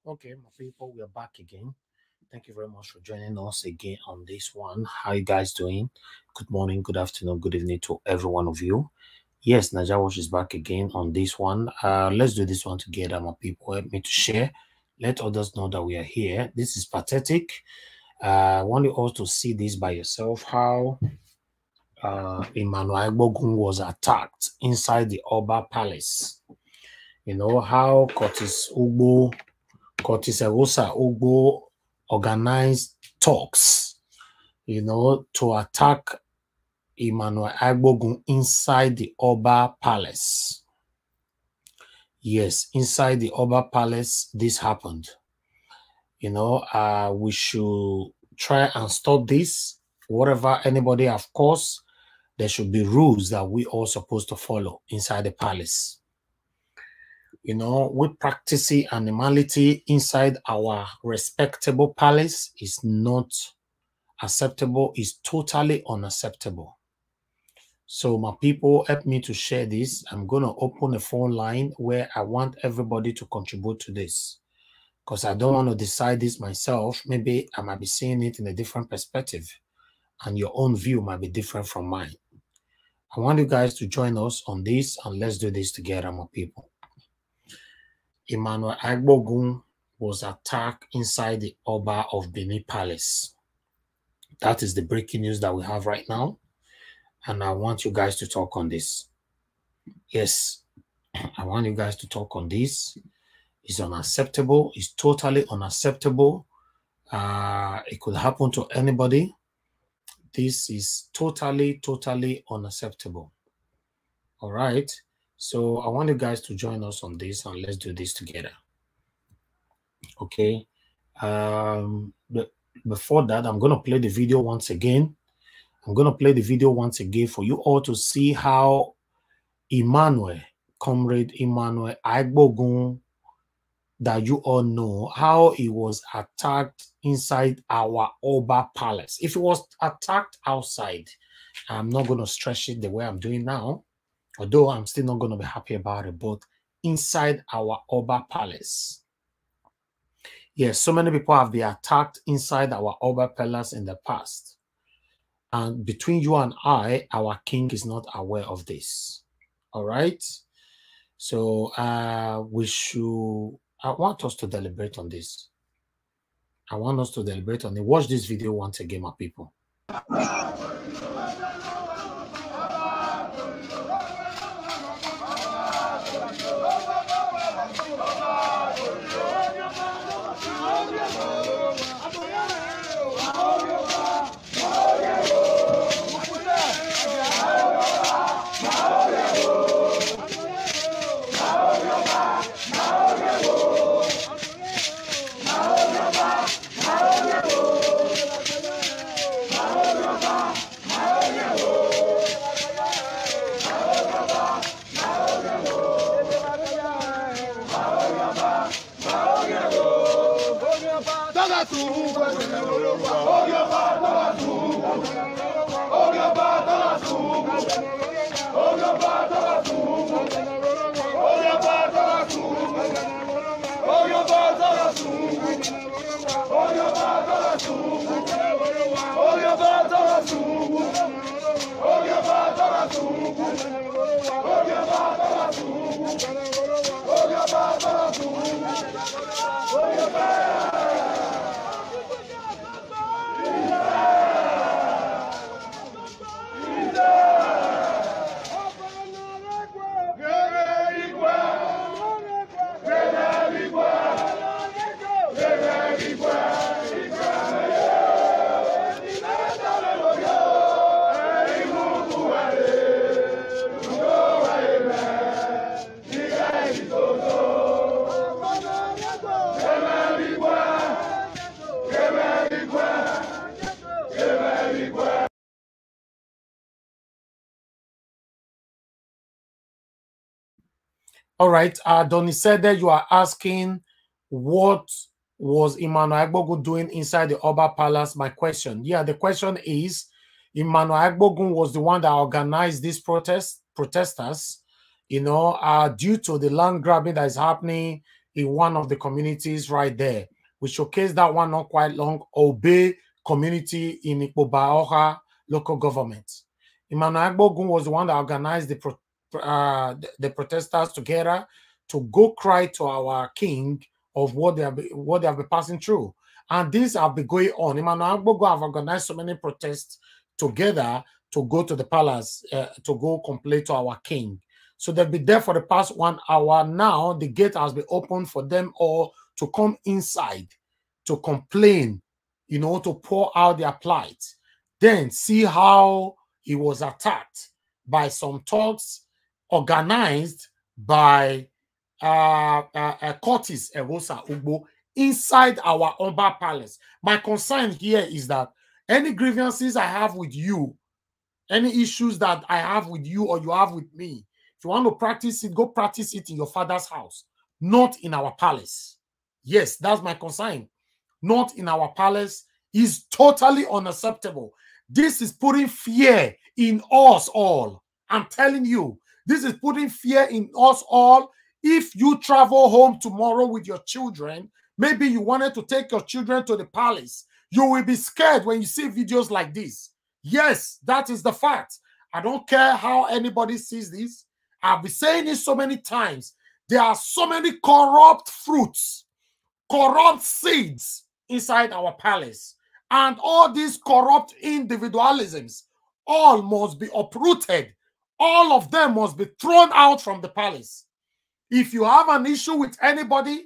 Okay, my people, we are back again. Thank you very much for joining us again on this one. How you guys doing? Good morning, good afternoon, good evening to every one of you. Yes, Naija Wash is back again on this one. Let's do this one together, my people. Help me to share. Let others know that we are here. This is pathetic. I want you all to see this by yourself, how Emmanuel Agbogun was attacked inside the Oba Palace. You know, how Curtis Eghosa Ugbo organized talks, you know, to attack Emmanuel Agbogun inside the Oba Palace. Yes, inside the Oba Palace, this happened. You know, we should try and stop this. Whatever anybody have caused, there should be rules that we all supposed to follow inside the palace. You know, we practicing animality inside our respectable palace is not acceptable, is totally unacceptable. So my people, help me to share this. I'm going to open a phone line where I want everybody to contribute to this, because I don't want to decide this myself. Maybe I might be seeing it in a different perspective and your own view might be different from mine. I want you guys to join us on this and let's do this together, my people. Emmanuel Agbogun was attacked inside the Oba of Benin Palace. That is the breaking news that we have right now. And I want you guys to talk on this. Yes, I want you guys to talk on this. It's unacceptable. It's totally unacceptable. It could happen to anybody. This is totally unacceptable. All right. So I want you guys to join us on this and let's do this together. Okay. But before that, I'm going to play the video once again. I'm going to play the video once again for you all to see how Comrade Emmanuel Agbogun, that you all know, how he was attacked inside our Oba Palace. If it was attacked outside, I'm not going to stretch it the way I'm doing now. Although I'm still not going to be happy about it, but inside our Oba Palace. Yes, so many people have been attacked inside our Oba Palace in the past. And between you and I, our king is not aware of this. All right? So we should, I want us to deliberate on this. I want us to deliberate on it. Watch this video once again, my people. All right, Donnie said that you are asking what was Emmanuel Agbogun doing inside the Oba Palace. My question, yeah, the question is, Emmanuel Agbogun was the one that organized these protesters, you know, due to the land grabbing that is happening in one of the communities right there. We showcased that one not quite long, Obey community in Oba local government. Emmanuel Agbogun was the one that organized the protesters together to go cry to our king of what they have been passing through, and these have been going on. Emmanuel Agbogun have organized so many protests together to go to the palace to go complain to our king. So they've been there for the past 1 hour. Now the gate has been opened for them all to come inside to complain, you know, to pour out their plight. Then see how he was attacked by some thugs organized by Curtis Eghosa Ugbo inside our Oba Palace. My concern here is that any grievances I have with you, any issues that I have with you or you have with me, if you want to practice it, go practice it in your father's house, not in our palace. Yes, that's my concern. Not in our palace is totally unacceptable. This is putting fear in us all. I'm telling you, this is putting fear in us all. If you travel home tomorrow with your children, maybe you wanted to take your children to the palace, you will be scared when you see videos like this. Yes, that is the fact. I don't care how anybody sees this. I've been saying this so many times. There are so many corrupt fruits, corrupt seeds inside our palace. And all these corrupt individualisms, all must be uprooted. All of them must be thrown out from the palace. If you have an issue with anybody,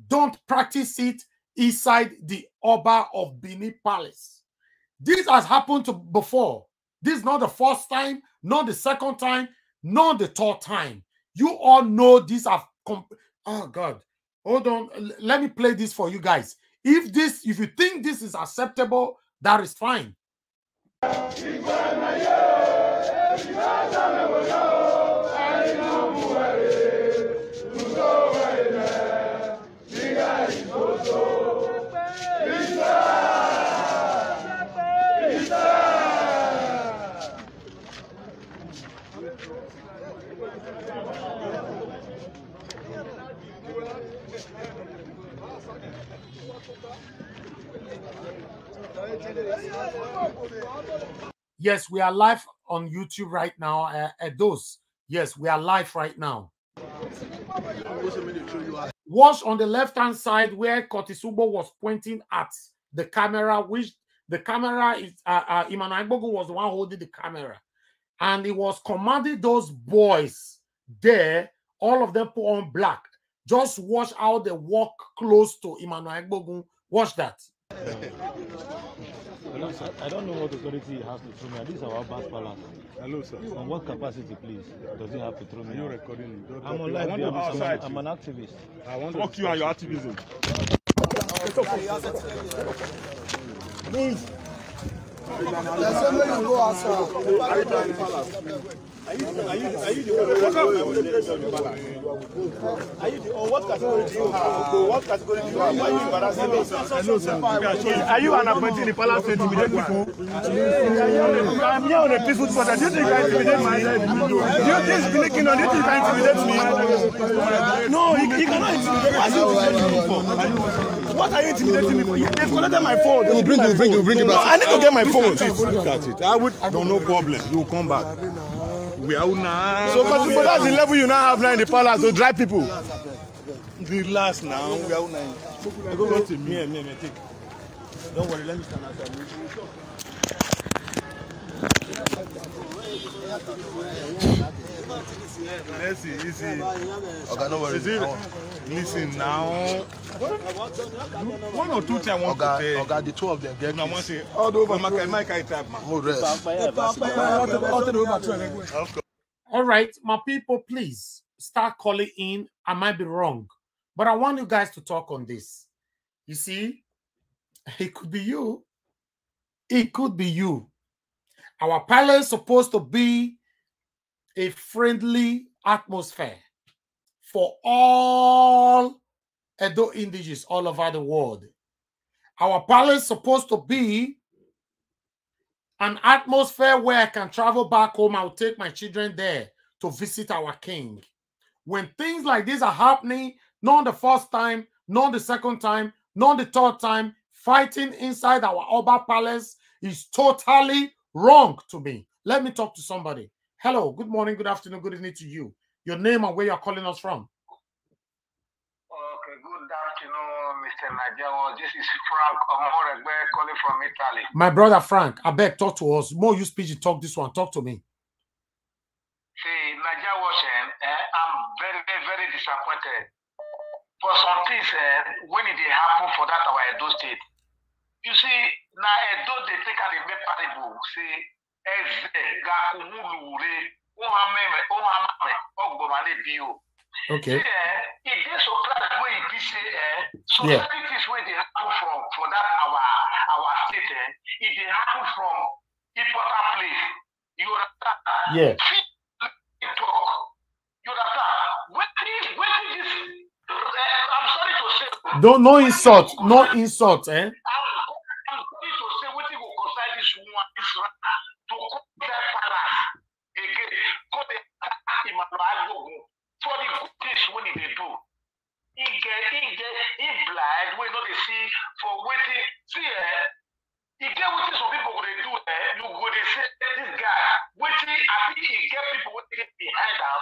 don't practice it inside the Oba of Benin Palace. This has happened before. This is not the first time, not the second time, not the third time. You all know these have oh God. Hold on. Let me play this for you guys. If you think this is acceptable, that is fine. Yes, we are live on YouTube right now. Those, yes, we are live right now. Watch on the left-hand side where Curtis Ugbo was pointing at the camera, which the camera is Emmanuel Agbogun was the one holding the camera, and he was commanding those boys there, all of them put on black. Just watch how they walk close to Emmanuel Agbogun. Watch that. Hello, sir. I don't know what authority has to throw me. This is our Oba Palace. Hello, sir. On what capacity, please, does he have to throw me? You're recording. I'm on live. I'm an activist. I want to talk to you and your activism. Move. Are you the what category do you have? What category do you have? Why are you embarrassing me? Hello, sir. Are you an appointee in the palace to intimidate people? I'm here on a peaceful protest. Do you think I intimidate me? Do you think it's blinking on? Do you think I intimidate me? No, he cannot intimidate me. What are you intimidating me for? They've collected my phone. Bring it back. I need to get my phone. Look at it. I would. No problem. You will come back. We are now. So, but that's the level you now have now in the palace to drive people. Relax now. We are now. Go to me. Take. Don't worry. Let me stand outside. Let's see. Easy. Okay, no worries. Listen now. One or two times I want to tell. Okay, the two of them. I want to say. All over. My type. All right, my people, please start calling in. I might be wrong, but I want you guys to talk on this. You see, it could be you. It could be you. Our palace is supposed to be a friendly atmosphere for all Edo indigenous all over the world. Our palace is supposed to be an atmosphere where I can travel back home. I'll take my children there to visit our king. When things like this are happening, not the first time, not the second time, not the third time, fighting inside our Oba Palace is totally wrong to me. Let me talk to somebody. Hello, good morning, good afternoon, good evening to you. Your name and where you're calling us from. Okay, good afternoon, Mr. Najawo. This is Frank calling from Italy. My brother Frank, I beg, talk to us. More you speak, you talk this one. Talk to me. See, Najawo, I'm very, very disappointed. For some things, when it happen for that our Edo state, you see, now Edo, they take out the make parable, say, okay. It is so glad where it is societies where they happen from that our state, it they happen from important place. You understand? Yeah. Talk. You understand? When this I'm sorry to say. No insult, no insult, eh? I'm sorry to say what you will consider this woman is to come that palace again. Come the Emmanuel Agbogun for the good things when they do. He blind when not they see for waiting. See, he get what some people would do. You would say this guy waiting. I think he get people waiting behind him.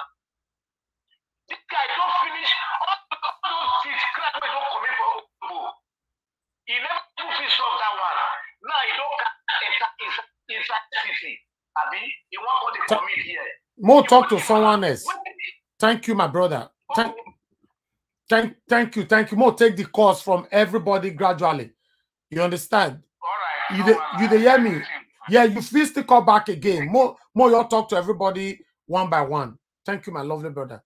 This guy don't finish all those things. Crap, don't come in for Ugbo. He never put his off that one. Now he don't enter inside the city. Abi, he want all the commit here. More talk to someone else. Thank you, my brother. Thank you. More take the course from everybody gradually. You understand? All right. You hear me? Yeah, you feel to call back again. More you talk to everybody one by one. Thank you, my lovely brother.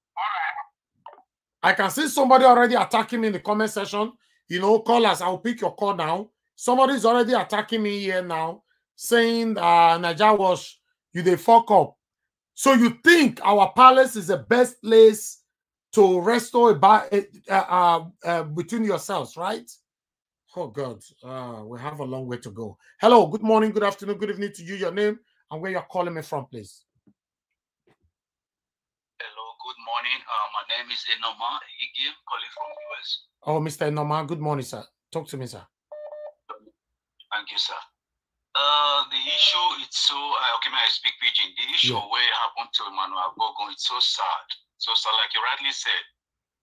I can see somebody already attacking me in the comment section. You know, call us. I'll pick your call now. Somebody's already attacking me here now, saying, Najawo, you they fuck up. So you think our palace is the best place to restore between yourselves, right? Oh, God. We have a long way to go. Hello, good morning, good afternoon, good evening to you. Your name and where you're calling me from, please. Hello, good morning. My name is Enoma Ugbo, calling from US. Oh, Mr. Enoma, good morning, sir. Talk to me, sir. Thank you, sir. The issue, it's so, okay, may I speak pidgin? The issue where it happened to Emmanuel Agbogun, it's so sad. So like you rightly said,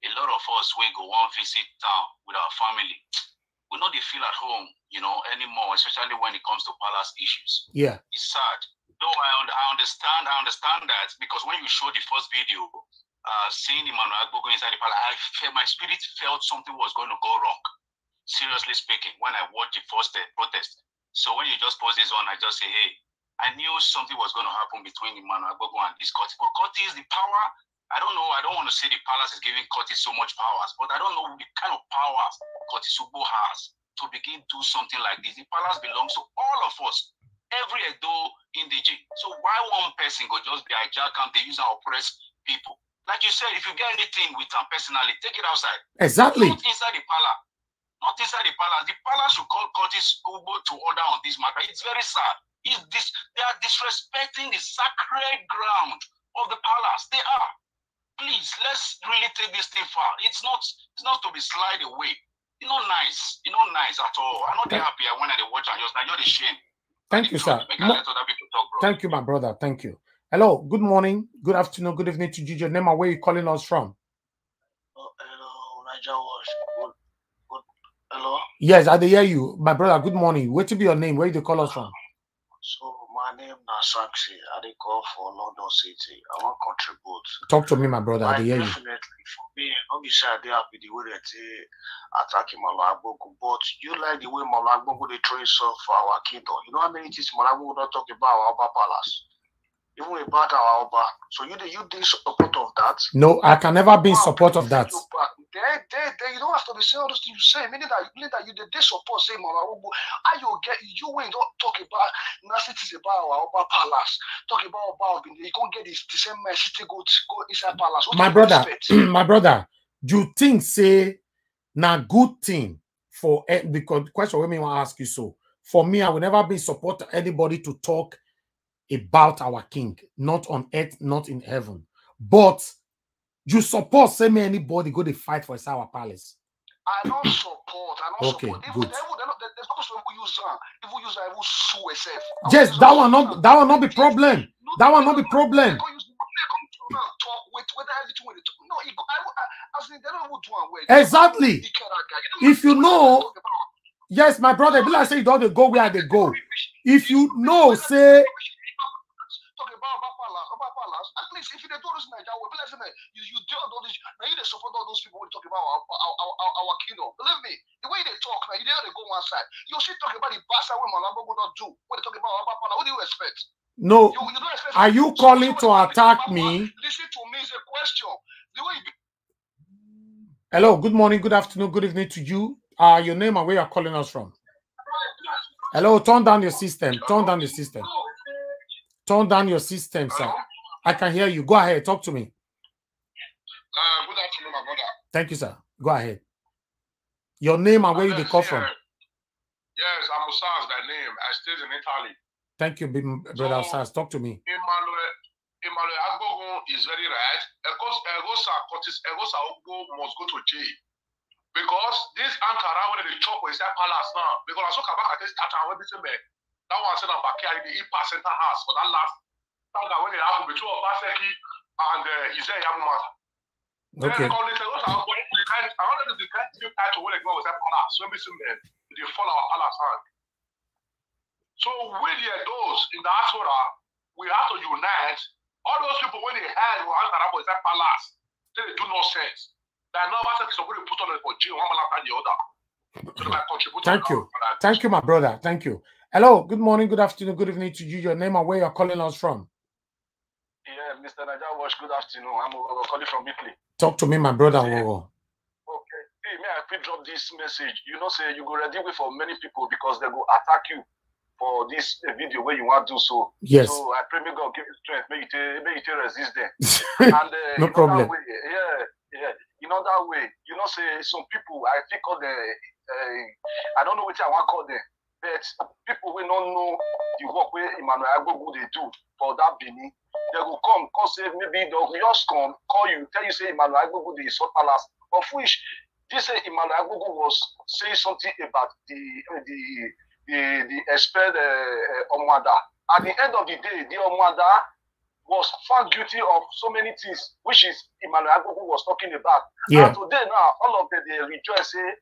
a lot of us will go on visit town with our family. We not feel at home, anymore, especially when it comes to palace issues. Yeah. It's sad. Though I understand that, because when you show the first video, seeing Emmanuel Agbogun inside the palace, my spirit felt something was going to go wrong. Seriously speaking, when I watched the first protest. So when you just post this on, I just say, hey, I knew something was going to happen between Emmanuel Agbogun and this Curtis. But Curtis, the power, I don't know, I don't want to say the palace is giving Curtis so much powers, but I don't know the kind of powers Curtis Ugbo has to begin to do something like this. The palace belongs to all of us, every Edo indigene. So why one person go just be hijacked and they use and oppress people? Like you said, if you get anything with them personally, take it outside. Exactly. Not inside the palace. Not inside the palace. The palace should call Curtis Ugbo to order on this matter. It's very sad. They are disrespecting the sacred ground of the palace. They are. Please, let's really take this thing far. It's not to be slide away. It's not nice. It's not nice at all. I'm not happy when I watch and just now you're the shame. Thank you, sir. Thank you, my brother. Thank you. Hello. Good morning. Good afternoon. Good evening to you. Your name and where you calling us from? Hello, Niger Wash. Hello? Yes, I hear you. My brother, good morning. What to be your name? Where you call us from? So my name is Saxi. I call for London City. I want to contribute. Talk to me, my brother. I hear you. Definitely, for me, obviously I dey happy the way that they attack Emmanuel Agbogun, but you like the way Emmanuel Agbogun they throw himself for our kingdom. You know how many things Emmanuel Agbogun don't talk about our Oba Palace, even about our Oba. So you did support of that? No, I can never be in support of that. You don't have to be saying all those things you say. Meaning that you did support say Emmanuel Agbogun. How you get you when you don't talk about nasty things about our Oba Palace, talk about Oba, you can't get the same message go inside palace. What My brother, my brother, you think say na good thing for because the question we want to ask you so. For me, I will never be in support of anybody to talk about our king, not on earth, not in heaven. But you support say me anybody go to fight for our palace. I don't support. Okay, good. They're supposed to use even sue itself. Yes, that will not be problem. That will not be problem. Exactly. If you know, yes, my brother, be like say you don't go where they go. If you know, say. Talk about Palace. At least if you don't this Nigeria, you do all this. Now you support all those people when talk about our kingdom. Believe me, the way they talk, now you dare they go one side. You see talk about the bastard when Malabo would not do. When they talk about our Palace, what do you expect? No. You don't expect. Are you calling to attack me? Listen to me, it's a question. The way you... Hello, good morning, good afternoon, good evening to you. Your name and where you're calling us from. Hello, turn down your system. Turn down the system. Turn down your system, sir. I can hear you. Go ahead. Talk to me. Good afternoon, my brother. Thank you, sir. Go ahead. Your name and where you come from. Yes, I'm Osas, that name. I stay in Italy. Thank you, brother Osas. Talk to me. Emmanuel Agbogun is very right. Curtis Eghosa Ugbo must go to jail. Because this Ankara, when they chop with that palace now, because I saw back at this time when this man. That one said about carrying the center house for that last time when it happened between Obaseki and Isaiah Yamumata. Okay. Then call it I wanted to decide to when they go with that palace. So they follow our palace hand. So with those in the diaspora, we have to unite. All those people when they had Ankara with that palace, they do no sense. They are not somebody put on it for jail one after the other. Thank you. Thank you, my brother. Thank you. Hello, good morning, good afternoon, good evening to you. Your name and where you're calling us from. Yeah, Mr. Naja Wash, good afternoon. I'm calling from Italy. Talk to me, my brother. Okay. Hey, may I quick drop this message? You know, say you go ready for many people because they go attack you for this video where you want to do so. Yes. So I pray may God give you strength, may you resist them. And no problem. Way, yeah. In other way, you know, say some people I think call the I don't know which I want to call them. But people will not know the work where Emmanuel Agbogun they do for that Benin. they will come, cause maybe they'll just come, call you, tell you, say, Emmanuel Agbogun, the South Palace, of which this Emmanuel Agbogun was saying something about the expelled Omwada. At the end of the day, the Omwada was found guilty of so many things, which is Emmanuel Agbogun was talking about. Yeah. And today now, all of them, they rejoice, say,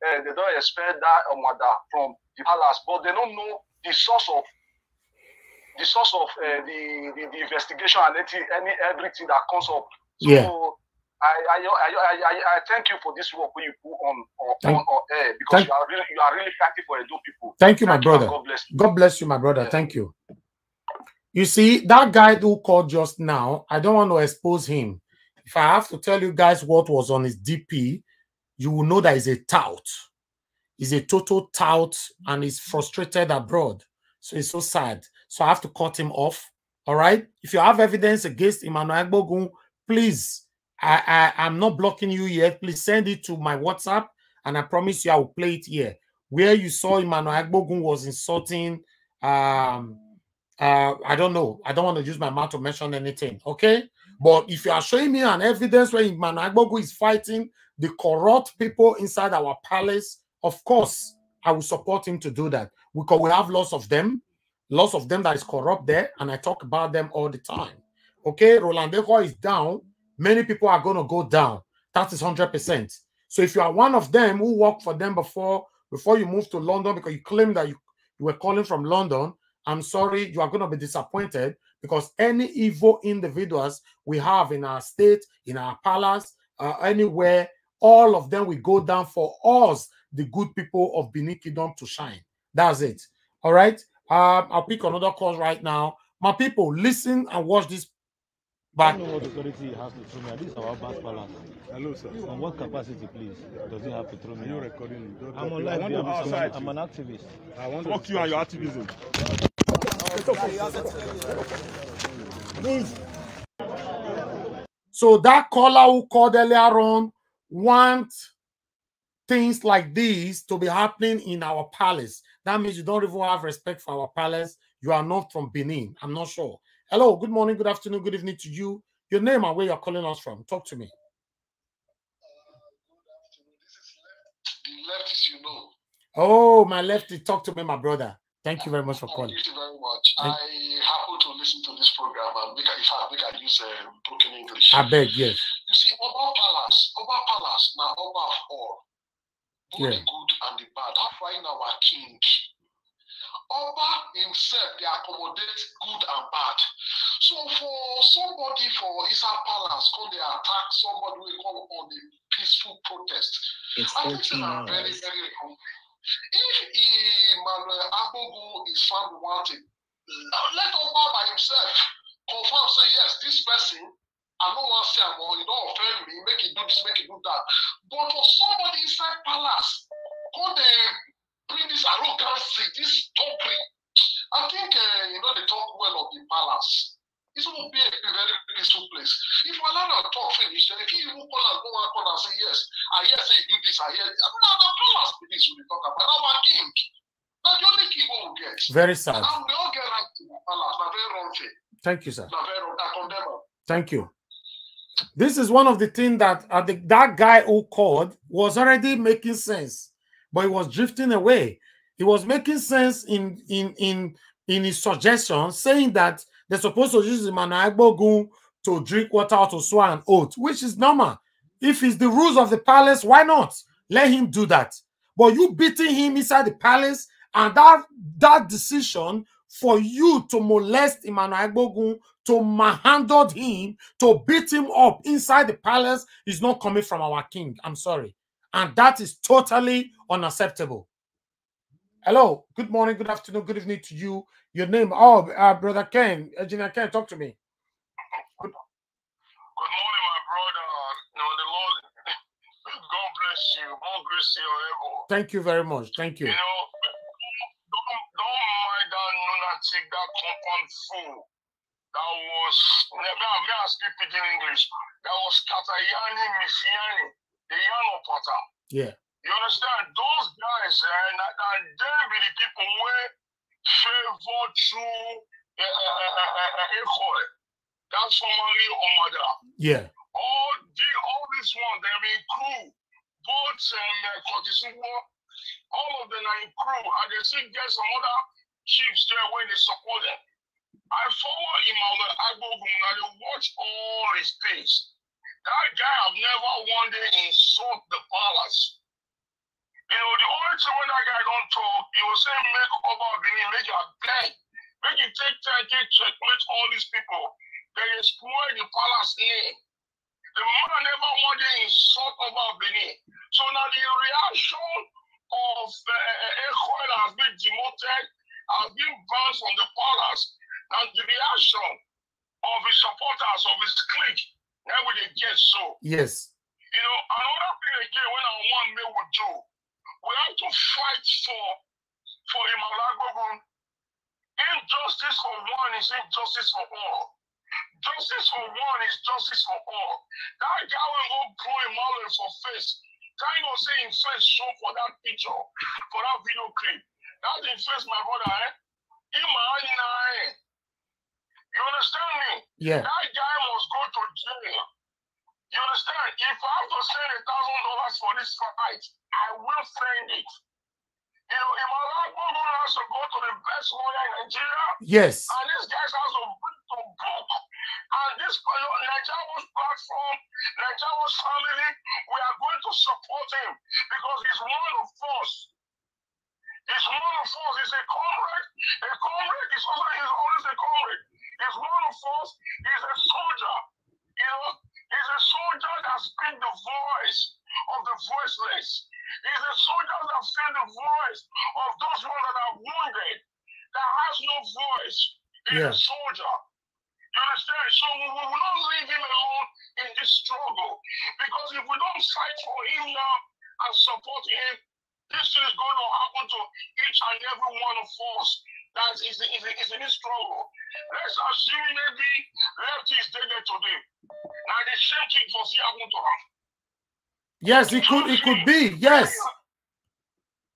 they don't expel that Omwada from the palace, but they don't know the source of the investigation and everything that comes up. So yeah. I thank you for this work when you put on air, because you are really fighting for Edo people. Thank you, my brother. God bless you. God bless you, my brother. Yeah. Thank you. You see, that guy who called just now, I don't want to expose him. If I have to tell you guys what was on his DP, you will know that he's a tout. He's a total tout and he's frustrated abroad. So it's so sad. So I have to cut him off. All right. If you have evidence against Emmanuel Agbogun, please, I'm not blocking you yet. Please send it to my WhatsApp, and I promise you I will play it here. Where you saw Emmanuel Agbogun was insulting. I don't know. I don't want to use my mouth to mention anything. Okay. But if you are showing me an evidence where Emmanuel Agbogun is fighting the corrupt people inside our palace, of course, I will support him to do that, because we have lots of them that is corrupt there, and I talk about them all the time. Okay, Roland Deco is down. Many people are going to go down. That is 100%. So if you are one of them who worked for them before you moved to London, because you claim that you were calling from London, I'm sorry, you are going to be disappointed, because any evil individuals we have in our state, in our palace, anywhere, all of them will go down for us, the good people of Benin Kingdom, to shine. That's it. All right. I'll pick another call right now. My people, listen and watch this back. I don't know what authority has to throw me. This is our Oba Palace. Hello, sir. On what capacity, please, does he have to throw me? Are you recording? I'm on live. I'm an activist. I want to talk you and your activism. So that caller who called earlier on wants things like these to be happening in our palace. That means you don't even have respect for our palace. You are not from Benin. I'm not sure. Hello, good morning, good afternoon, good evening to you. Your name and where you're calling us from. Talk to me. Good afternoon. This is the leftist, you know. Oh, my lefty. Talk to me, my brother. Thank you very much for calling. Thank you very much. I happen to listen to this program, and we can use broken English. I beg, yes. You see, Oba Palace, now Oba of all. Both the good and the bad. That's why now our king. Oba himself, they accommodate good and bad. So for somebody for Isa Palace, come they attack somebody who come on a peaceful protest. I think they are very, very wrong. If Emmanuel Agbogun is found wanted, let Oba by himself confirm, say yes, this person, I don't want to say him, or you don't offend me, make it do this, make it do that. But for somebody inside Palace, come they bring this arrogancy, this talking. I think they talk well of the palace. It's going to be a very peaceful place. If we allow them to talk finish, then if you even call and go and say yes, I hear say you do this, I hear the palace with this we talk about. Our king. Not the only king we will get. Very sad. And we all get right to the palace. Not very wrong thing. Thank you, sir. Not very wrong. I condemn them. Thank you. This is one of the things that that guy who called was already making sense, but he was drifting away. He was making sense in his suggestion, saying that they're supposed to use Emmanuel Agbogun to drink water or to swear an oath, which is normal. If it's the rules of the palace, why not? Let him do that. But you beating him inside the palace, and that decision for you to molest Emmanuel Agbogun, to manhandle him, to beat him up inside the palace is not coming from our king. I'm sorry. And that is totally unacceptable. Hello, good morning, good afternoon, good evening to you. Your name? Oh, Brother Ken, Engineer Ken, talk to me. Good morning, my brother. The Lord, God bless you. More grace to your elbow. Thank you very much. Thank you. Don't mind that lunatic, that compound fool. That was, may I speak pidgin English? That was Katayani Mifiani, the Yano Potter. Yeah. You understand? Those guys, and they be the people who favor through Ekore. That's formerly Omada. Yeah. All these ones, they've been crew. Both Curtis Eghosa, all of them are in crew. And they still get some other chiefs there when they support them. I follow Emmanuel Agbogun and they watch all his things. That guy have never one day insult the palace. You know, the only thing when that guy don't talk, he will say, make Oba Benin, make your beg. Make you take time, checkmate all these people. They spoil the palace name. The man never one day insult Oba Benin. So now the reaction of Eghosa has been demoted, has been banned from the palace. And the reaction of his supporters, of his clique, then will they get so. Yes. You know, another thing again, when I want me with Joe, we have to fight for Emmanuel Agbogun. Injustice for one is injustice for all. Justice for one is justice for all. That guy will go blow Emmanuel for face. Can't go say him face show for that picture, for that video clip. That's in face, my brother, You understand me? Yeah. That guy must go to jail. You understand? If I have to send $1,000 for this fight, I will send it. You know, Emmanuel Agbogun has to go to the best lawyer in Nigeria. Yes. And this guy's has to bring to book. And this Nigeria's platform, Nigeria's family, we are going to support him because he's one of us. He's one of us. He's a comrade. A comrade is always a comrade. He's one of us. He's a soldier. You know, he's a soldier that speaks the voice of the voiceless. He's a soldier that speaks the voice of those ones that are wounded, that has no voice. He's a soldier. You understand? So we will not leave him alone in this struggle. Because if we don't fight for him now and support him, this thing is going to happen to each and every one of us that is in this struggle. Let's assume maybe lefty is dead today. Now the same thing for see happen to him. Yes, it could be. Yes.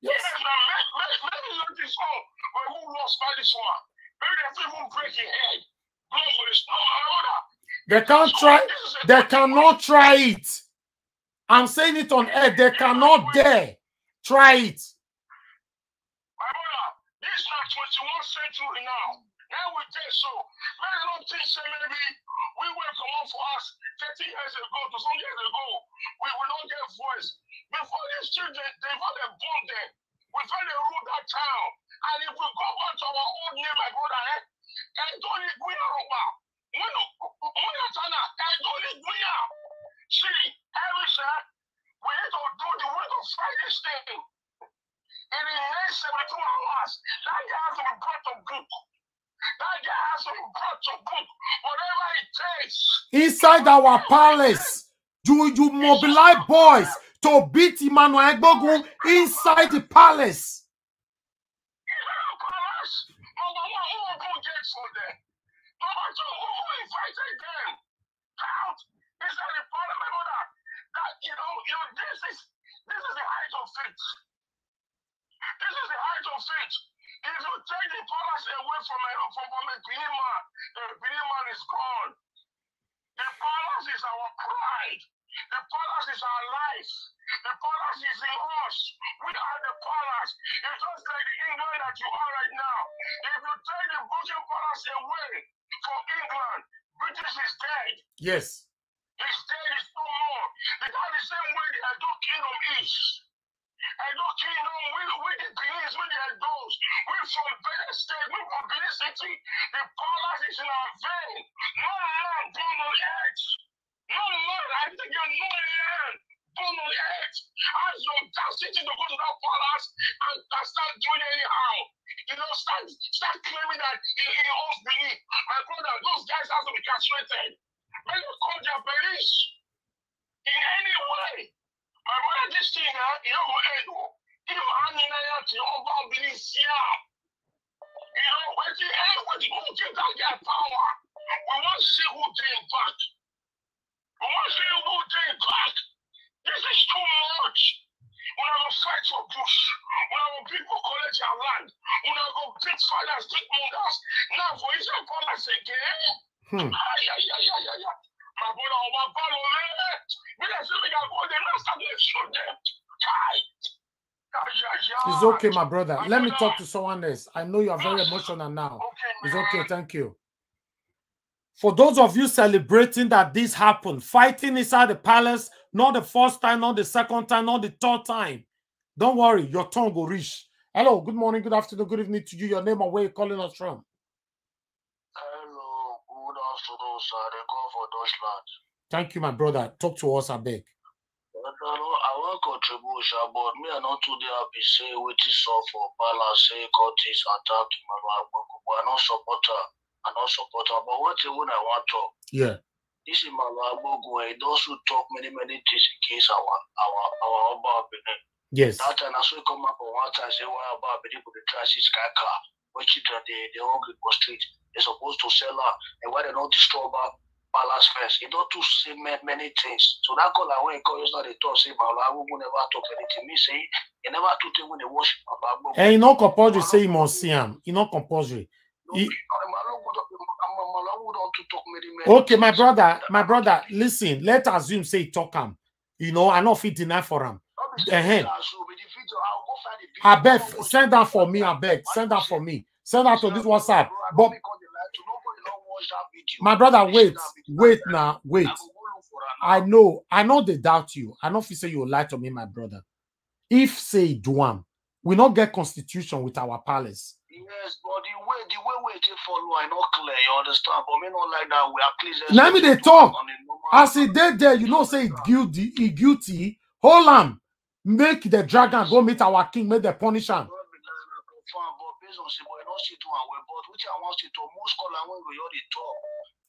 Yes. Maybe let this one, but who lost by this one? Maybe they even break your head. They can't try. They cannot try it. I'm saying it on air. They cannot dare try it. My brother, this is not 21st century now. Now we get so. Many don't think maybe we went come on for us 30 years ago to some years ago. We will not get voice. Before these children, they were born there. We found they ruled that town. And if we go back to our old name, my brother, and don't need we are over. See, every sir, we need to do the way to fight this thing. In the next 72 hours, that guy has to be brought to book. That guy has to be brought to book. Whatever it takes. Inside our palace, you mobilize boys to beat Emmanuel Agbogun inside the palace. Number one, who will go get for them? Number two, who invited them out? Is that the parliament that this is the height of faith. This is the height of faith. If you take the palace away from a Benin man is gone. The palace is our pride. The palace is our life. The palace is in us. We are the palace. It's just like the England that you are right now. If you take the Buckingham Palace away from England, British is dead. Yes. It's dead, it's no more. It's not the same way the Edo Kingdom is. Edo Kingdom, we the Benin, we the Edos. We're from Benin State, we're from Benin City. The palace is in our vein. No man born on earth. No man, I think you're no man born on earth has the audacity to go to that palace and start doing it anyhow. You know, start claiming that he owns Benin. My brother, those guys have to be castrated. When they call their police in any way. My brother, this thing, you know, if I'm in to Oba Benin, you know, when you give that guy power, we want to see who came back. We want to see who came back. This is too much. When I go fight for bush, when I go people collect your land, when I go big fathers, big mothers, now for Israel palace again. My brother, Oba Palace, we are saying we can go the rest of the show them. It's okay, my brother. Let me talk to someone else. I know you are very emotional now. It's okay, thank you. For those of you celebrating that this happened, fighting inside the palace, not the first time, not the second time, not the third time. Don't worry, your tongue will reach. Hello, good morning, good afternoon, good evening to you. Your name and where you're calling us from. Hello, good afternoon, sir. They call for Deutschland. Thank you, my brother. Talk to us, I beg. I want contribution, but me are not today happy say waiting so for Palace, say Curtis attack Emmanuel Agbogun, but I don't support her. But what I want to yeah. This Emmanuel Agbogun, he also talk many things against our Oba Benin. Yes. That time I saw come up on one time say why Oba Benin could try this car, which children they hungry for street. They're supposed to sell her, and why they don't destroy Oba Palace first. He don't do say many things. So that call away because not they talk say Emmanuel Agbogun never talk anything. Me say he never took it when they worship Agbogun. And he not compulsory say he must see him. He not compulsory. Okay, my brother, listen, let's assume say talk him. You know, I not fit deny for him. I beg, send that for me, I beg. Send that for me. Send that to this WhatsApp. But my brother, wait now, wait. I know they doubt you. I know if you say you lie to me, my brother. If say do we not get constitution with our palace. Yes, but the way we follow, I not clear, you understand? But me not like that. We are pleased. Now me they talk. As he did there, you know, say he guilty. Hold on. Make the dragon go meet our king, make the punish him.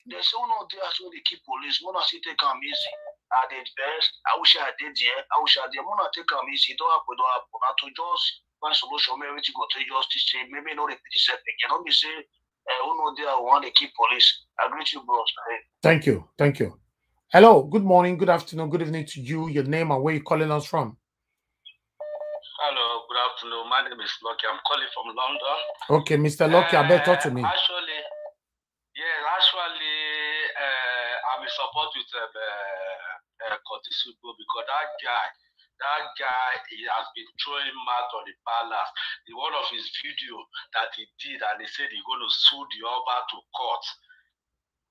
They say no there so they keep police. Mona see take them easy. I did best. I wish I did here. I wish I did. Mona take them easy. Don't happen. Not to just find solution. Maybe to go to justice. Say maybe not repeat the same thing. You know me say. Who know there want to keep police. I greet you, bros. Thank you. Thank you. Hello. Good morning. Good afternoon. Good evening to you. Your name and where you calling us from? Hello. Good afternoon. My name is Lucky. I'm calling from London. Okay, Mr. Lucky. I better talk to me. Actually, I'm in support with Curtis Ugbo because that guy, he has been throwing mud on the palace. In one of his video that he did, and he said he's going to sue the Oba to court.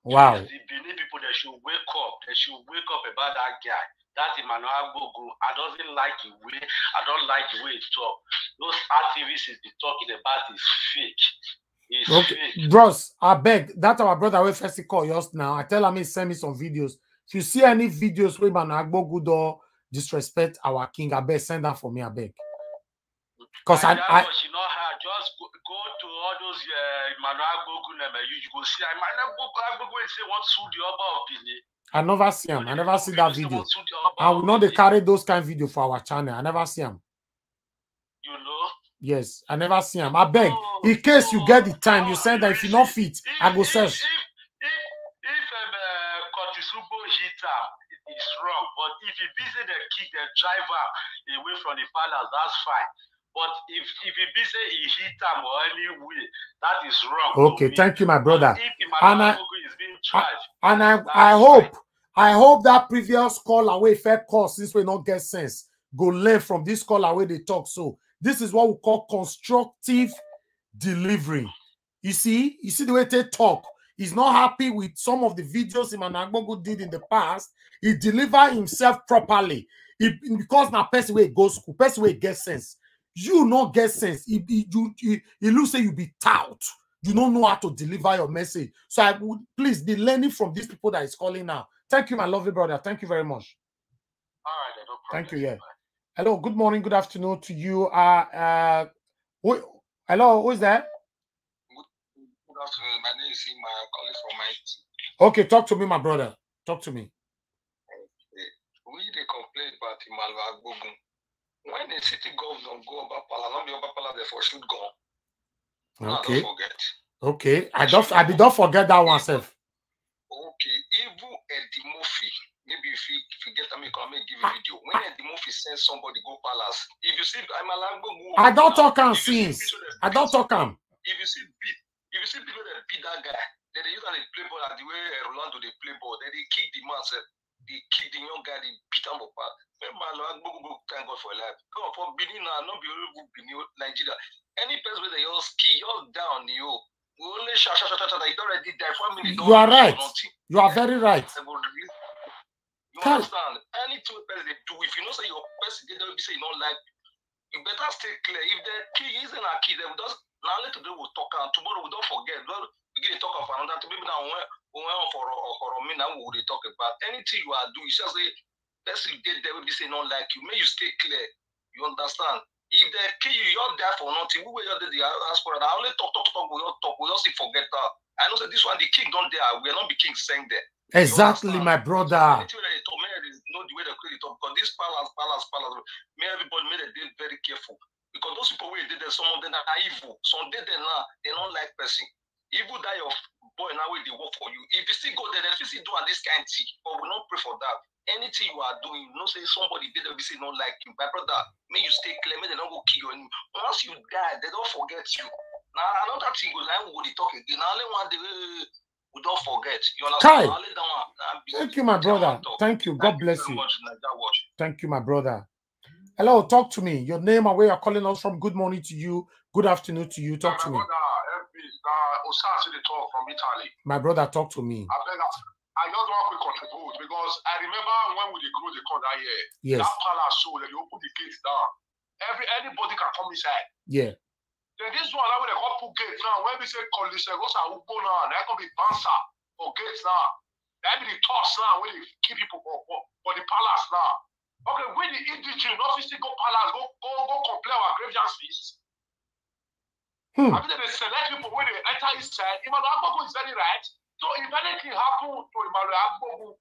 Wow. The Benin people, they should wake up. They should wake up about that guy. That Emmanuel Agbogun, I don't like the way he talk. Those activists he's been talking about is fake. Okay, bros, I beg that our brother will first call yours now. I tell him he send me some videos. If you see any videos where Emmanuel Agbogun do disrespect our king, I beg send that for me. I beg. Because I just go to all those Emmanuel Agbogun, you go see Emmanuel Agbogun say what sue the Oba of Benin. I never see him. I never see that video. I will not carry those kind of video for our channel. I never see him. You know. Yes, I never see him. I beg, in case you get the time, you send that if you not fit, I go search. If Curtis Ugbo hit him, it's wrong. But if he busy the kick the driver away from the palace, that's fine. But if he busy he hit him or any way, that is wrong. Okay, thank you, my brother. And I hope that previous call away fair call since we not get sense. Go learn from this call away they talk so. This is what we call constructive delivery. You see the way they talk. He's not happy with some of the videos Emmanuel Agbogun did in the past. He delivered himself properly. Because now person way go school, person way get sense. You not get sense. He looks like you be tout. You don't know how to deliver your message. So I would please be learning from these people that is calling now. Thank you, my lovely brother. Thank you very much. All right, no problem. Thank you. Yeah. Hello, good morning, good afternoon to you. Hello, who is that? Good afternoon. My name is Ima. I'm calling from my team. Okay, talk to me, my brother. Talk to me. We they complain about Emmanuel Agbogun. When the city government go Oba Palace, not the Oba Palace, therefore should go. Okay. Don't forget. Okay, I don't forget that one, self. Okay, even Eddie Murphy. Maybe if you get them, you can give a video. When the movie sends somebody go palace, if you see I don't talk on scenes. I don't talk on. If you see people that beat that guy, Then they use how they play ball like the way Rolando they play ball. Then they kick the man, they kick the young guy, they beat him apart. Emmanuel Agbogun, thank God for life. Come on, for Benin now, not be able Benin, Nigeria. Any person with a your ski, you're down, you. We only shut. You already die 1 minute. You are right. You are very right. You understand? Any two person they do, if you know say your person they don't be say you don't like, you better stay clear. If the key isn't a key, they will just now let today we'll talk and tomorrow we don't forget. Well, we get to talk of another to maybe now we went for a minute now we will talk about anything you are doing. You just say person you did there will be say not like you. May you stay clear. You understand? If the key you're there for nothing, we will the diaspora. I only talk, we all talk, we just forget that. I know that this one the king don't there, we are not the king saying there. Exactly, my brother. Know the way they create it up because this palace. May everybody made it very careful because those people who did there, some of them are evil. Some did there now, they don't like person. Evil die of boy now where they work for you. If you still go there, they still do this kind of thing. But we don't pray for that. Anything you are doing, you know, say somebody did that, we say don't like you. My brother, may you stay clear, may they don't go kill you anymore. Once you die, they don't forget you. Now another thing goes like we will talk again. Now only one day we don't forget. You understand? Thank you, my brother. Thank you. God bless you. Thank you, my brother. Hello, talk to me. Your name and where you're calling us from. Good morning to you. Good afternoon to you. Talk to me. Talk from Italy. My brother, talk to me. I just want to contribute because I remember when we closed the court that year. Yes. That palace show that you open the gates down. Anybody can come inside. Yeah. Then this one now when they come put gates now, when we say Curtis Eghosa Ugbo now, that can be bouncer for gates now. That be the toss now when they keep people for the palace now. Okay, when the indigene not still go palace, go complain our graveyard feast. I mean they select people when they enter inside. Emmanuel Agbogun is very right. So if anything happen to Emmanuel Agbogun,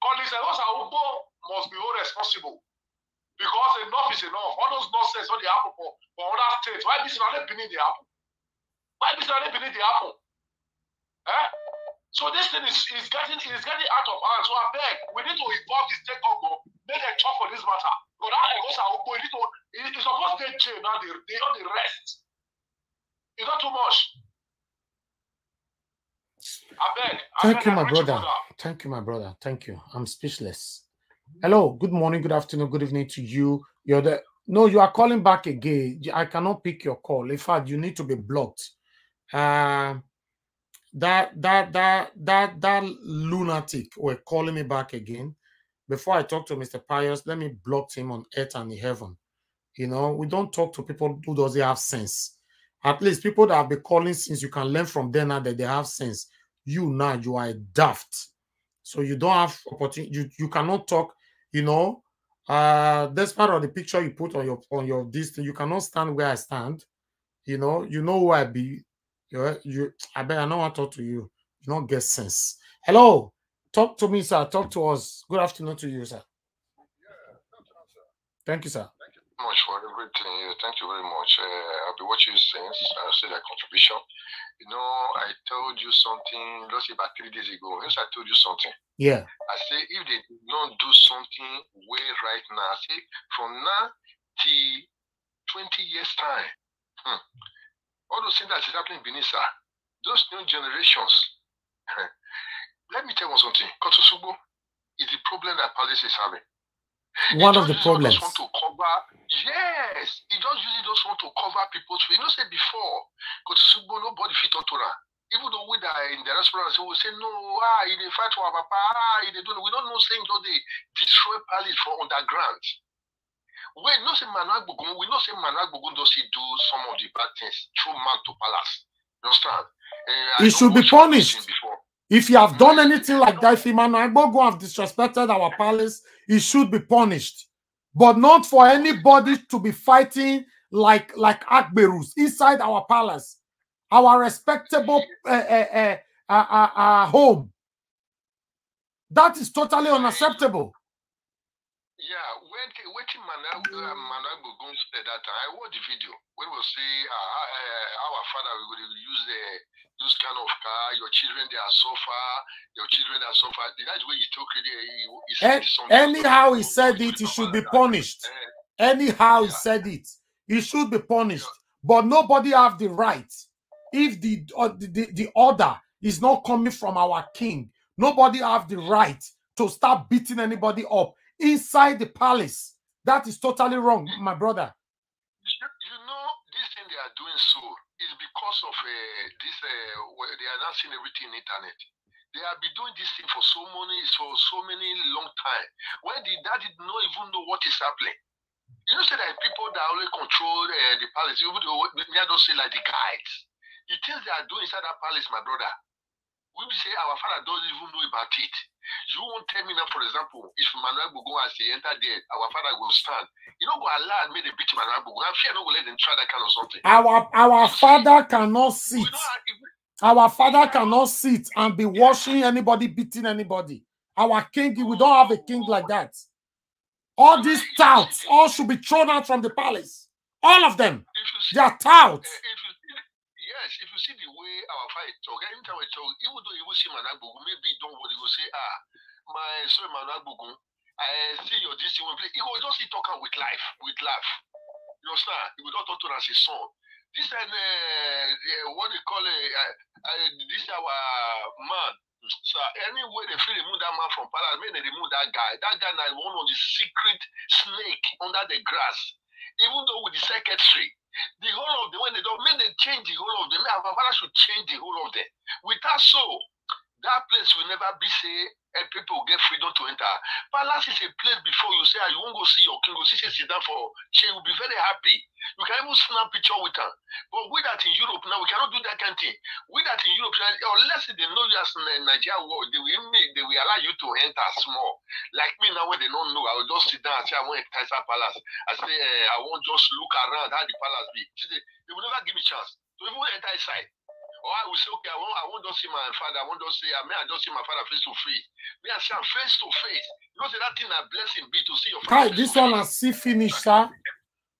Curtis Eghosa Ugbo must be all responsible. Because enough is enough. All those nonsense what they happen for other states. Why this not beneath the apple? Why this not beneath the apple? Eh? So this thing is getting out of hand. So I beg, we need to involve the state government, make a talk for this matter. Because that Eghosa Ugbo, it's supposed to get jail now. They on the rest. It's not too much. I beg. Thank you, my brother. Thank you, my brother. Thank you. I'm speechless. Hello, good morning, good afternoon, good evening to you. No, you are calling back again. I cannot pick your call. In fact, you need to be blocked. That lunatic were calling me back again. Before I talk to Mr. Pius, let me block him on earth and in heaven. You know, we don't talk to people who doesn't have sense. At least people that have been calling since, you can learn from them now that they have sense. You now, you are daft. So you don't have opportunity. You cannot talk, you know. That's part of the picture you put on your distance. You cannot stand where I stand. You know who I be. I bet I don't want to talk to you. You don't get sense. Hello. Talk to me, sir. Talk to us. Good afternoon to you, sir. Thank you, sir. Thank you very much for everything. Thank you very much. I'll be watching you since I see that contribution. You know, I told you something, let's say about 3 days ago. Yes, I told you something. Yeah. I say if they don't do something way right now, I say from now till 20 years time, all those things that is happening in Benin, sir, those new generations. Let me tell you something. Curtis Ugbo is the problem that Palace is having. One of the problems. Want to cover, yes, he just usually just want to cover people's. You know, say before, Curtis Ugbo, nobody fit onto that. Even though we that in the restaurant, we say no, he dey fight for our papa, he dey do. We don't know saying that they destroy Palace for underground. We know say Emmanuel Agbogun, we know say Emmanuel Agbogun does he do some of the bad things through man to Palace. You understand? He should be punished. If you have done anything like that, if Emmanuel Agbogun have disrespected our palace, he should be punished. But not for anybody to be fighting like Akberus inside our palace, our respectable home. That is totally unacceptable. Yeah, when Emmanuel Agbogun said that, I watched the video when we say our father will use those kind of car, your children they are suffer, that's where you took it. Anyhow he said it, he should be punished. Anyhow he said it, he should be punished. But nobody have the right. If the order is not coming from our king. Nobody have the right to start beating anybody up inside the palace. That is totally wrong, my brother. You know, this thing they are doing so is because of this, where they are announcing everything on the internet. They have been doing this thing for so many long time. When that did not even know what is happening. You know, say that people that only control the palace, even though they don't say like the guides. The things they are doing inside that palace, my brother, we say our father doesn't even know about it. You won't tell me now, for example, if Emmanuel Agbogun has to enter there, our father will stand. You know, go allow me to beat Emmanuel Agbogun. I'm sure not going to let them try that kind of something. Our father cannot sit. Our father cannot sit and be watching anybody beating anybody. Our king, we don't have a king like that. All these touts, all should be thrown out from the palace. All of them. They are touts. Yes, if you see the way our father talk, anytime we talk, even though you will see Emmanuel Agbogun, maybe don't worry, you will say, my son Emmanuel Agbogun, I see your this one. He will just talk with laugh. You understand? He will not talk to us as his son. This and what they call this our man. So anyway, they feel remove that man from palace, maybe they remove that guy. That guy is one of the secret snake under the grass. Even though with the secretary, the whole of them, when they don't make them change the whole of them, our father should change the whole of them. Without so, that place will never be say and people get freedom to enter. Palace is a place before you say you won't go see your king, go sit down for chair, you'll be very happy. You can even snap picture with her. But with that in Europe now, we cannot do that kind of thing. With that in Europe, unless they know you as in Nigeria world, they will allow you to enter small. Like me now, when they don't know, I will just sit down and say I want to enter palace. I say I won't just look around how the palace be. They will never give me chance to even enter inside. Or I will say, okay, I won't just see my father. I won't just say, I just see my father face to face. Me, I say, I'm face to face. You know, say that thing a blessing be to see your father. This one has see finish, sir.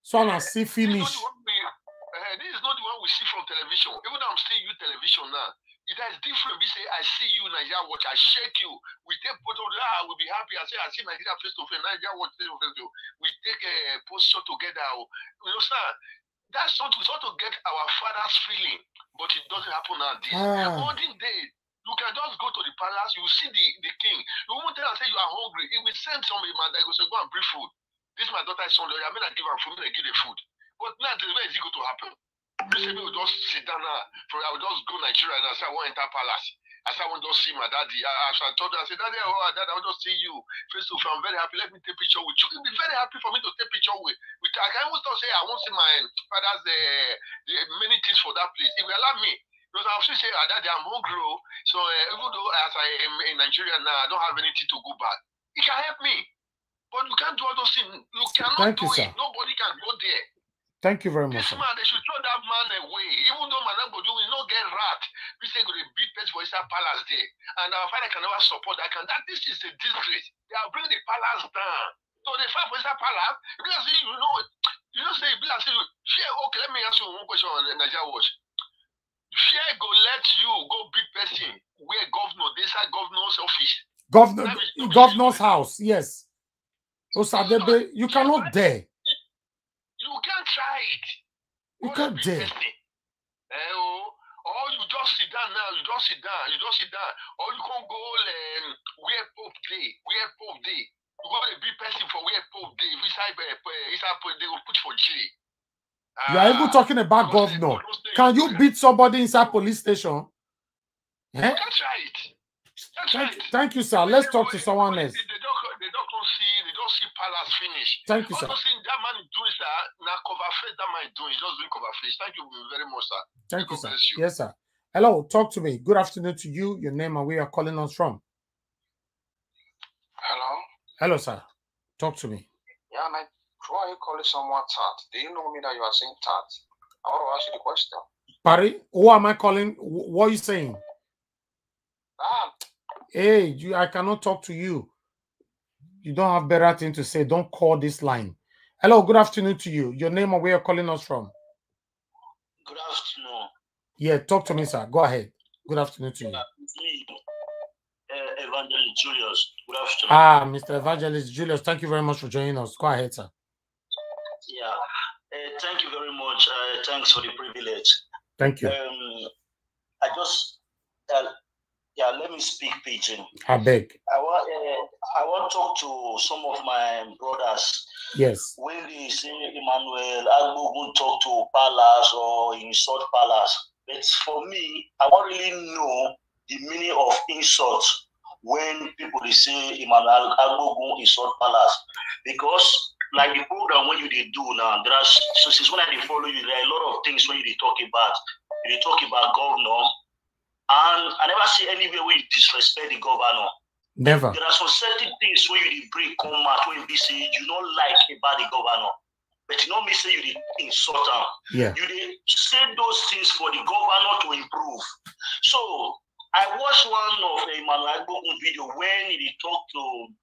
This one has see finish. This is not the one we see from television. Even though I'm seeing you television now, it is different. We say, I see you, Nigeria watch. I shake you. We take photo. I will be happy. I say, I see Nigeria face to face. Nigeria watch face to face. We take a posture together. You know, sir. That's not to get our father's feeling, but it doesn't happen nowadays. Olden days, you can just go to the palace, you see the king. You won't tell and say you are hungry. If we send somebody, man, they go say, go and bring food. This is my daughter is Sunday. I mean, I give her food, I give the food. But now, where is it going to happen? You say, we will just sit down now. I will just go Nigeria and I say, I want to enter palace. I said, I want to see my daddy. I told her, I said, Daddy, Dad, I want to see you. Face to face, I'm very happy. Let me take a picture with you. It'll be very happy for me to take a picture with. I can almost say, I want to see my father's many things for that place. If you allow me, because I'll still say, Daddy, I'm hungry. So even though as I am in Nigeria now, I don't have anything to go back. He can help me. But you can't do all those things. You cannot do it. Nobody can go there. Thank you very much. This man, they should throw that man away. Even though Madam Bodu will not get rat, we say go to beat place for inside palace there. And our father can never support that. This is a disgrace. They are bringing the palace down. So they fight for inside palace. You know, say, fear, okay, let me ask you one question on Nigeria Watch. Fear go let you go beat person where governor, they say governor's office. Governor's house, yes. Osadebe, you cannot dare. You can't try it. You can't dare. Or you just sit down now. You just sit down. Or you can't go where Pope Day. You go to be person for where Pope Day. If they will put for jail. You are even talking about governor. Can you beat somebody inside police station? You can't try it. Thank you, sir. Let's talk to someone else. They don't see palace finish. Thank you, sir. That man is doing, sir. Now cover face, that man is doing. Just doing cover face. Thank you very much, sir. Thank you, sir. Yes, sir. Hello, talk to me. Good afternoon to you. Your name and where you are calling us from. Hello. Hello, sir. Talk to me. Yeah, man. Why are you calling someone tat? Do you know me that you are saying tat? I want to ask you the question. Barry, who am I calling? What are you saying? Hey, I cannot talk to you. You don't have better thing to say. Don't call this line. Hello, good afternoon to you. Your name and where you're calling us from. Good afternoon. Yeah, talk to me, sir. Go ahead. Good afternoon to you. It's me, Evangelist Julius. Good afternoon. Mr. Evangelist Julius, thank you very much for joining us. Go ahead, sir. Yeah, thank you very much. Thanks for the privilege. Thank you. Yeah, let me speak pidgin. I beg. I want to talk to some of my brothers. Yes. When they say Emmanuel Agbogun talk to Palace or insult Palace, but for me, I don't really know the meaning of insult when people they say Emmanuel Agbogun insult Palace, because like the program when you they do now, there are so since when I follow you, there are a lot of things when you talk about. You talk about governor. And I never see anywhere where you disrespect the governor. Never. There are some certain things where you break come out when you say you don't like about the governor, but you don't say you insult him. Yeah. You say those things for the governor to improve. So I watched one of Emmanuel Agbogun video when he talked to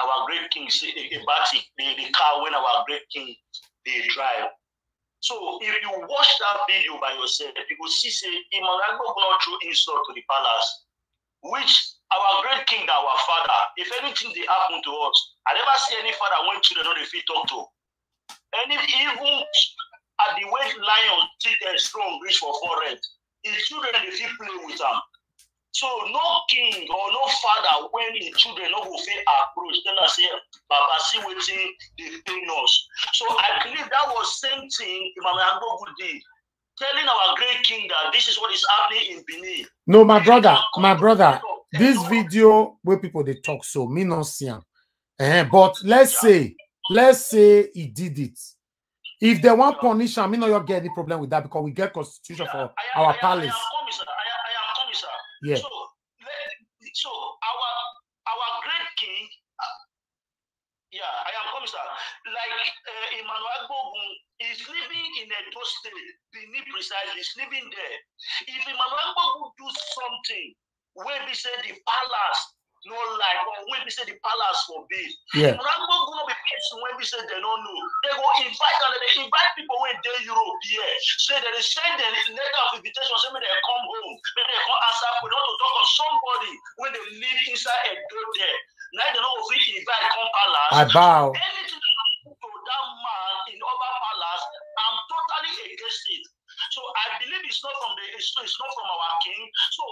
our great king about the car when our great king they drive. So if you watch that video by yourself, you will see say Emmanuel Agbogun not through insult to the palace, which our great king, our father, if anything they happen to us, I never see any father when children don't fit talk to. And even at the way lion teeth and strong reach for forest, his children they fit play with them. So no king or no father when his children no go fit approach, then I say, Baba, see waiting they pain us. So I believe that was same thing Emmanuel Agbogun did, telling our great king that this is what is happening in Benin. No, my brother, this video where people they talk so me not see him. But let's say he did it. If they want punish him, me not you get any problem with that because we get constitution for our palace. I am coming, sir. Yeah. So our great king, I am coming, sir. Like Emmanuel Agbogun is living in Edo State, Benin precisely, is living there. If Emmanuel Agbogun do something where we say the palace no like, or when we say the palace forbid, Emmanuel Agbogun no be person when we say they don't know. They go invite people when they Europe here. Say they send a letter of invitation, say when they come home, when they come answer, we don't talk of somebody when they live inside a door there. Now they don't invite come palace. I bow. Anything to that man in Oba Palace, I'm totally against it. So I believe it's not from our king. So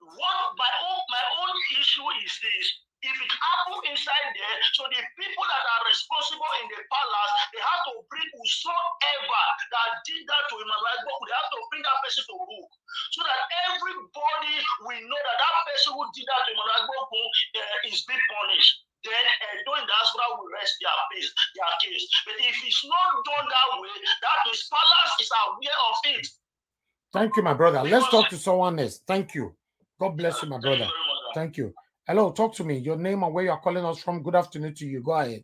what my own issue is this: if it happens inside there, so the people that are responsible in the palace, they have to bring whosoever that did that to Emmanuel Agbogun, they have to bring that person to book, so that everybody will know that that person who did that to Emmanuel Agbogun is being punished. Then doing that, will rest their case. But if it's not done that way, that means palace is aware of it. Thank you, my brother. Let's talk to someone else. Thank you. God bless you, my brother. Thank you. Hello, talk to me. Your name and where you are calling us from. Good afternoon to you. Go ahead.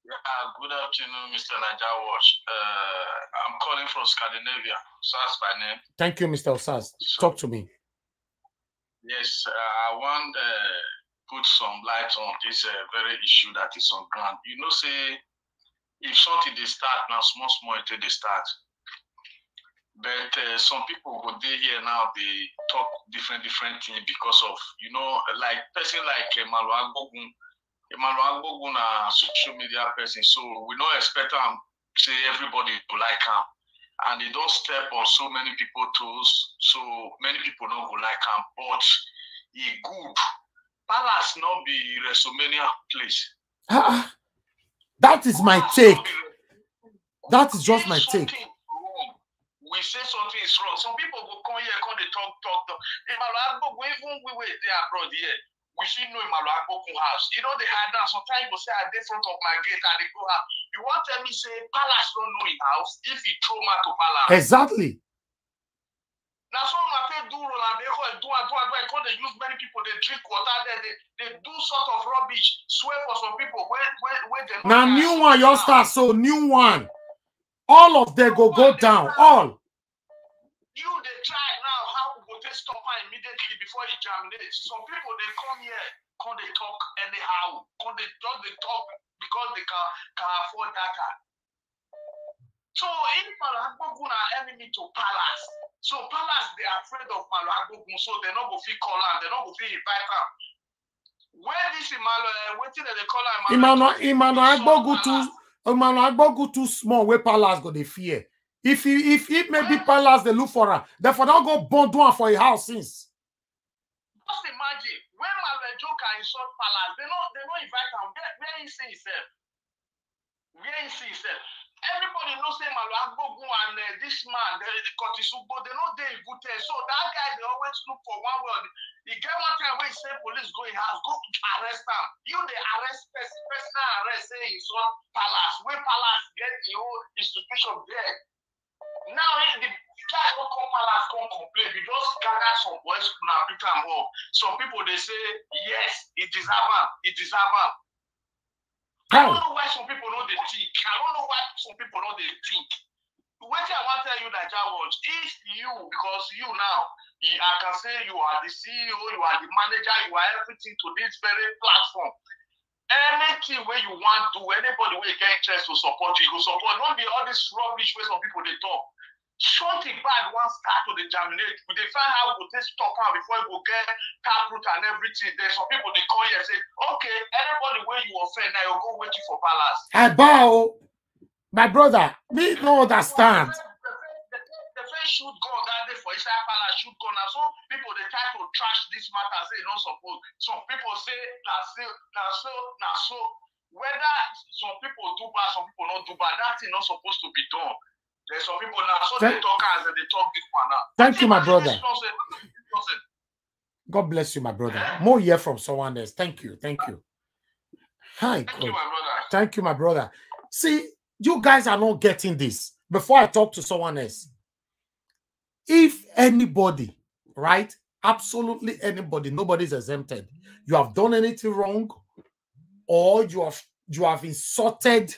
Good afternoon, Mr. Najawash. I'm calling from Scandinavia. Osas by name. Thank you, Mr. Osas. Talk to me. Yes, I want put some light on this very issue that is on ground. You know, say if something they start now, small until they start. But some people go there here now, they talk different things because of, you know, like person like Emmanuel Agbogun. Emmanuel Agbogun a social media person, so we don't expect them say everybody to like him. And they don't step on so many people's toes, so many people don't go like him. But he good. Palace not be WrestleMania place. That is my take. That is just my take. We say something is wrong. Some people will come here, come they talk. Emmanuel Agbogun, even we were there abroad here, we should know Emmanuel Agbogun house. You know they had that. Sometimes you say at the front of my gate and they go out. You want to tell me say Palace don't know his house if he throw man to Palace. Exactly. Now some people do roll and they they use many people, they drink water there, they do sort of rubbish, swear for some people where they now new one, your star, so new one. All of them go down. All. You they try now how we go take stop her immediately before it germinates. Some people they come here, come they talk anyhow, come they talk because they can afford data. So if Emmanuel Agbogun are enemy to Palace, so Palace they are afraid of Emmanuel Agbogun, so they not go fit call her, they not go fit invite her. Where this Emmanuel, waiting that they call her Emmanuel Agbogun too small. Where Palace go they fear. If it may be palace, they look for her. Therefore, don't go bond one for a house since. Just imagine when Malajoka insult palace, they don't invite him. Where he see himself? Where he see himself? Everybody knows him Agbogun and this man, Curtis Ugbo, they know they good thing. So that guy, they always look for one word. He get one time when he say police go in house, go arrest him. You they arrest personal arrest, say insult palace. Where palace get the whole institution there. Now the guy don't come palace, come complain. We just gather some boys now pick him up. Some people they say yes, it deserve him. It deserve him. I don't know why some people don't they think. I don't know why some people don't they think. What I want to tell you that George, if you, because you now, I can say you are the CEO, you are the manager, you are everything to this very platform. Anything where you want to do, anybody where you get interest to support you, go support. Don't be all this rubbish where some people they talk. Something bad once start to germinate. We they find how to take stop out before you go get taproot and everything. There's some people they call you and say, okay, anybody where you offend, now you go waiting for palace. I bow, my brother. Me no understand. The first shoot gun that day for Israel palace shoot gun. And so people they try to trash this matter. Say don't support. Some people say now so. Whether some people do bad, some people not do bad. That thing not supposed to be done. There's some people now, so they talk as they talk this one now. Thank you, my brother. God bless you, my brother. More hear from someone else. Thank you. Thank you. Hi, Thank you, my brother. Thank you, my brother. See, you guys are not getting this. Before I talk to someone else, if anybody, right? Absolutely anybody, nobody's exempted. You have done anything wrong, or you have insulted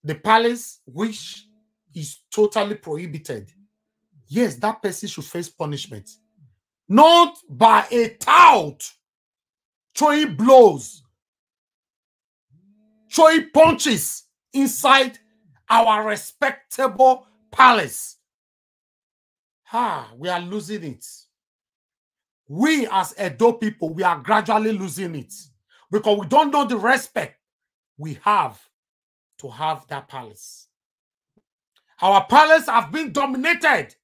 the palace, which is totally prohibited. Yes, that person should face punishment. Not by a tout throwing blows, throwing punches inside our respectable palace. We are losing it. We as Edo people, we are gradually losing it because we don't know the respect we have to have that palace. Our palace have been dominated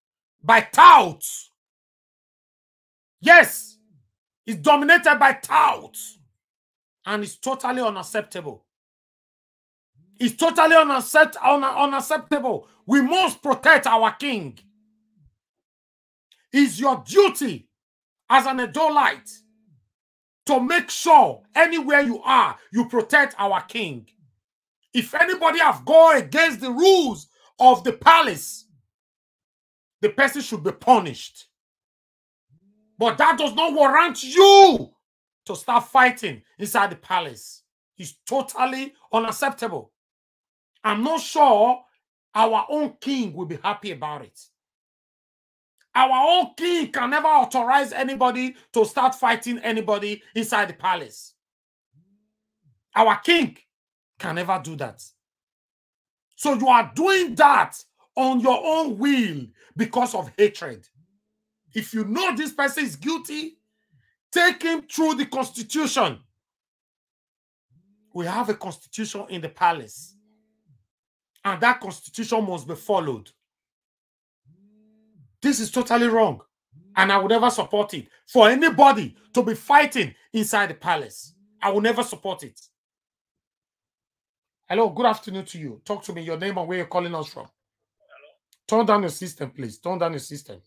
by touts. Yes, it's dominated by touts. And it's totally unacceptable. It's totally unacceptable. We must protect our king. It's your duty as an Edolite to make sure anywhere you are, you protect our king. If anybody have gone against the rules of the palace, the person should be punished. But that does not warrant you to start fighting inside the palace. It's totally unacceptable. I'm not sure our own king will be happy about it. Our own king can never authorize anybody to start fighting anybody inside the palace. Our king can never do that. So you are doing that on your own will because of hatred. If you know this person is guilty, take him through the constitution. We have a constitution in the palace. And that constitution must be followed. This is totally wrong. And I would never support it. For anybody to be fighting inside the palace, I will never support it. Hello, good afternoon to you. Talk to me, your name and where you're calling us from. Turn down your system, please. Turn down your system.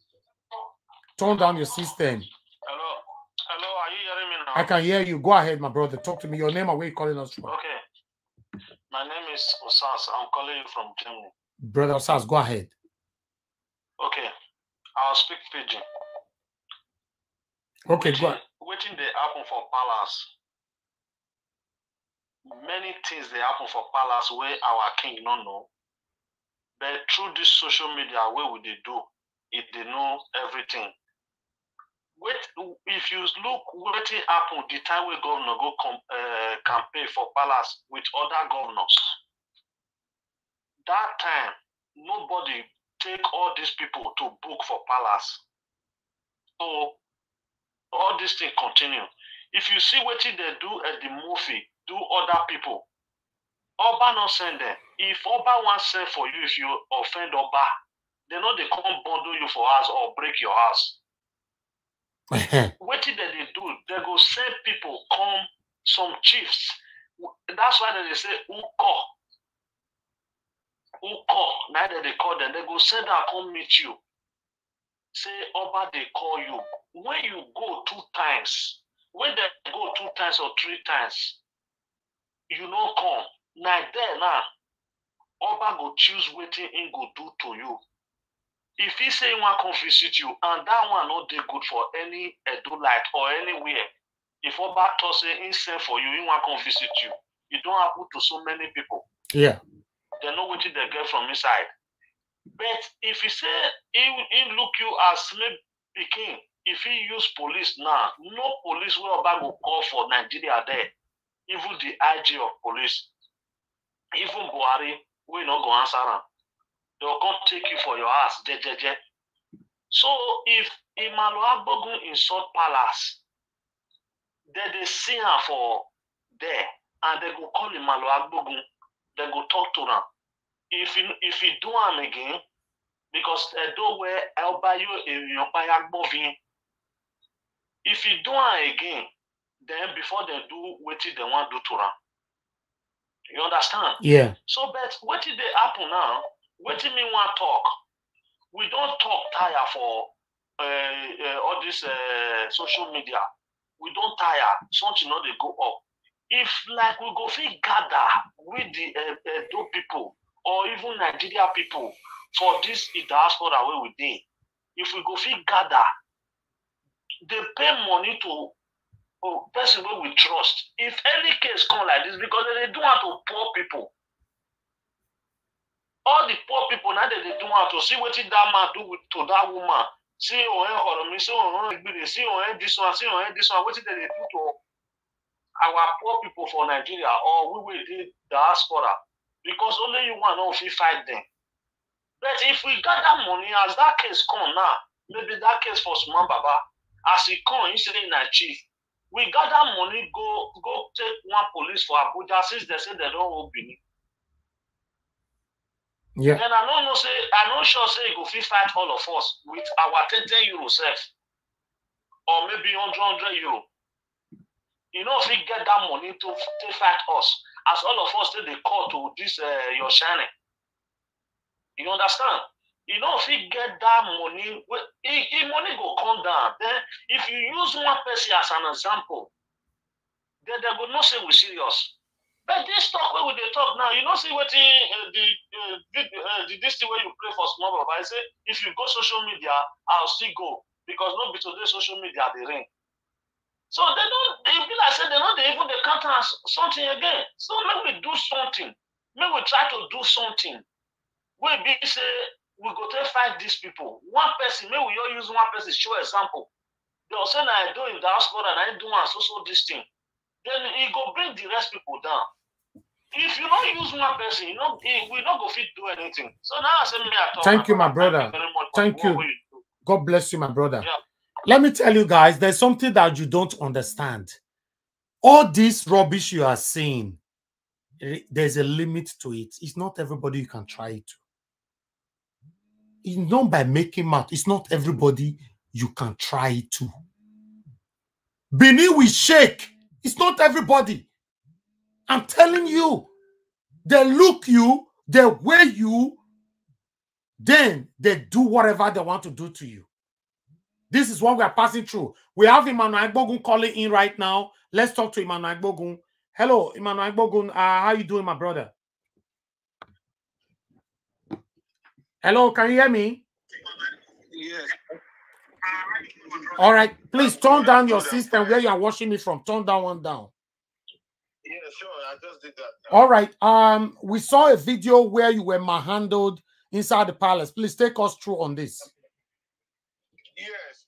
Turn down your system. Hello, are you hearing me now? I can hear you. Go ahead, my brother. Talk to me, your name and where you're calling us from. Okay. My name is Osas. I'm calling you from Germany. Brother Osas, go ahead. Okay. I'll speak Pidgin. Okay, go ahead. Waiting they happen for palace. Many things they happen for palace where our king don't know. But through this social media, where would they do? If they know everything. Wait, if you look what happened the time we governor go campaign for palace with other governors. That time, nobody take all these people to book for palace. So all these things continue. If you see what they do at the movie, do other people. Oba not send them. If Oba wants send for you, if you offend Oba, they know they come bundle you for house or break your house. What did they do? They go send people come, some chiefs. That's why they say Uko. Neither they call them. They go send them come meet you. Say Oba they call you. When you go 2 times, when they go 2 times or 3 times, you no come. Now there now, Oba go choose wetin him go do to you. If he say he want come visit you, and that one not dey good for any Edo light or anywhere, if Oba talk say he send for you, he want come visit you, it don't happen to so many people. Yeah. They know what they get from inside. But if he say he look you as slave pikin, if he use police now, no police will Oba go call for Nigeria there. Even the IG of police, even Buhari, we not go answer them. They'll come take you for your ass, jejeje. So if Emmanuel Agbogun insult Palace, they see her for there, and they go call Emmanuel Agbogun, they go talk to them. If he do him again, because they do where if he do him again, then before they do what they want to do to them. You understand? Yeah. So, but what did they happen now? What do you mean want talk? We don't talk tire for all this social media. We don't tire. Something not they go up. If like we go fit gather with the Edo people or even Nigeria people for this diaspora where we dey, if we go fit gather, they pay money to person where we trust. If any case come like this, because they do want to poor people. All the poor people now they do want to see what that man do to that woman. See see this one, what did they do to our poor people for Nigeria or we will do diaspora? Because only you want to fight them. But if we got that money, as that case come now, maybe that case for Suman Baba, as he come, he say in chief, we got that money, go take one police for Abuja since they say they don't hold Benin. Yeah. Then I don't know say I not sure say go fit fight all of us with our 10 euro self or maybe 100 euro. You know if we get that money to fight us, as all of us take the call to this your shining. You understand? You know if we get that money, if money go come down, then if you use one person as an example, then they will not say we serious. But this talk where we they talk now, you know, see what this thing where you play for small Baba. I say if you go social media, I'll still go because not be today social media they ring. So they be like say they even they can't ask something again. So maybe we do something. Maybe we try to do something. We be say we go to fight these people. One person, maybe we all use one person show example. They'll say I do in diaspora and I do one so this thing. Then it go bring the rest people down. If you don't use one person, we not go fit do anything. So now I say me I talk. Thank you, my brother. Thank you. God bless you, my brother. Yeah. Let me tell you guys, there's something that you don't understand. All this rubbish you are saying, there's a limit to it. It's not everybody you can try it to. It's not by making math. It's not everybody you can try it to. Benin will shake. It's not everybody. I'm telling you. They look you, they weigh you, then they do whatever they want to do to you. This is what we are passing through. We have Emmanuel Agbogun calling in right now. Let's talk to Emmanuel Agbogun. Hello, Emmanuel Agbogun. How you doing, my brother? Hello, can you hear me? Yes. All right, please turn down your system where you are watching me from. Turn that one down. Yeah, sure. I just did that. All right. We saw a video where you were manhandled inside the palace. Please take us through on this. Yes,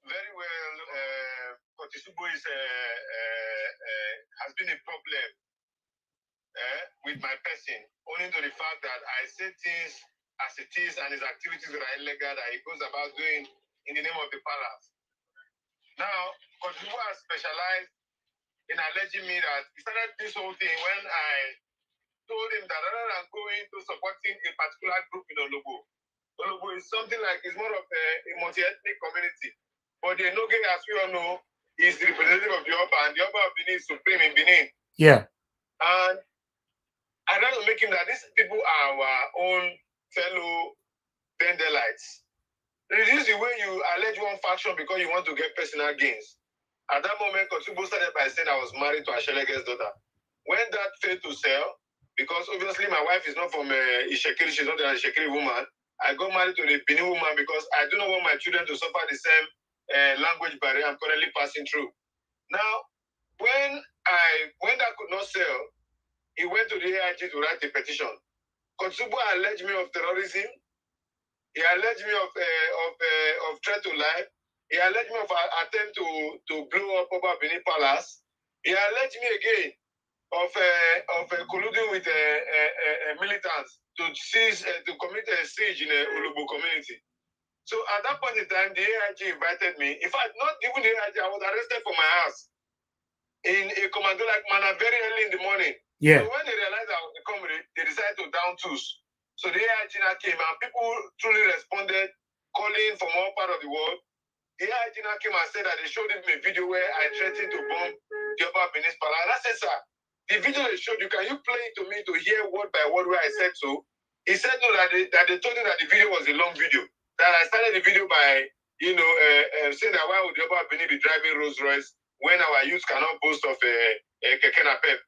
very well. Curtis Ugbo has been a problem with my person, owing to the fact that I say things as it is and his activities that are illegal that he goes about doing in the name of the palace. Now, Curtis Ugbo has specialized in alleging me that he started this whole thing when I told him that rather than going to supporting a particular group in Olobo, Olobo is something like, it's more of a multi-ethnic community. But the Noge, as we all know, is the representative of the Oba, and the Oba of Benin is supreme in Benin. Yeah. And I try to make him that these people are our own fellow Bendelites. This is the way you allege one faction because you want to get personal gains. At that moment, Kotubo started by saying I was married to Ashelege's daughter. When that failed to sell, because obviously my wife is not from Ishekiri, she's not an Ishekiri woman. I got married to the Benin woman because I do not want my children to suffer the same language barrier I'm currently passing through. Now, when that could not sell, he went to the AIG to write a petition. Kotubo alleged me of terrorism. He alleged me of threat to life. He alleged me of attempt to blow up Oba Palace. He alleged me again of colluding with militants to commit a siege in a Ulubu community. So at that point in time, the AIG invited me. In fact, not even the AIG, I was arrested for my house in a commando-like manner very early in the morning. Yeah. So when they realized I was the comrade, they decided to down tools. So the AIG now came and people truly responded, calling from all parts of the world. The AIG now came and said that they showed him a video where I threatened to bomb the Oba Palace. And I said, sir, the video they showed you, can you play it to me to hear word by word where I said so? He said no, that they told him that the video was a long video. That I started the video by, saying that why would the Oba Palace be driving Rolls Royce when our youth cannot boast of a Keke Napep?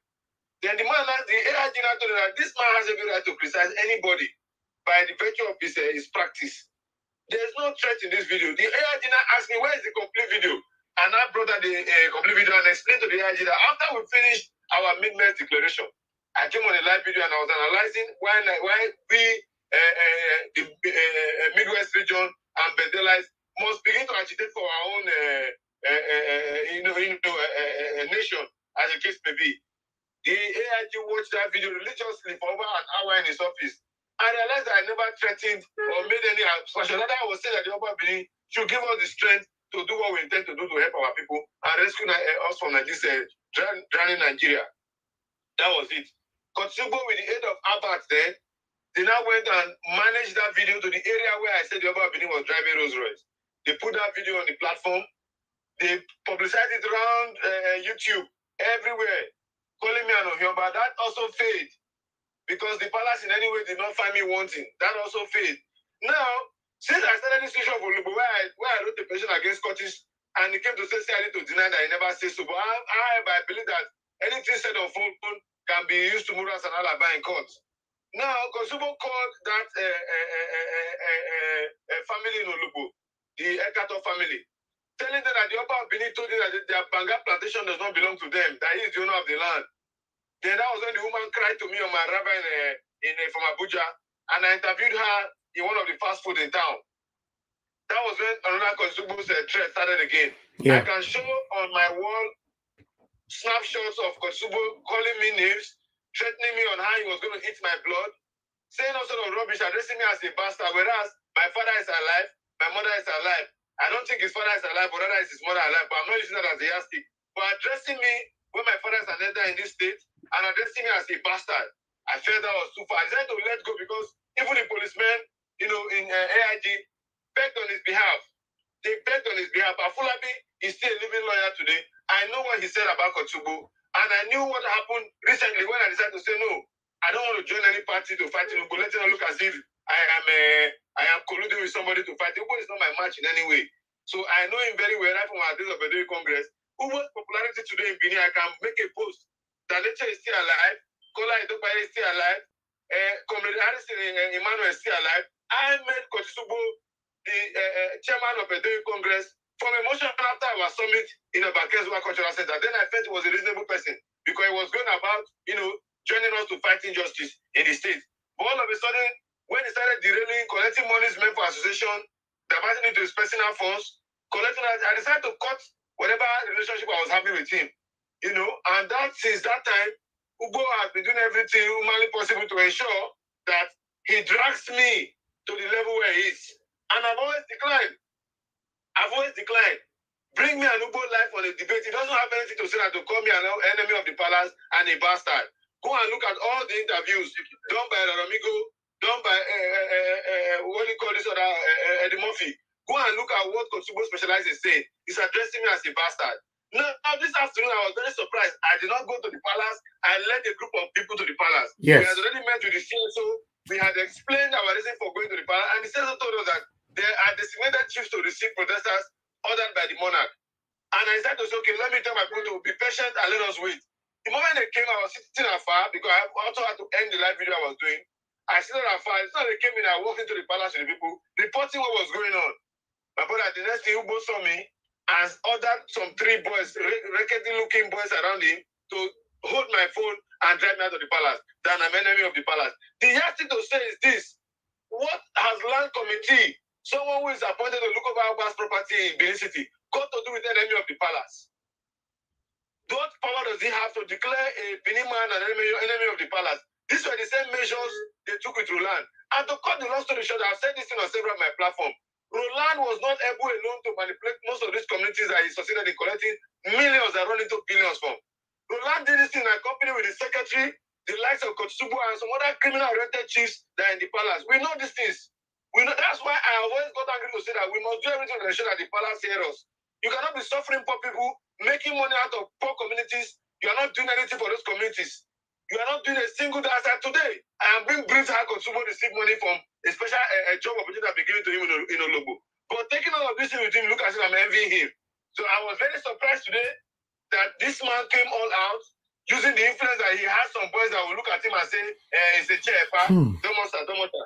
Then the AIG now told him that this man has every right to criticize anybody by the virtue of his practice. There's no threat in this video. The AIG now asked me, where is the complete video? And I brought out the complete video and explained to the AIG that after we finished our midnight declaration, I came on a live video and I was analyzing why we, the Midwest region and Bendelites must begin to agitate for our own nation, as the case may be. The AIG watched that video religiously for over an hour in his office. I realized that I never threatened or made any assumption. Rather, I was saying that the Oba Palace should give us the strength to do what we intend to do to help our people and rescue us from this drowning Nigeria. That was it. Kotubo, with the aid of Abat then, they now went and managed that video to the area where I said the Oba Palace was driving Rolls Royce. They put that video on the platform. They publicized it around YouTube, everywhere, calling me an Ohioba. That also failed because the palace in any way did not find me wanting. That also failed. Now, since I started this issue of Ulubu, where I wrote the petition against Curtis, and he came to say I need to deny that he never said so. But I believe that anything said on phone can be used to move as an alibi in court. Now, Kosubo called that family in Ulubu, the Ekato family, telling them that the Oba Benin told them that their Banga plantation does not belong to them, that he is the owner of the land. Then that was when the woman cried to me on my rabbi from Abuja, and I interviewed her in one of the fast food in town. That was when another Kosubo's threat started again. Yeah. I can show on my wall snapshots of Kosubo calling me names, threatening me on how he was going to eat my blood, saying all sort of rubbish, addressing me as a bastard, whereas my father is alive, my mother is alive. I don't think his father is alive, but rather is his mother alive, but I'm not using that as a yardstick. But addressing me when my father is an elder in this state and addressing me as a bastard, I felt that was too far. I decided to let go because even the policemen, in AIG, begged on his behalf. They begged on his behalf. Afulabi is still a living lawyer today. I know what he said about Kotubo, and I knew what happened recently when I decided to say, no, I don't want to join any party to fight Tinubu. Let it not look as if I am colluding with somebody to fight. Tinubu is not my match in any way. So I know him very well, right from our days of Bedoya Congress. Ubo's popularity today in Benin, I can make a post that nature is still alive, Kola Edopaye is still alive, Comrade Harrison Emmanuel is still alive. I made Kotubo the chairman of Bedoya Congress from a motion after our summit in a Bakezwa Cultural Center. Then I felt he was a reasonable person because he was going about, joining us to fight injustice in the state. But all of a sudden, when he started derailing, collecting monies meant for association, diverting into his personal funds, I decided to cut whatever relationship I was having with him. And since that time, Ugbo has been doing everything humanly possible to ensure that he drags me to the level where he is. And I've always declined. Bring me an Ugbo life on a debate. He doesn't have anything to say that to call me an enemy of the palace and a bastard. Go and look at all the interviews done by Ramigo done by what do you call this other Eddie Murphy. Go and look at what Kosubo Specialized is saying. He's addressing me as a bastard. Now, this afternoon, I was very surprised. I did not go to the palace. I led a group of people to the palace. Yes. We had already met with the CSO. We had explained our reason for going to the palace. And the CSO told us that there are designated chiefs to receive protesters ordered by the monarch. And I said to say, okay, let me tell my people to be patient and let us wait. The moment they came, I was sitting afar because I also had to end the live video I was doing. I stood afar. It's not they came in, I walked into the palace with the people, reporting what was going on. My brother, the next thing, Ugbo saw me and ordered some 3 boys, rickety-looking boys around him to hold my phone and drive me out of the palace. Then I'm enemy of the palace. The last thing to say is this. What has land committee, someone who is appointed to look over Oba's property in Benin City, got to do with enemy of the palace? What power does he have to declare a Benin man an enemy of the palace? These were the same measures they took with Roland. And to cut the long story short, I've said this thing on several of my platforms. Roland was not able alone to manipulate most of these communities that he succeeded in collecting millions that run into billions from. Roland did this thing in company with the secretary, the likes of Kotsubu and some other criminal-oriented chiefs that are in the palace. We know these things. We know that's why I always got angry to say that we must do everything to ensure that the palace hears us. You cannot be suffering poor people, making money out of poor communities. You are not doing anything for those communities. You are not doing a single dance. Today, I am being briefed how Kotsubu received money from a special job opportunity that be given to him in Ologbo. But taking all of this with him, look as if I'm envying him. So I was very surprised today that this man came all out using the influence that he has some boys that will look at him and say, it's a chair, don't matter.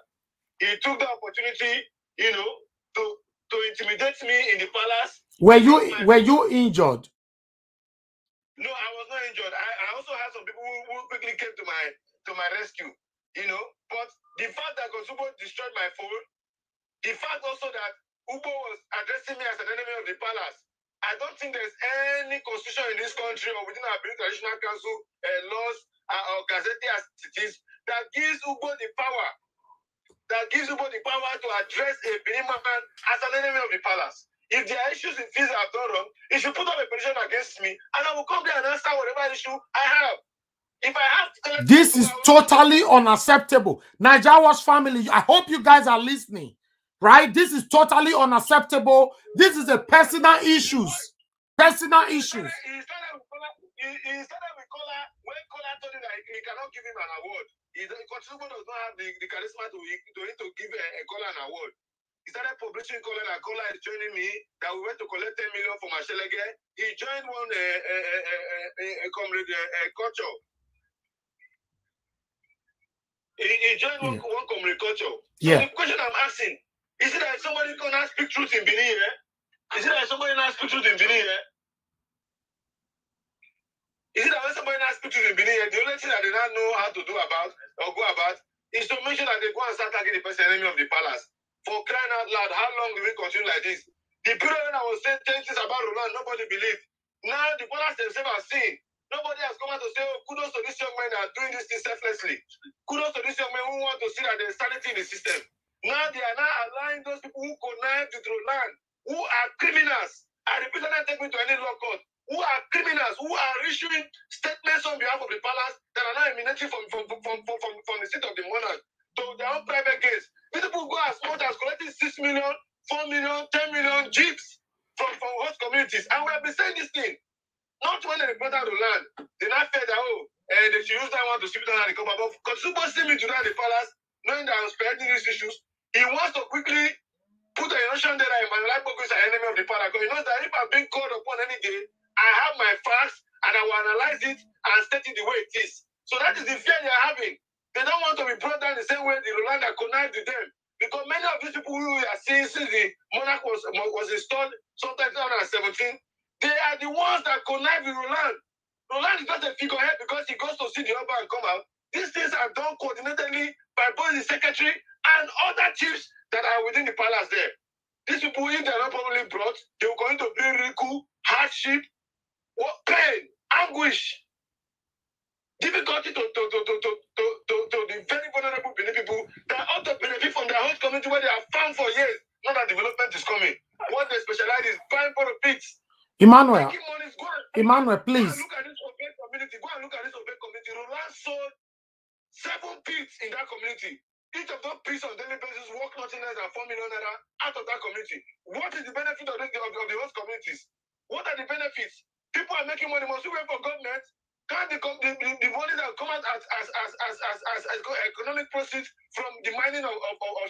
He took the opportunity, you know, to intimidate me in the palace. Were you injured? No, I was not injured. I also had some people who quickly came to my rescue, you know. But the fact that Kosubo destroyed my phone, the fact also that Ugbo was addressing me as an enemy of the palace, I don't think there's any constitution in this country or within our traditional council laws or gazette as it is that gives Ugbo the power, to address a Benin man as an enemy of the palace. If there are issues in fees I've done wrong, he should put up a petition against me, and I will come there and answer whatever issue I have. If I have to, this is totally unacceptable. Nigeria's family, I hope you guys are listening, right? This is totally unacceptable. This is a personal issues. Personal issues. He started with Kola when Kola told him that he cannot give him an award. Kosubo does not have the charisma to give a Kola an award. He started publishing Kola that Kola is joining me, that we went to collect 10 million from Ashelege. He joined one culture. He joined one community culture. So the question I'm asking, is it that somebody can now speak truth in Benin here? Is it that somebody now speak truth in Benin here? Is it that when somebody now speak truth in Benin here, the only thing that they don't know how to do about or go about is to make sure that they go and start targeting the person enemy of the palace? For crying out loud, how long do we continue like this? The period when I was saying things about Roland, nobody believed. Now the palace themselves are seeing. Nobody has come out to say, oh, kudos to these young men that are doing this thing selflessly. Kudos to these young men who want to see that there's sanity in the system. Now they are now allowing those people who connive with Roland, who are criminals. I repeat, and take me to any law court. Who are criminals, who are issuing statements on behalf of the palace that are now emanating from the seat of the monarch to their own private gates. These people go as much as collecting 6 million, 4 million, 10 million jeeps from host communities. And we have been saying this thing. Not when they report out the land, they not fed that, they should use that one to sweep down the cover. But because Super see me to that the palace, knowing that I'm spreading these issues, he wants to quickly put a notion there that Emmanuel Agbogun is an enemy of the palace. Because he knows that if I'm being called upon any day, I have my facts and I will analyze it and state it the way it is. So that is the fear they are having. They don't want to be brought down the same way the Roland that connived with them. Because many of these people who we are seeing since the monarch was installed sometime in 2017, they are the ones that connive with Roland. Roland is not a figurehead because he goes to see the Oba and come out. These things are done coordinatedly by both the secretary and other chiefs that are within the palace there. These people, if they are not properly brought, they are going to bring ridicule, hardship, pain, anguish, difficulty to the very vulnerable Benin people that ought to benefit from their host community where they have found for years. Not that development is coming. What they specialize is buying for the pits. Emmanuel, please. Go and look at this community. Roland sold 7 pits in that community. Each of those priests on daily basis work nothing less than 4 million naira out of that community. What is the benefit of the host communities? What are the benefits? People are making money. Must we wait for government? Can't the money that come out as economic proceeds from the mining of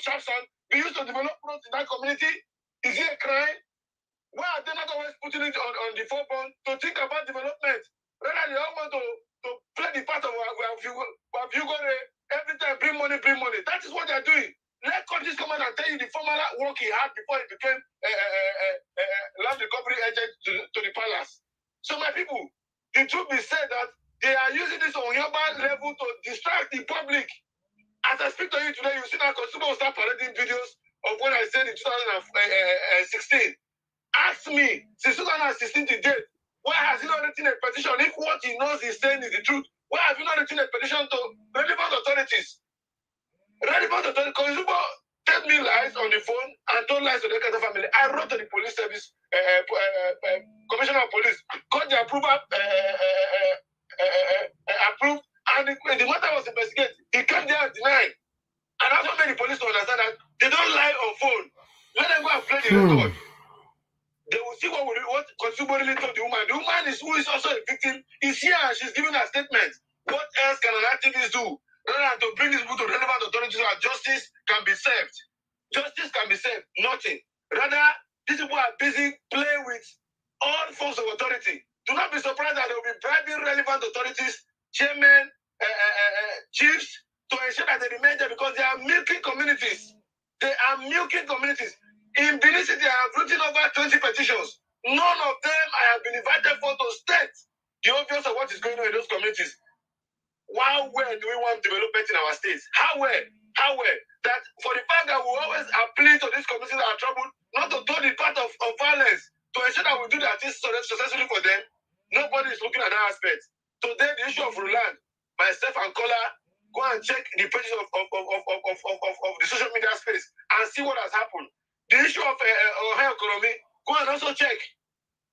sharp sand be used to develop roads in that community? Is it a crime? Why are they not always putting it on the forefront to think about development? Rather, they all want to play the part of every time bring money. That is what they're doing. Let Curtis come out and tell you the formal work he had before he became land recovery agent to the palace. So my people, the truth is said that they are using this on urban level to distract the public. As I speak to you today, you see that consumers will start parading videos of what I said in 2016. Ask me, since 2016 to date, why has he not written a petition? If what he knows he's saying is the truth, why have you not written a petition to relevant authorities? Relevant authorities, because you told me lies on the phone and told lies to the Ekata family. I wrote to the police service, commissioner of police, got the approval, approved, and the matter was investigated. He came there and denied. And also made the police to understand that they don't lie on phone. Let them go and play the record. They will see what consumer really told the woman. The woman who is also a victim is here and she's giving a statement. What else can an activist do? Rather than to bring this people to relevant authorities so that justice can be served. Justice can be served. Nothing. Rather, these people are busy playing with all forms of authority. Do not be surprised that they will be bribing relevant authorities, chairmen, chiefs, to ensure that they remain there because they are milking communities. They are milking communities. In Benin City, I have written over 20 petitions. None of them I have been invited for to state the obvious of what is going on in those communities. How well do we want development in our states? How well? How well? That for the fact that we always appeal to these communities that are troubled, not to throw the part of violence, to ensure that we do that successfully for them, nobody is looking at that aspect. Today, the issue of Roland, myself and Kola, go and check the pages of the social media space and see what has happened. The issue of high economy, go and also check.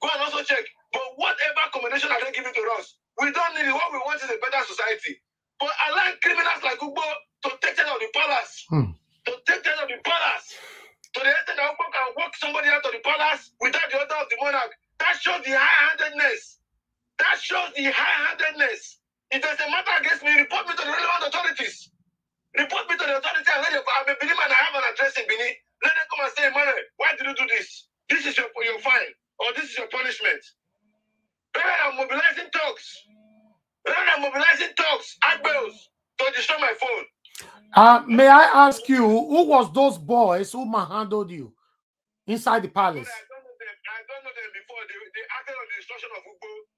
Go and also check. But whatever accommodation are they giving to us, we don't need it. What we want is a better society. But allowing criminals like Ugbo to take charge of the palace, to take charge of the palace, to the extent that Ugbo can walk somebody out of the palace without the order of the monarch, that shows the high-handedness. That shows the high-handedness. If there's a matter against me, report me to the relevant authorities. Report me to the authority and let I'm a Benin man, I have an address in Benin. Let them come and say, Emmanuel, why did you do this? This is your fine, or this is your punishment. Rather than mobilizing talks, Agbels, to destroy my phone. May I ask you, who was those boys who manhandled you inside the palace? I don't know them before. They acted on the instruction of Ugbo.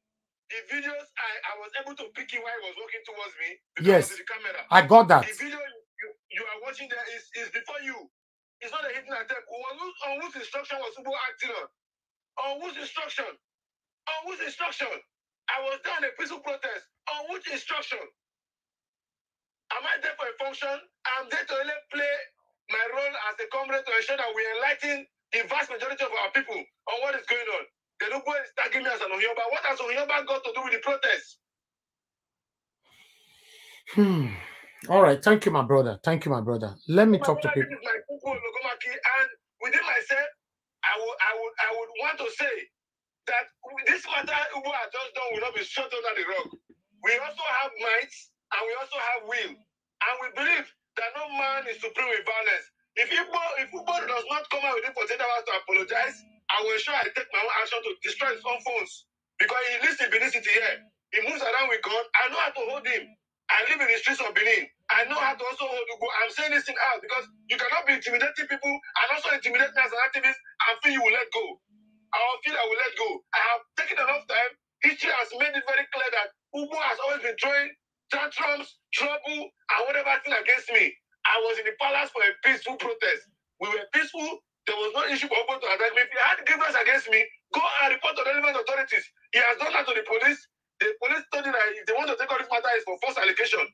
The videos, I was able to pick it while he was walking towards me. Yes, the camera. I got that. The video you are watching there is before you. It's not a hidden attempt. On whose instruction was Ugbo acting on? On whose instruction? On whose instruction? I was there on a peaceful protest. On which instruction? Am I there for a function? I'm there to really play my role as a comrade to ensure that we enlighten the vast majority of our people on what is going on. The Ugbo is tagging me as an Oyoba. What has Oyoba got to do with the protest? All right. Thank you, my brother. Thank you, my brother. Let me talk to people. This is my Kuku Logomaki, and within myself, I would want to say that this matter Ugbo has just done will not be shut under the rug. We also have might and we also have will. And we believe that no man is supreme with violence. If Ugbo does not come out within 48 hours to apologize, I will ensure I take my own action to destroy his own phones. Because he lives in Benin City here. He moves around with God. I know how to hold him. I live in the streets of Benin. I know how to also hold Ugbo. I'm saying this thing out because you cannot be intimidating people and also intimidate me as an activist and feel you will let go. I feel I will let go. I have taken enough time. History has made it very clear that Ugbo has always been throwing tantrums, trouble, and whatever thing against me. I was in the palace for a peaceful protest. We were peaceful. There was no issue for Ugbo to attack me. If you had grievance against me, go and report to relevant authorities. He has done that to the police. The police told him that if they want to take on this matter, it's for false allegation.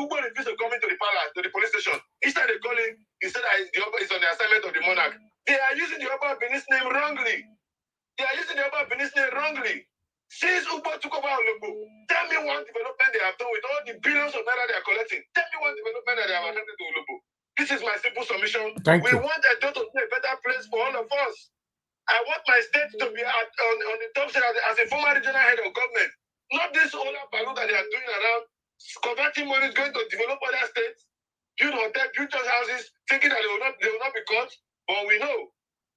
Ugbo refused to come into the palace, to the police station. Instead, they call him. He said that the Oba is on the assignment of the monarch. They are using the Oba Benin's name wrongly. They are using the Oba Benin's name wrongly. Since Ugbo took over Olobo, tell me one development they have done with all the billions of naira they are collecting. Tell me one development that they have attempted to Olobo. is my simple submission. Thank we you. want Edo to be a better place for all of us. I want my state to be on the top side as a former regional head of government. Not this whole balloon that they are doing around, converting money going to develop other states, build hotels, build just houses, thinking that they will not be caught. But we know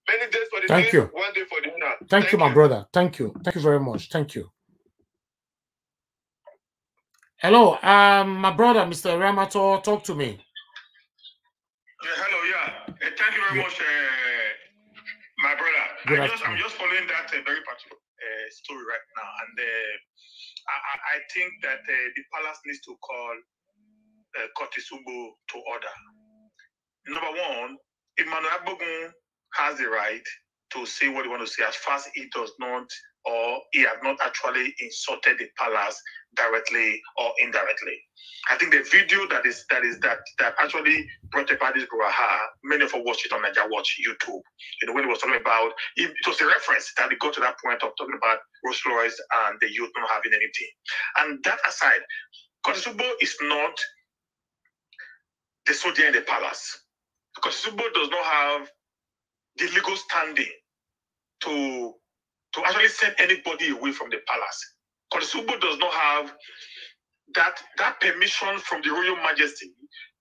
many days for the Thank day, you. one day for the winner. Thank you, my brother. Thank you. Thank you very much. Thank you. Hello, my brother, Mr. Ramato, talk to me. Hello, thank you very much, my brother. I'm just following that very particular story right now, and I think that the palace needs to call Curtis Ugbo to order. Number one, Emmanuel Agbogun has the right to say what he wants to say as far as he does not, or he has not actually insulted the palace directly or indirectly. I think the video that actually brought about this Braha, many of us watched it on Nigeria Watch YouTube. You know, when he was talking about it was a reference that he got to that point of talking about Rolls Royce and the youth not having anything. And that aside, Curtis Ugbo is not the soldier in the palace. Because Ugbo does not have the legal standing to actually send anybody away from the palace. Because Ugbo does not have that permission from the Royal Majesty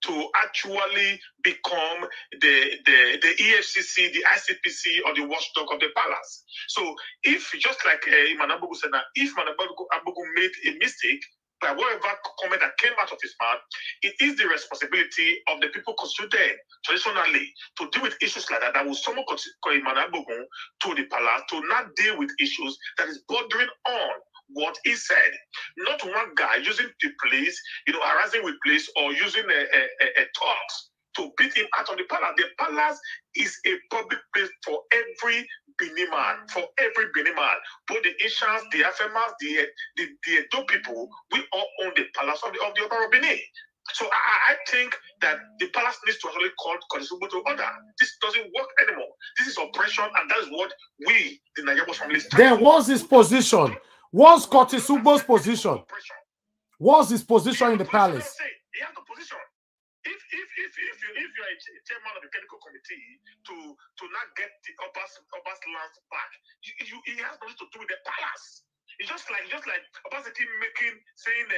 to actually become the EFCC, the ICPC, or the watchdog of the palace. So if, just like Emmanuel Agbogun said, if Emmanuel Agbogun made a mistake, by whatever comment that came out of his mouth, it is the responsibility of the people constituted traditionally to deal with issues like that. That will summon Emmanuel Agbogun to the palace to not deal with issues that is bordering on what he said. Not one guy using the police, harassing with police or using a talks to beat him out of the palace. The palace is a public place for every Benin man, both the Asians, the Afemas, the Edo people. We all own the palace of the Oba of Benin. So I think that the palace needs to actually call Curtis Ugbo to order. This doesn't work anymore. This is oppression, and that is what we, the Nigerian family. Then what's his position? What's Curtis Ugbo's position? What's his position in the palace? He has the position. If you're a chairman of the technical committee to not get the Oba's lands back, he has nothing to do with the palace. It's just like Oba's saying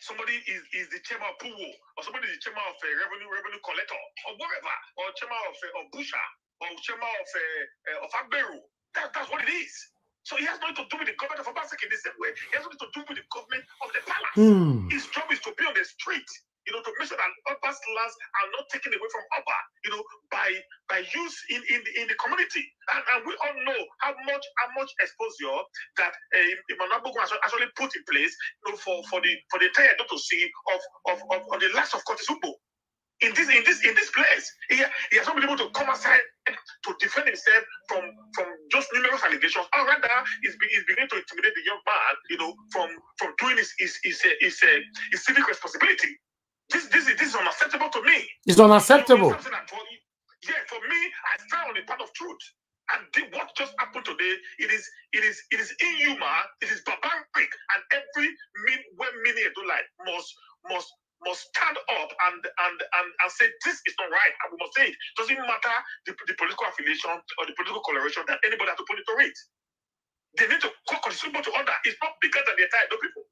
somebody is the chairman of Puwo, or somebody is the chairman of revenue collector, or whatever, or chairman of Busha, or chairman of Agberu. That's what it is. So he has nothing to do with the government of Obaseki in the same way. He has nothing to do with the government of the palace. His job is to be on the street, to make sure that Oba's lands are not taken away from Oba, by use in the community. And we all know how much exposure that Emmanuel Agbogun has actually put in place, for the entire Edo to see of the likes of Curtis Ugbo. In this place, he has not been able to come aside to defend himself from just numerous allegations. Or rather, he's beginning to intimidate the young man, from doing his civic responsibility. This is unacceptable to me. It's unacceptable. For me, I stand on the path of truth. And what just happened today, it is inhuman, it is barbaric, and every mini Edolite must stand up and say this is not right, and we must say it. Doesn't matter the political affiliation or the political coloration that anybody has to put into it. They need to contribute to order. It's not bigger than the entire Edo people.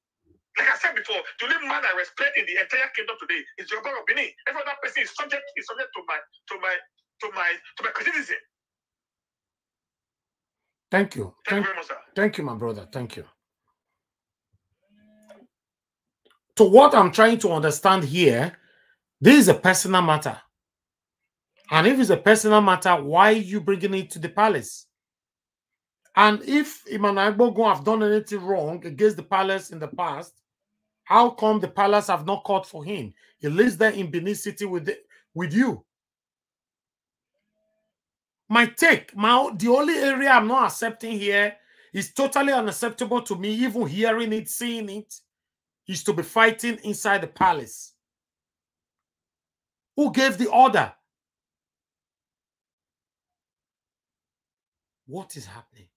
Like I said before, the only man I respect in the entire kingdom today is the Oba of Benin. Every other person is subject to my criticism. Thank you. Thank you very much, sir. Thank you, my brother. Thank you. So what I'm trying to understand here, this is a personal matter. And if it's a personal matter, why are you bringing it to the palace? And if Emmanuel Agbogun have done anything wrong against the palace in the past, how come the palace have not called for him? He lives there in Benin City with you. The only area I'm not accepting here is totally unacceptable to me, even hearing it, seeing it, is to be fighting inside the palace. Who gave the order? What is happening?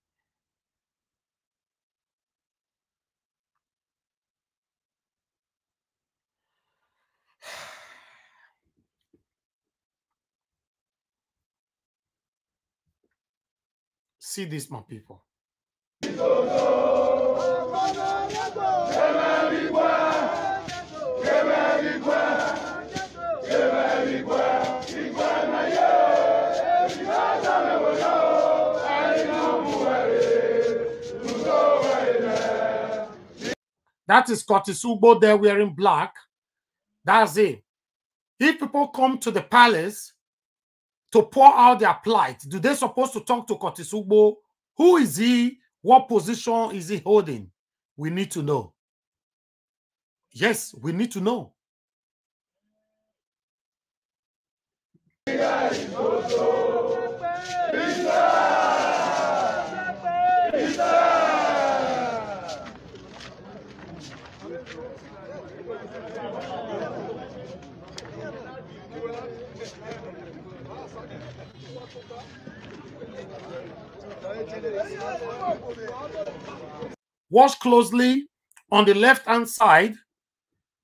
See this, my people. That is Curtis Ugbo there wearing black. That's it. If people come to the palace to pour out their plight, do they supposed to talk to Curtis Ugbo? Who is he? What position is he holding? We need to know. Yes, we need to know. Watch closely on the left-hand side.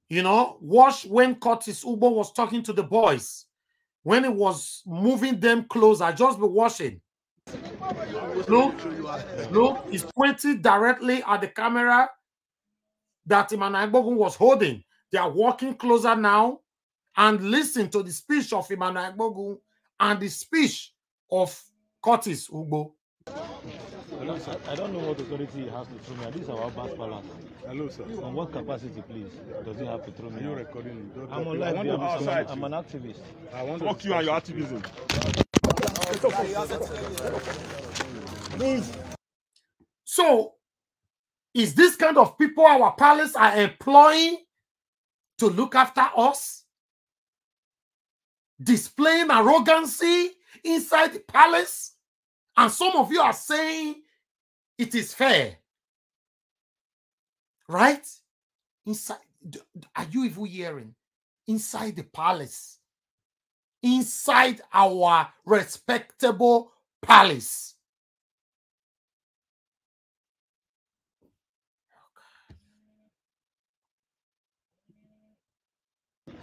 You know, watch when Curtis Ugbo was talking to the boys. When he was moving them closer, just be watching. Look, he's pointing directly at the camera that Emmanuel Agbogun was holding. They are walking closer now and listen to the speech of Emmanuel Agbogun and the speech of Curtis Ugbo. Hello, sir. I don't know what authority he has to throw me. This is our Oba Palace. Hello, sir. On what capacity, please, does he have to throw me? Are you recording? I'm on live. I'm an activist. I want to fuck you and your activism. So, is this kind of people our palace are employing to look after us? Displaying arrogancy inside the palace? And some of you are saying it is fair. Right? Inside, are you even hearing? Inside the palace. Inside our respectable palace.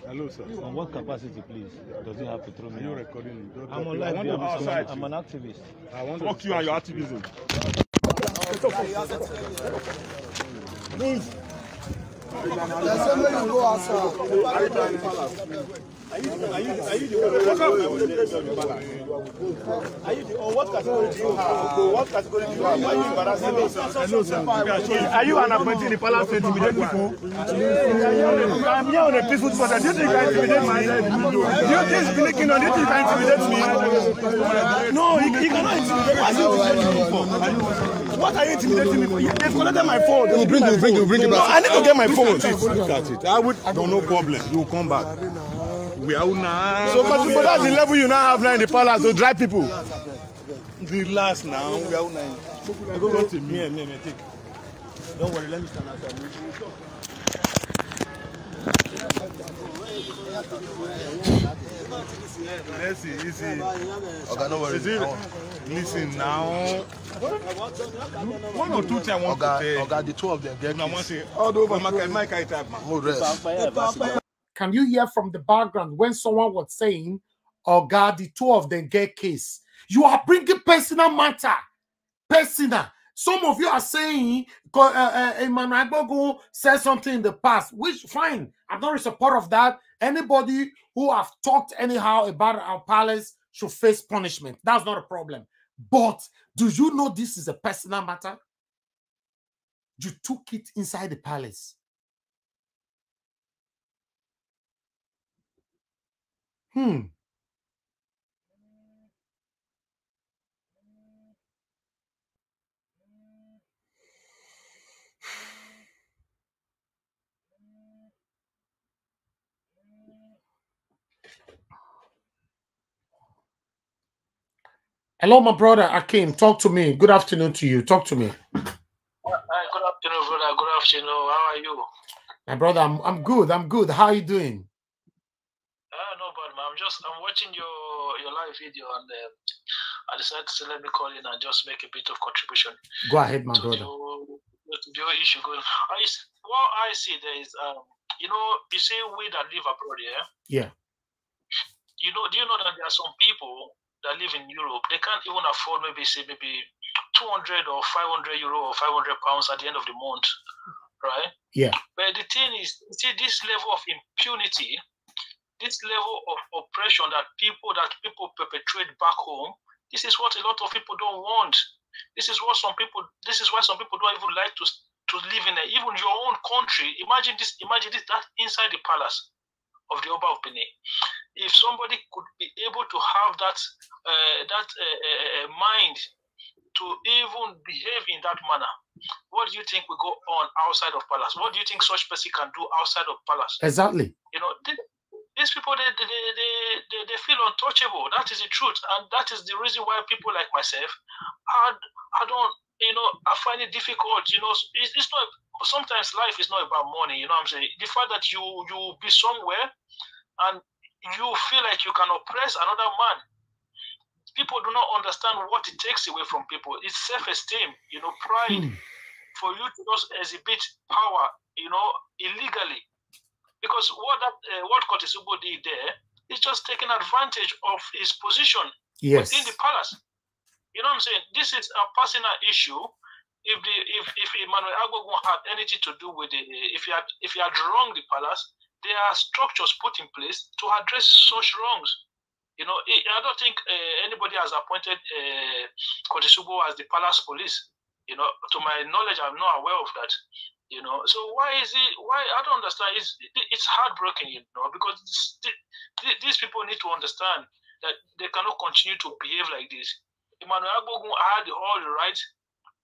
Hello, sir. On what capacity, please, does he have to throw me? Are you recording? I'm on live. I'm an activist. I want to fuck you and your activism. Move. Are you the what category do you have? What category do you have? Why are you embarrassing me? Hello, sir. Are you an appointee in the palace to intimidate people? I'm here on a peaceful spot. Do you think I intimidate me? Do you think speaking on? Do you think I intimidate me? No, he cannot intimidate me. What are you intimidating me for? They've collected my phone. You bring it back. No, I need to get my phone. Look at it. I would. No problem. You will come back. We are now. So, but that's the level you now have now in the palace to drive people. The last now. We are now. Go to me. Take. Don't worry. Let me stand outside. Let's see. Easy. Okay, no worries. Listen now. One or two things I want to say. Okay, the two of them get this. Can you hear from the background when someone was saying, oh God, the two of them get case? You are bringing personal matter. Personal. Some of you are saying Emmanuel Agbogun said something in the past, which fine. I'm not in support of that. Anybody who have talked anyhow about our palace should face punishment. That's not a problem. But do you know this is a personal matter? You took it inside the palace. Hello, my brother Akim. Talk to me. Good afternoon to you. Talk to me. Good afternoon, brother. Good afternoon. How are you? My brother, I'm good. I'm good. How are you doing? No, but I'm watching your live video, and I decided to say let me call in and just make a bit of contribution. Go ahead, my brother. The issue going. What I see there is, you see, we that live abroad, yeah. Do you know that there are some people that live in Europe, they can't even afford maybe 200 or 500 euro or 500 pounds at the end of the month, right? Yeah. But the thing is, see, this level of impunity, this level of oppression that people perpetrate back home, this is what a lot of people don't want. This is why some people don't even like to live in it. Even your own country. Imagine this, that inside the palace of the Oba of Benin. If somebody could be able to have that mind to even behave in that manner, what do you think will go on outside of palace? What do you think such person can do outside of palace? Exactly. You know, these people, they feel untouchable. That is the truth, and that is the reason why people like myself, I don't, you know, I find it difficult. You know, it's not. Sometimes life is not about money. You know what I'm saying? The fact that you be somewhere and you feel like you can oppress another man. People do not understand what it takes away from people. It's self-esteem, you know, pride, for you to just exhibit power, you know, illegally. Because what Curtis Ugbo did there is just taking advantage of his position within the palace. You know what I'm saying? This is a personal issue. If Emmanuel Agbogun had anything to do with it, if he had wronged the palace, there are structures put in place to address such wrongs. You know, I don't think anybody has appointed Curtis Ugbo as the palace police. You know, to my knowledge, I'm not aware of that. You know, so why I don't understand. It's heartbreaking, you know, because these people need to understand that they cannot continue to behave like this. Emmanuel Agbogun had all the right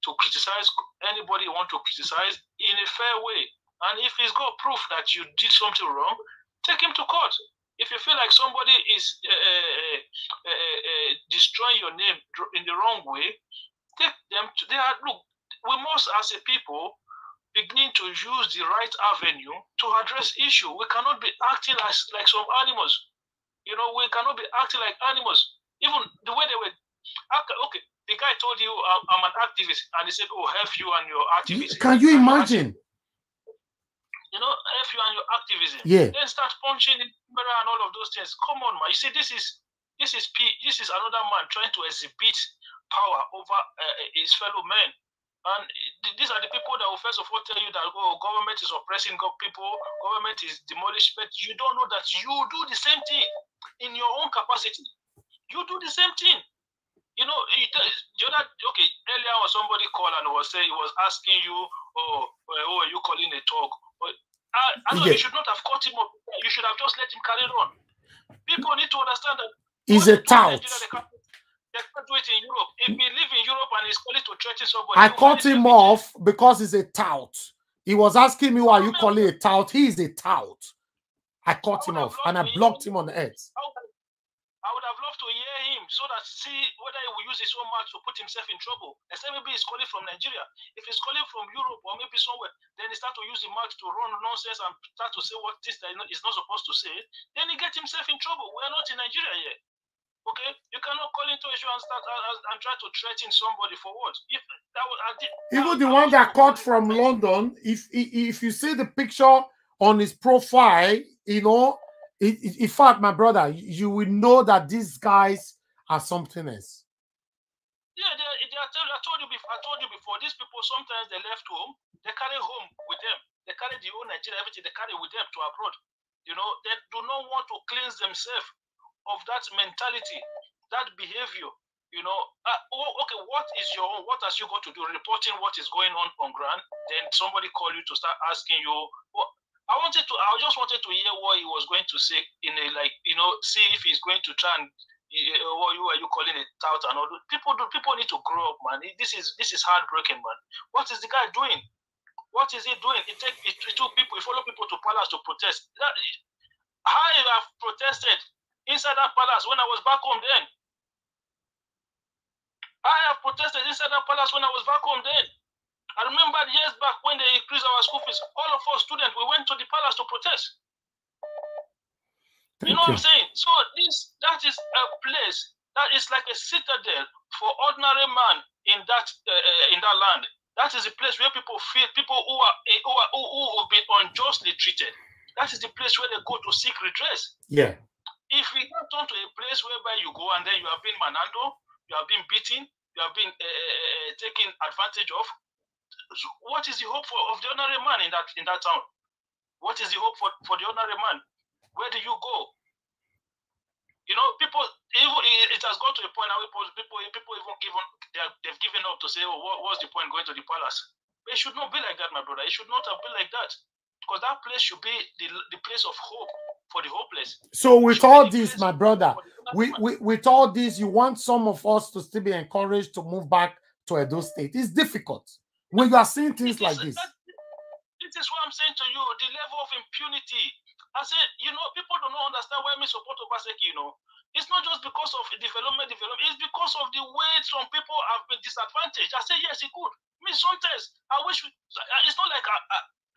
to criticize anybody you want to criticize in a fair way. And if he's got proof that you did something wrong, take him to court. If you feel like somebody is destroying your name in the wrong way, take them to look, we must, as a people, begin to use the right avenue to address issue. We cannot be acting like some animals. You know, we cannot be acting like animals. Even the way they were. Okay, the guy told you I'm an activist, and he said, "Oh, help you and your activism." Can you imagine? You know, help you and your activism. Yeah. Then start punching the camera and all of those things. Come on, man. You see, this is another man trying to exhibit power over his fellow men. And these are the people that will first of all tell you that, oh, government is oppressing people, government is demolished, but you don't know that you do the same thing in your own capacity. You do the same thing. You know, earlier on somebody called and was asking you, who are you calling a talk? I know you should not have caught him up. You should have just let him carry on. People need to understand that he's a tout. They can't do it in Europe. If he live in Europe and he's calling to threaten somebody, I cut him off because he's a tout. He was asking me, why are you calling a tout? He is a tout. I cut him off and I blocked him on the head. I would have loved to hear him so that see whether he will use his own mouth to put himself in trouble. Except maybe he's calling from Nigeria. If he's calling from Europe or maybe somewhere, then he start to use the mouth to run nonsense and start to say what this is not supposed to say. Then he gets himself in trouble. We are not in Nigeria yet. Okay, you cannot call into issue and start and try to threaten somebody for what? Even the one that caught from London, if you see the picture on his profile, you know, in fact, my brother, you will know that these guys are something else. Yeah, I told you before. These people sometimes they left home, they carry home with them. They carry the whole Nigeria, everything they carry with them to abroad. You know, they do not want to cleanse themselves of that mentality, that behavior. You know, okay, what is your own? What has you got to do? Reporting what is going on ground. Then somebody call you to start asking you. Well, I just wanted to hear what he was going to say in a, like, you know, see if he's going to try and what you calling it tout and all. People need to grow up, man. This is heartbreaking, man. What is the guy doing? What is he doing? It took people, he follow people to palace to protest. I have protested inside that palace when I was back home then. I have protested inside that palace when I was back home then. I remember years back when they increased our school fees, all of us students, we went to the palace to protest. You know what I'm saying? So that is a place that is like a citadel for ordinary man in that land. That is a place where people who have been unjustly treated. That is the place where they go to seek redress. Yeah. If we don't turn to a place whereby you go and then you have been manhandled, you have been beaten, taken advantage of. So what is the hope of the ordinary man in that town? What is the hope for the ordinary man? Where do you go? You know, people, it has got to a point now people even they've given up to say, oh, what's the point going to the palace? But it should not be like that, my brother. It should not have been like that. Because that place should be the place of hope for the hopeless. So with all this, my brother, with all this, you want some of us to still be encouraged to move back to Edo State. It's difficult when you are seeing things like this. This is what I'm saying to you, the level of impunity. I say, you know, people don't understand why we support Obaseki, you know. It's not just because of development, it's because of the way some people have been disadvantaged. I say, yes, it could. I mean, sometimes I wish, it's not like,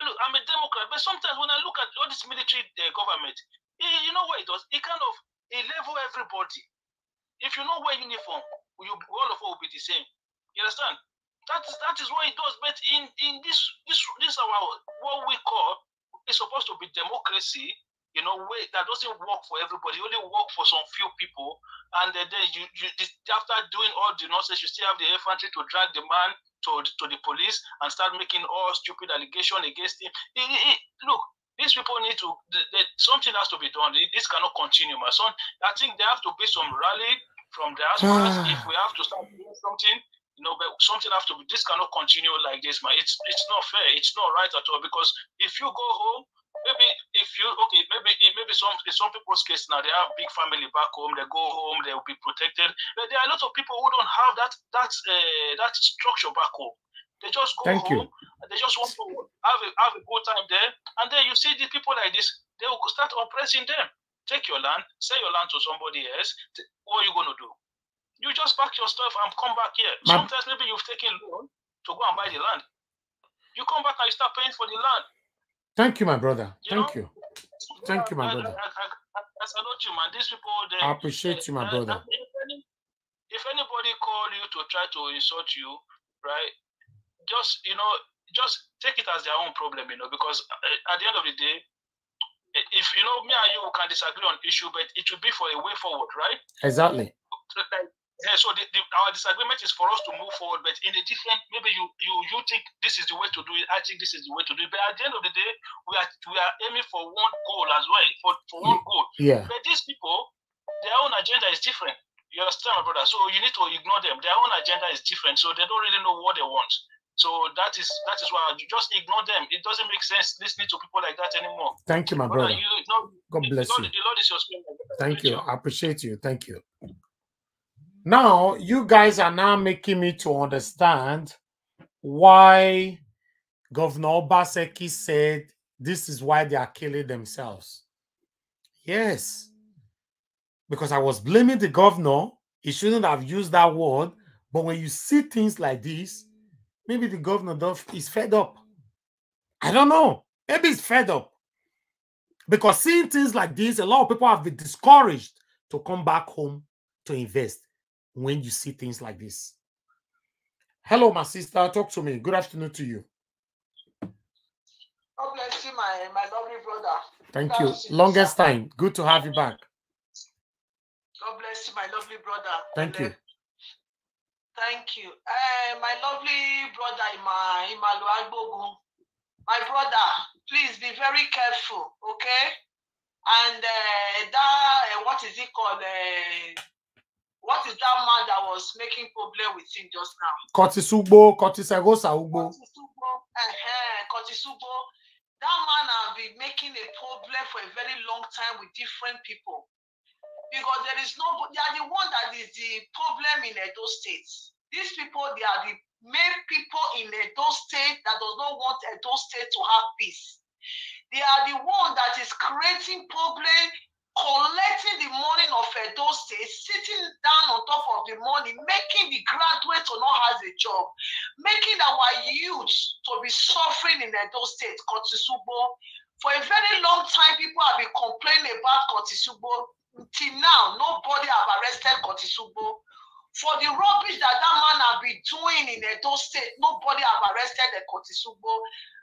look, I'm a Democrat, but sometimes when I look at all this military government, you know what it does? It kind of, it level everybody. If you know wear uniform, all of us will be the same. You understand? That is what it does. But in this our what we call is supposed to be democracy, you know, way that doesn't work for everybody. It only work for some few people. And then you after doing all the nonsense, you still have the infantry to drag the man to the police and start making all stupid allegations against him. Look, these people need to. Something has to be done. This cannot continue, my son. I think there have to be some rally from the diaspora. If we have to start doing something. You know, but something have to be. This cannot continue like this, man. It's not fair. It's not right at all. Because if you go home, maybe maybe some people's case now they have big family back home. They go home, they will be protected. But there are a lot of people who don't have that structure back home. They just go home. They just want to have a good time there, and then you see the people like this. They will start oppressing them. Take your land, sell your land to somebody else. What are you going to do? You just pack your stuff and come back here. Sometimes maybe you've taken loan to go and buy the land. You come back and you start paying for the land. Thank you, my brother. Thank you, my brother. I salute you, man. These people, I appreciate you, my brother. If anybody call you to try to insult you, right? Just take it as their own problem, you know, because at the end of the day, if you know me and you can disagree on issue, but it should be for a way forward, right? Exactly. So our disagreement is for us to move forward, but in a different. Maybe you think this is the way to do it. I think this is the way to do it. But at the end of the day, we are aiming for one goal as well. For one goal. Yeah. But these people, their own agenda is different. You understand, my brother? So you need to ignore them. Their own agenda is different, so they don't really know what they want. So that is why you just ignore them. It doesn't make sense listening to people like that anymore. Thank you, my brother. God bless you. The Lord is your spirit. Thank you. I appreciate you. Thank you. Now, you guys are now making me to understand why Governor Obaseki said this is why they are killing themselves. Yes. Because I was blaming the governor. He shouldn't have used that word. But when you see things like this, maybe the governor is fed up. I don't know. Maybe he's fed up. Because seeing things like this, a lot of people have been discouraged to come back home to invest when you see things like this. Hello, my sister. Talk to me. Good afternoon to you. God bless you, my lovely brother. Thank you. Longest time. Good to have you back. God bless you, my lovely brother. Thank you. Thank you. My lovely brother, Emmanuel Agbogun. My brother, please be very careful, okay? And what is it called? What is that man that was making problem with him just now? Curtis Eghosa Ugbo. Curtis Ugbo. That man has been making a problem for a very long time with different people. Because they are the one that is the problem in Edo State. These people, they are the main people in Edo State that does not want Edo State to have peace. They are the one that is creating problem, collecting the money of Edo State, sitting down on top of the money, making the graduates to not have a job, making our youth to be suffering in Edo State, Curtis Ugbo. For a very long time, people have been complaining about Curtis Ugbo. Till now, nobody have arrested Curtis Ugbo. For the rubbish that man has been doing in Edo State, nobody have arrested the Curtis Ugbo.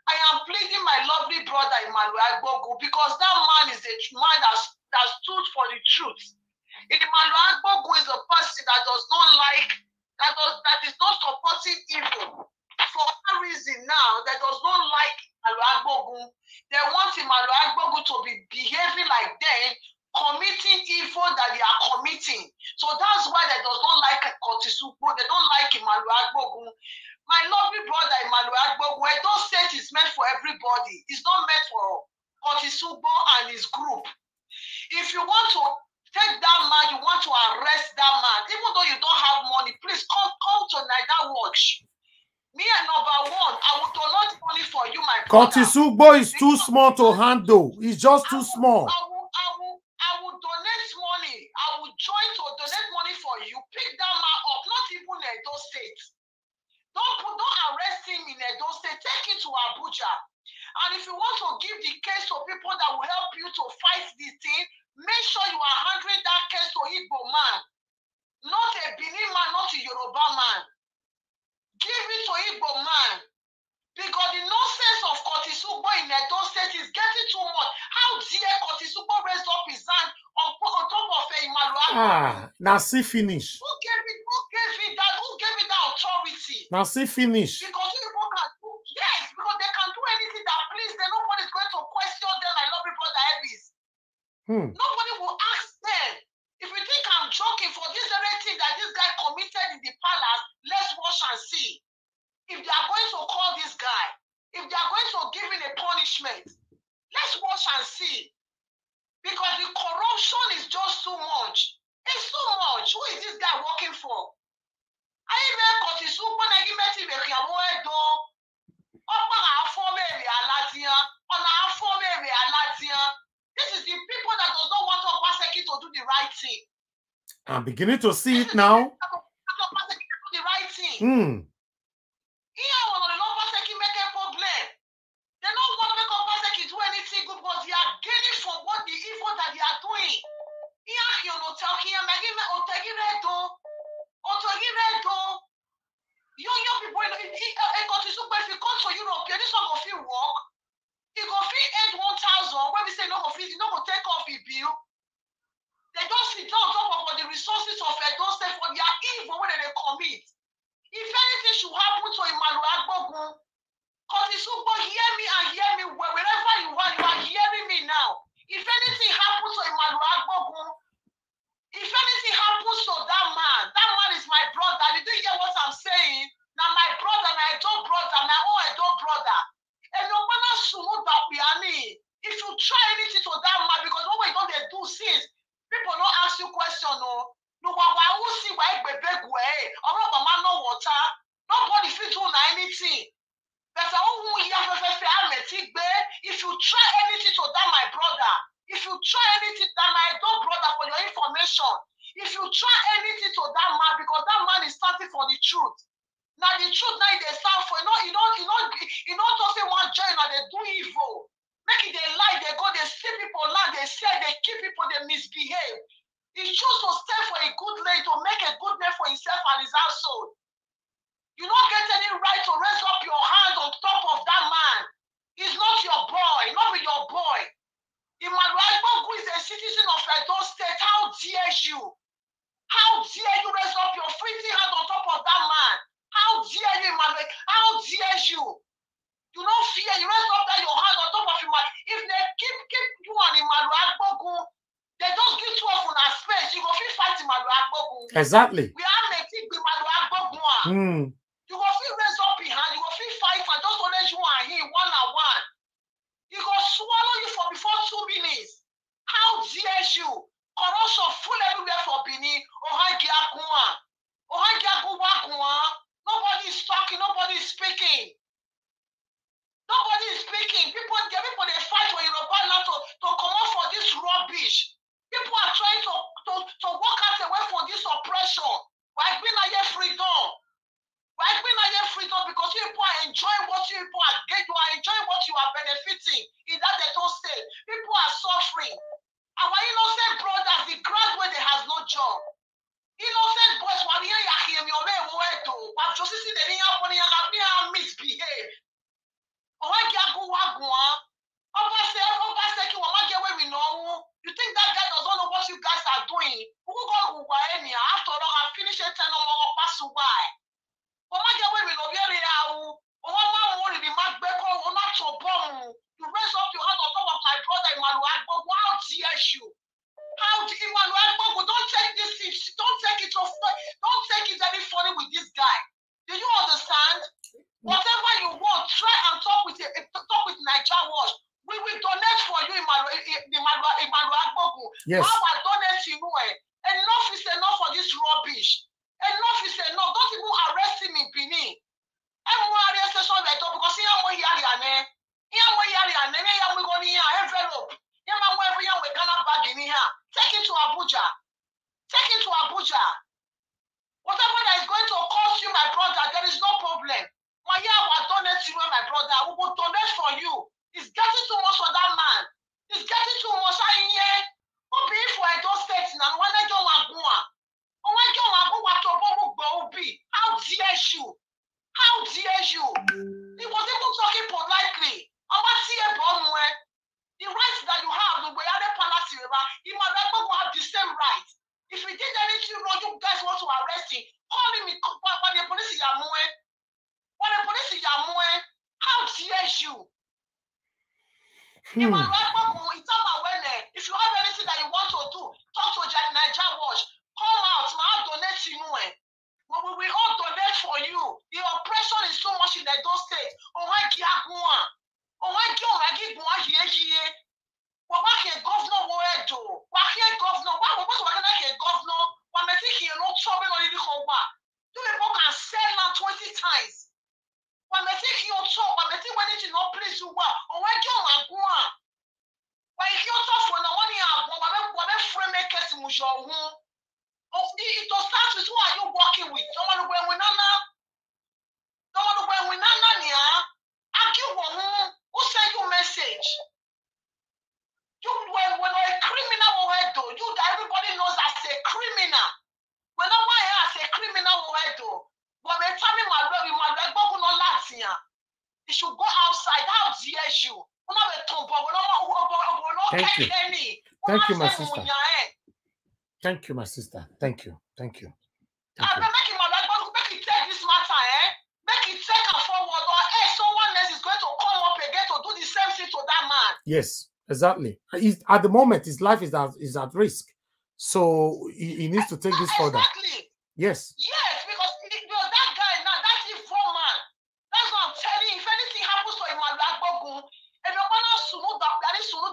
I am pleading my lovely brother Emmanuel Agbogun because that man is a man that stood for the truth. Emmanuel Agbogun is a person that does not like that is not supporting evil. For that reason now, that does not like Emmanuel Agbogun. They want Emmanuel Agbogun to be behaving like them, committing evil that they are committing. So that's why they does not like Curtis Ugbo. They don't like Emmanuel Agbogun. My lovely brother Emmanuel Agbogun, Edo State is meant for everybody. It's not meant for Curtis Ugbo and his group. If you want to take that man, you want to arrest that man, even though you don't have money, please come to Naija Watch. Me and number one, I will donate money for you, my brother. Curtis Ugbo is too small to handle. He's just too small. I will donate money. I will join to donate money for you. Pick that man up, not even Edo State. Don't arrest him in Edo State. Take him to Abuja. And if you want to give the case to people that will help you to fight this thing, make sure you are handling that case to Igbo man, not a Benin man, not a Yoruba man. Give it to Igbo man. Because the nonsense of Curtis Ugbo in Edo State is getting too much. How dare Curtis Ugbo raise up his hand on top of Emmanuel? Now see finish. Who gave it that authority? Now see finish. Because people can do, yes, because they can do anything that please them. Nobody's going to question them like lovely brother Elvis. Nobody will ask them. If you think I'm joking for this very thing that this guy committed in the palace, let's watch and see. If they are going to call this guy, if they are going to give him a punishment, let's watch and see. Because the corruption is just too much. It's too much. Who is this guy working for? I even got his super negative. This is the people that does not want to persecute to do the right thing. I'm beginning to see it now. The right thing. Here, when the Lord persecute make a problem. They don't want to make a persecute do anything good because they are gaining from what the evil that they are doing. Here, you know, tell him, young people, if you come to Europe, this one go feel work. He go feel end 1,000 when we say no go feel, no go take off the bill. They just sit on top of the resources of Edo State for their evil when they commit. If anything should happen to Emmanuel Agbogun, Curtis Ugbo, hear me and hear me wherever you are hearing me now. If anything happens to Emmanuel Agbogun, if anything happens to that man is my brother. Did you hear what I'm saying? Now my brother, my Edo brother, my own Edo brother. And no matter if you try anything to that man, because what we don't do since, people don't ask you question, no. Nobody fit do anything. If you try anything to that my brother, if you try anything that my Edo brother for your information, if you try anything to that man, because that man is standing for the truth. Now the truth now they stand for you don't just say one join and they do evil. Make it they lie, they go, they steal people land, they say they kill people, they misbehave. He chose to stay for a good name, to make a good name for himself and his household. You don't get any right to raise up your hand on top of that man. He's not your boy, not your boy. Emmanuel Agbogun is a citizen of Edo State. How dare you? How dare you raise up your freaking hand on top of that man? How dare you, Emmanuel? How dare you? You don't fear. You raise up your hand on top of him. If they keep you and Emmanuel Agbogun, they just give two of a space. You go feel fight Emmanuel Agbogun. Exactly. We are making Emmanuel Agbogun. You go feel raise up your hand. You go feel fight and just only you and him one-on-one. He go swallow you for before 2 minutes. How dare you? Corruption full everywhere for Benin. Nobody is talking. Nobody is speaking. Nobody is speaking. People they fight for Yoruba land to come out for this rubbish. People are trying to walk out away from this oppression. We're been a freedom. We're been a freedom because people are enjoying what you people are getting. You are enjoying what you are benefiting in that Edo State. People are suffering. Our innocent brothers, the graduate, they has no job. Innocent boys, what you hear me away, what you see the misbehave. You think that guy doesn't know what you guys are doing? After all, I finished it 10 pass why. Yes. How I donate to you. Enough is enough for this rubbish. Enough is enough. Don't even arrest him in Benin. I'm more arrestation letter because here I'm here. Here I'm here. Here I'm going here. Envelope. Here I'm wherever we gonna bag in here. Take it to Abuja. Take it to Abuja. Whatever that is going to cost you, my brother, there is no problem. My year will donate to you, my brother. We will donate for you. It's getting too much for that man. It's getting too much. How dare you? How dare you? He was even talking politely. The rights that you have, the way other palace, Emmanuel will have the same right. If he did anything wrong, you guys want to arrest him. Call him when the police is Yamue. When the police is Yamue, how dare you? Emmanuel Agbogun, if you have anything that you want to do, talk to Niger Watch. Come out, man, donate to you. We will all donate for you. The oppression is so much in Edo State. Oh my God, governor, governor. Why was governor? Why making no trouble on the Hoba? You people can sell now 20 times. Why making your talk? Why making when it is not please you? Oh my God, why if you talk for no money, why frame a case mujo? Oh, it will start with who are you working with? Someone when we who send you message? You when a criminal you everybody knows as a criminal. When I as a criminal when they tell me my you should go outside. How dare you? Thank you. Thank you, my sister. Thank you, my sister. Thank you. Thank you. Make it take this matter, Make it take her forward, or someone else is going to come up again to do the same thing to that man. Yes, exactly. At the moment, his life is at risk. So he needs to take this further. Exactly. Yes. Yes, because that guy now, that's the evil man. That's what I'm telling you. If anything happens to Emmanuel Agbogun, and your mother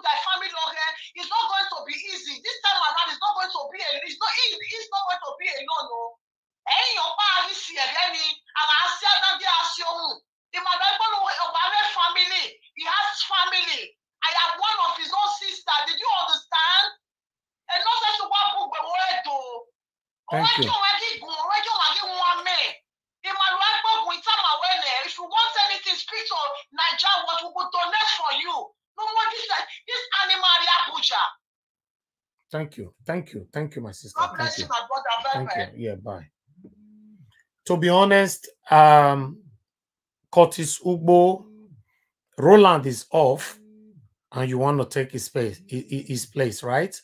that family it's not going to be easy. This time around, it's not going to be it's not going to be alone, no. And your father is here, and I see that they are shown. Emmanuel Agbogun family, he has family. I am one of his own sister. Did you understand? And not such a one book, but where do? Thank you. If you want anything, speak to Niger Watch. We will donate for you. No more this animal Abuja. Thank you. Thank you. Thank you, my sister. God bless you, my brother. Thank you. Yeah, bye. To be honest, Curtis Ugbo, Roland is off, and you want to take his place, right?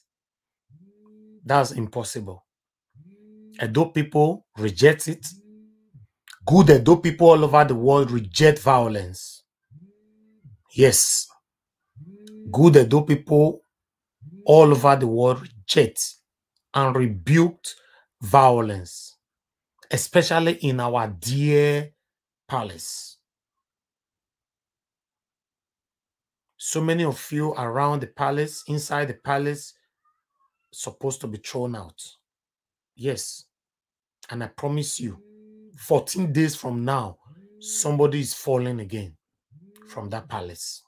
That's impossible. Edo people reject it. Good Edo people all over the world reject violence. Yes. Good Edo people all over the world reject and rebuked violence, especially in our dear palace. So many of you around the palace, inside the palace, supposed to be thrown out. Yes. And I promise you, 14 days from now, somebody is falling again from that palace.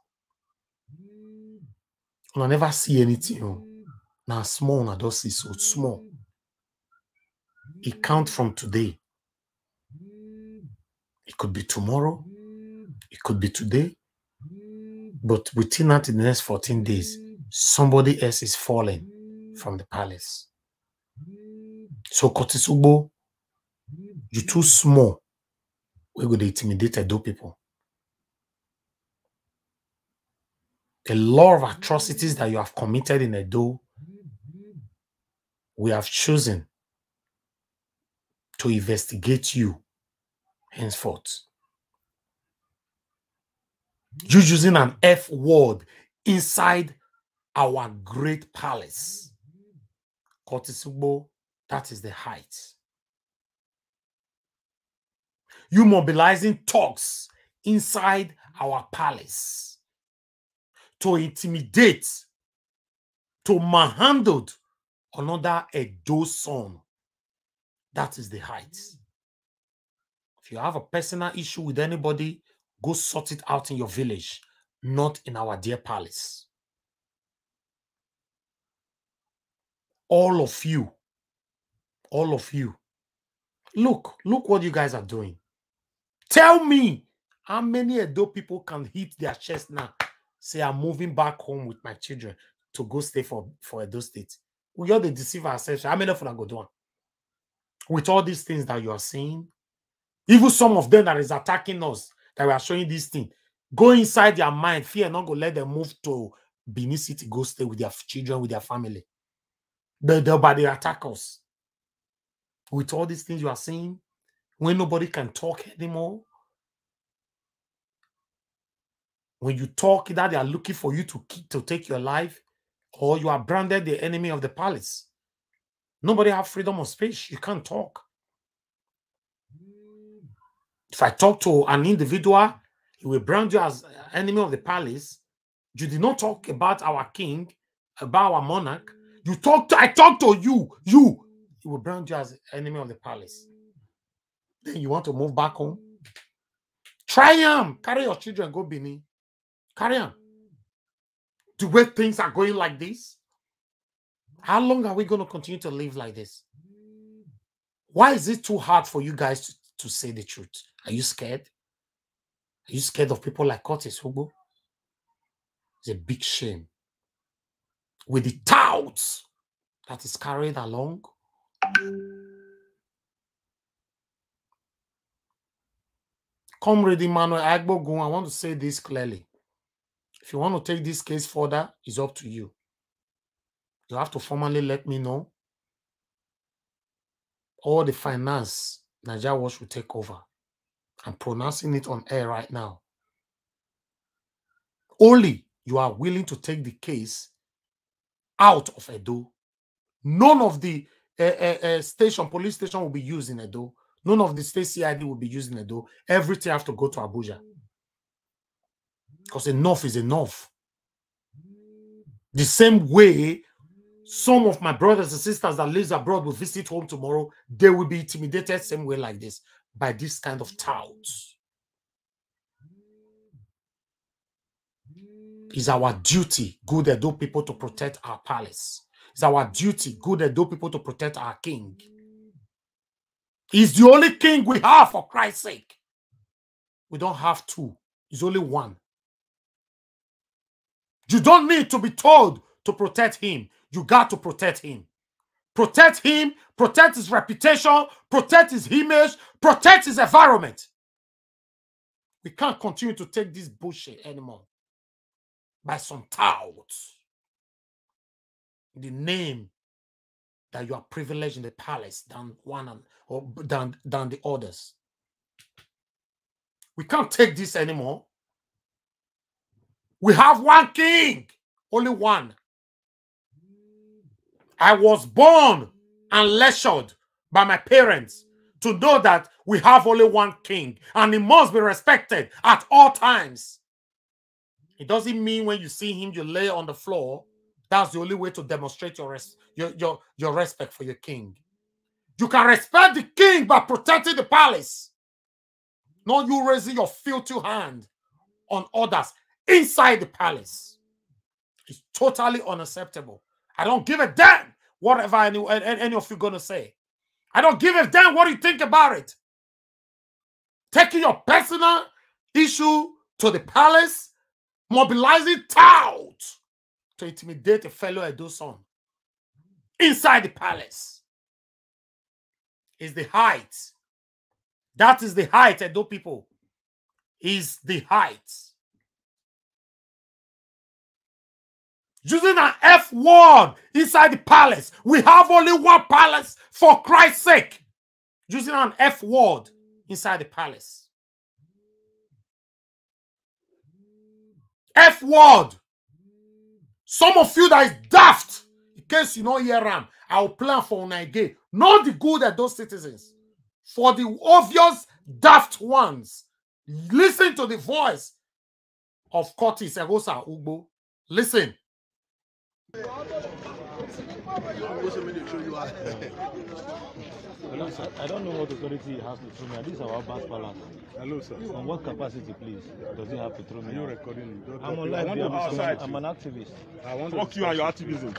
I never see anything. Now small, I don't see so small. It counts from today. It could be tomorrow. It could be today. But within that, in the next 14 days, somebody else is falling from the palace. So Curtis Ugbo, you're too small. We're going to intimidate Edo people. A lot of atrocities that you have committed in Edo, we have chosen to investigate you henceforth. You using an F word inside our great palace. Curtis Ugbo, that is the height. You mobilizing thugs inside our palace to intimidate, to manhandle another Edo son. That is the height. If you have a personal issue with anybody, go sort it out in your village, not in our dear palace. All of you, look what you guys are doing. Tell me how many Edo people can hit their chest now, say I'm moving back home with my children to go stay for Edo State. We all the deceive ourselves. How many of them go down? With all these things that you are seeing, even some of them that is attacking us, that we are showing this thing, go inside their mind, fear not go let them move to Benin City, go stay with their children, with their family. They'll attack us. With all these things you are seeing, when nobody can talk anymore, when you talk, either they are looking for you to take your life, or you are branded the enemy of the palace. Nobody have freedom of speech. You can't talk. If I talk to an individual, he will brand you as enemy of the palace. You did not talk about our king, about our monarch. I talk to you. He will brand you as enemy of the palace. Then you want to move back home? Try him. Carry your children, go Benin. Carry on. The way things are going like this, how long are we going to continue to live like this? Why is it too hard for you guys to say the truth? Are you scared? Are you scared of people like Curtis Ugbo? It's a big shame. With the touts that is carried along, Comrade Emmanuel Agbogun, I want to say this clearly. If you want to take this case further, it's up to you. You have to formally let me know. All the finance, Nigeria Watch will take over. I'm pronouncing it on air right now. Only you are willing to take the case out of Edo. None of the police station will be used in Edo. None of the state CID will be used in Edo. Everything have to go to Abuja. Because enough is enough. The same way some of my brothers and sisters that live abroad will visit home tomorrow, they will be intimidated same way like this by this kind of touts. It's our duty, good Edo people, to protect our palace. It's our duty, good Edo people, to protect our king. He's the only king we have, for Christ's sake. We don't have two. It's only one. You don't need to be told to protect him. You got to protect him. Protect him, protect his reputation, protect his image, protect his environment. We can't continue to take this bullshit anymore by some touts. In the name that you are privileged in the palace than than the others. We can't take this anymore. We have one king, only one. I was born and lectured by my parents to know that we have only one king and he must be respected at all times. It doesn't mean when you see him, you lay on the floor. That's the only way to demonstrate your respect for your king. You can respect the king by protecting the palace. Not you raising your filthy hand on others inside the palace. It's totally unacceptable. I don't give a damn whatever any of you are going to say. I don't give a damn what you think about it. Taking your personal issue to the palace, mobilizing touts to intimidate a fellow Edo son inside the palace is the height. That is the height, Edo people. Is the height. Using an F word inside the palace. We have only one palace, for Christ's sake. Using an F word inside the palace. F word. Some of you that is daft, in case you don't hear them, I will plan for Unaige. Not the good at those citizens. For the obvious daft ones, listen to the voice of Curtis Eghosa Ugbo. Listen. Hello, sir. I don't know what authority he has to throw me. This is our Oba Palace. Hello, sir. On what capacity, please, does he have to throw me? You're recording. I'm on live. I'm an activist. I want to fuck you and your activism.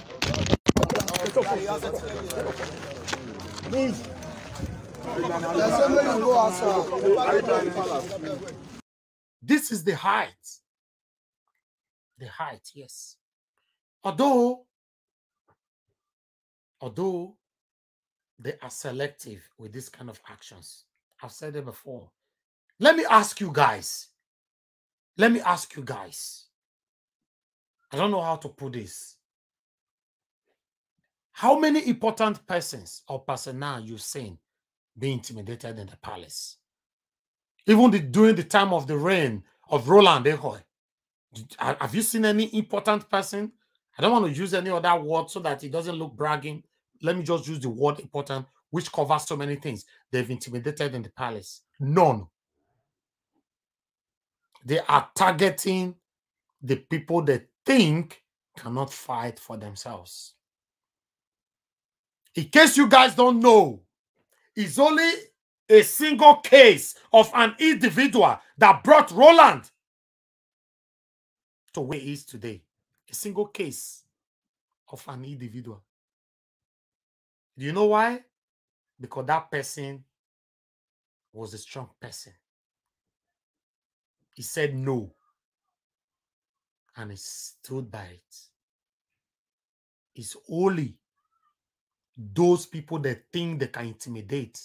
Move. This is the height. The height, yes. Although they are selective with this kind of actions. I've said it before. Let me ask you guys. I don't know how to put this. How many important persons or personnel you've seen be intimidated in the palace? Even during the time of the reign of Roland Ehoy. Have you seen any important person? I don't want to use any other word so that it doesn't look bragging. Let me just use the word important, which covers so many things. They've intimidated in the palace. None. They are targeting the people they think cannot fight for themselves. In case you guys don't know, it's only a single case of an individual that brought Roland to where he is today. A single case of an individual. Do you know why? Because that person was a strong person. He said no. And he stood by it. It's only those people that think they can intimidate,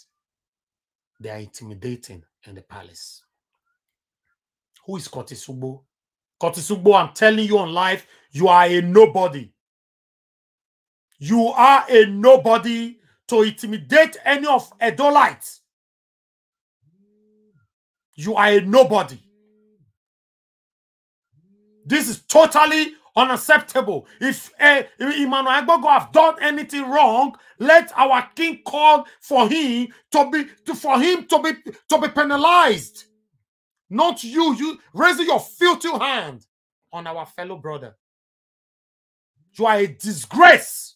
they are intimidating in the palace. Who is Curtis Ugbo? Curtis Ugbo, I'm telling you on live, you are a nobody. You are a nobody to intimidate any of Edolites. You are a nobody. This is totally unacceptable. If Emmanuel Agbogun have done anything wrong, let our king call for him to be penalized. Not you raising your filthy hand on our fellow brother. You are a disgrace.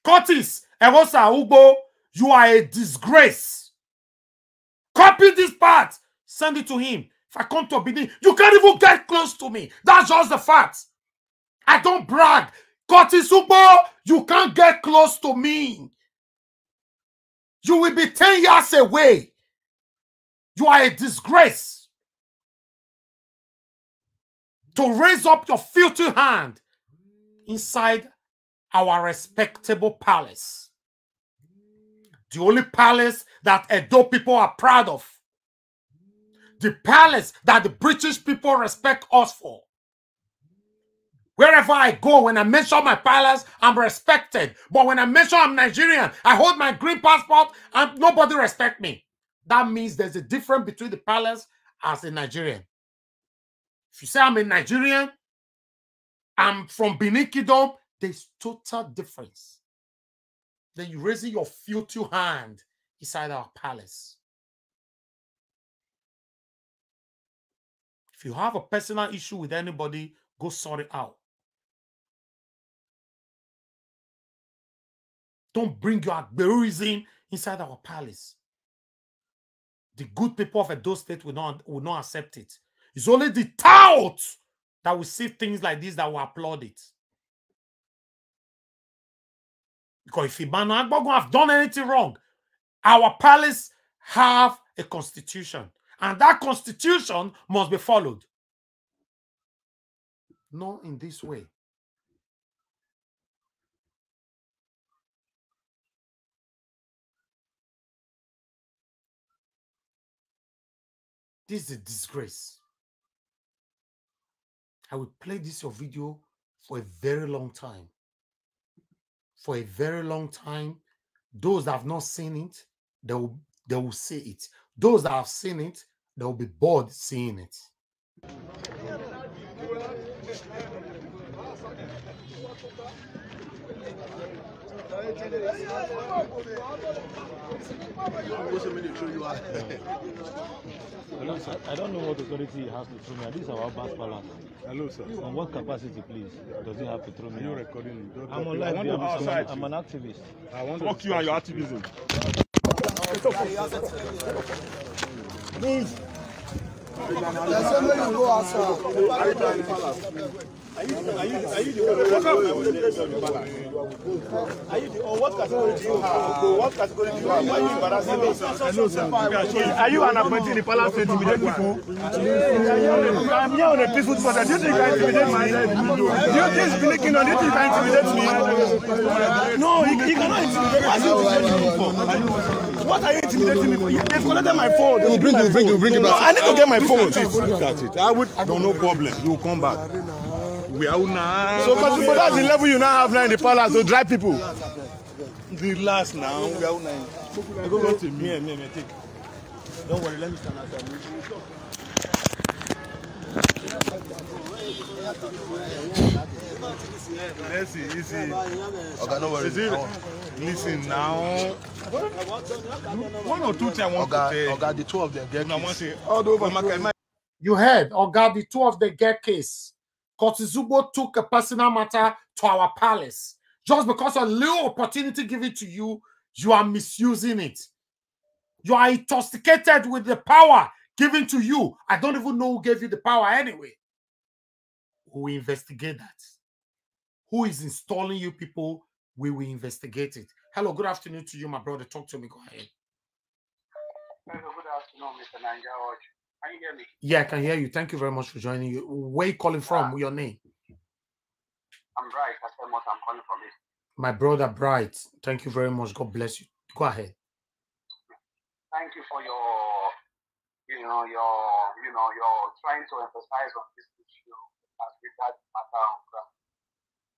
Curtis Eghosa Ugbo, you are a disgrace. Copy this part. Send it to him. If I come to Benin, you can't even get close to me. That's just the fact. I don't brag. Curtis Ugbo, you can't get close to me. You will be 10 years away. You are a disgrace. To raise up your filthy hand inside our respectable palace. The only palace that Edo people are proud of. The palace that the British people respect us for. Wherever I go, when I mention my palace, I'm respected. But when I mention I'm Nigerian, I hold my green passport and nobody respects me. That means there's a difference between the palace as a Nigerian. If you say I'm a Nigerian, I'm from Benin Kingdom, there's total difference. Then you raise your filthy hand inside our palace. If you have a personal issue with anybody, go sort it out. Don't bring your Agberuism inside our palace. The good people of Edo State will not accept it. It's only the touts that will see things like this that will applaud it. Because if Emmanuel Agbogun have done anything wrong, our palace have a constitution. And that constitution must be followed. Not in this way. This is a disgrace. I will play this your video for a very long time. For a very long time. Those that have not seen it, they will see it. Those that have seen it, they will be bored seeing it. Hello, sir. I don't know what authority has to throw me. This is our Oba Palace. Hello, sir. On what capacity, please, does he have to throw me? Are you recording me? I'm on live. I'm an activist. I want to fuck you and your activism. Move. There's somebody who go outside. Are you the what category do you have? What category do you have? Why are you embarrassing me? Are you an appointee in the palace to intimidate people? I'm here on a peaceful spot. Do you think I intimidate me? Do you think he's blinking on? Do you think I intimidate me? No, he cannot intimidate. Why is he intimidating me for? What are you intimidating me for? They've collected my phone. Bring it back. I need to get my phone. Look at it. I would. No problem. You will come back. We are now. So, but that's the level you now have now in the palace to drive people. Relax now. We are now. Go to me. Take. Don't worry. Let me stand outside. Let's see. Easy. Okay, no worries. Listen now. One or two times I want to tell. Okay, the two of them get You heard, Oga, the two of them get case. Curtis Ugbo took a personal matter to our palace. Just because a little opportunity given to you, you are misusing it. You are intoxicated with the power given to you. I don't even know who gave you the power anyway. We will investigate that. Who is installing you people? We will investigate it. Hello, good afternoon to you, my brother. Talk to me. Go ahead. Hello, good afternoon, Mr. Nanja. Can you hear me? Yeah, I can hear you. Thank you very much for joining you. Where are you calling from? Your name? I'm Bright. That's what I'm calling from. My brother Bright. Thank you very much. God bless you. Go ahead. Thank you for your trying to emphasize on this issue as regards matter on ground.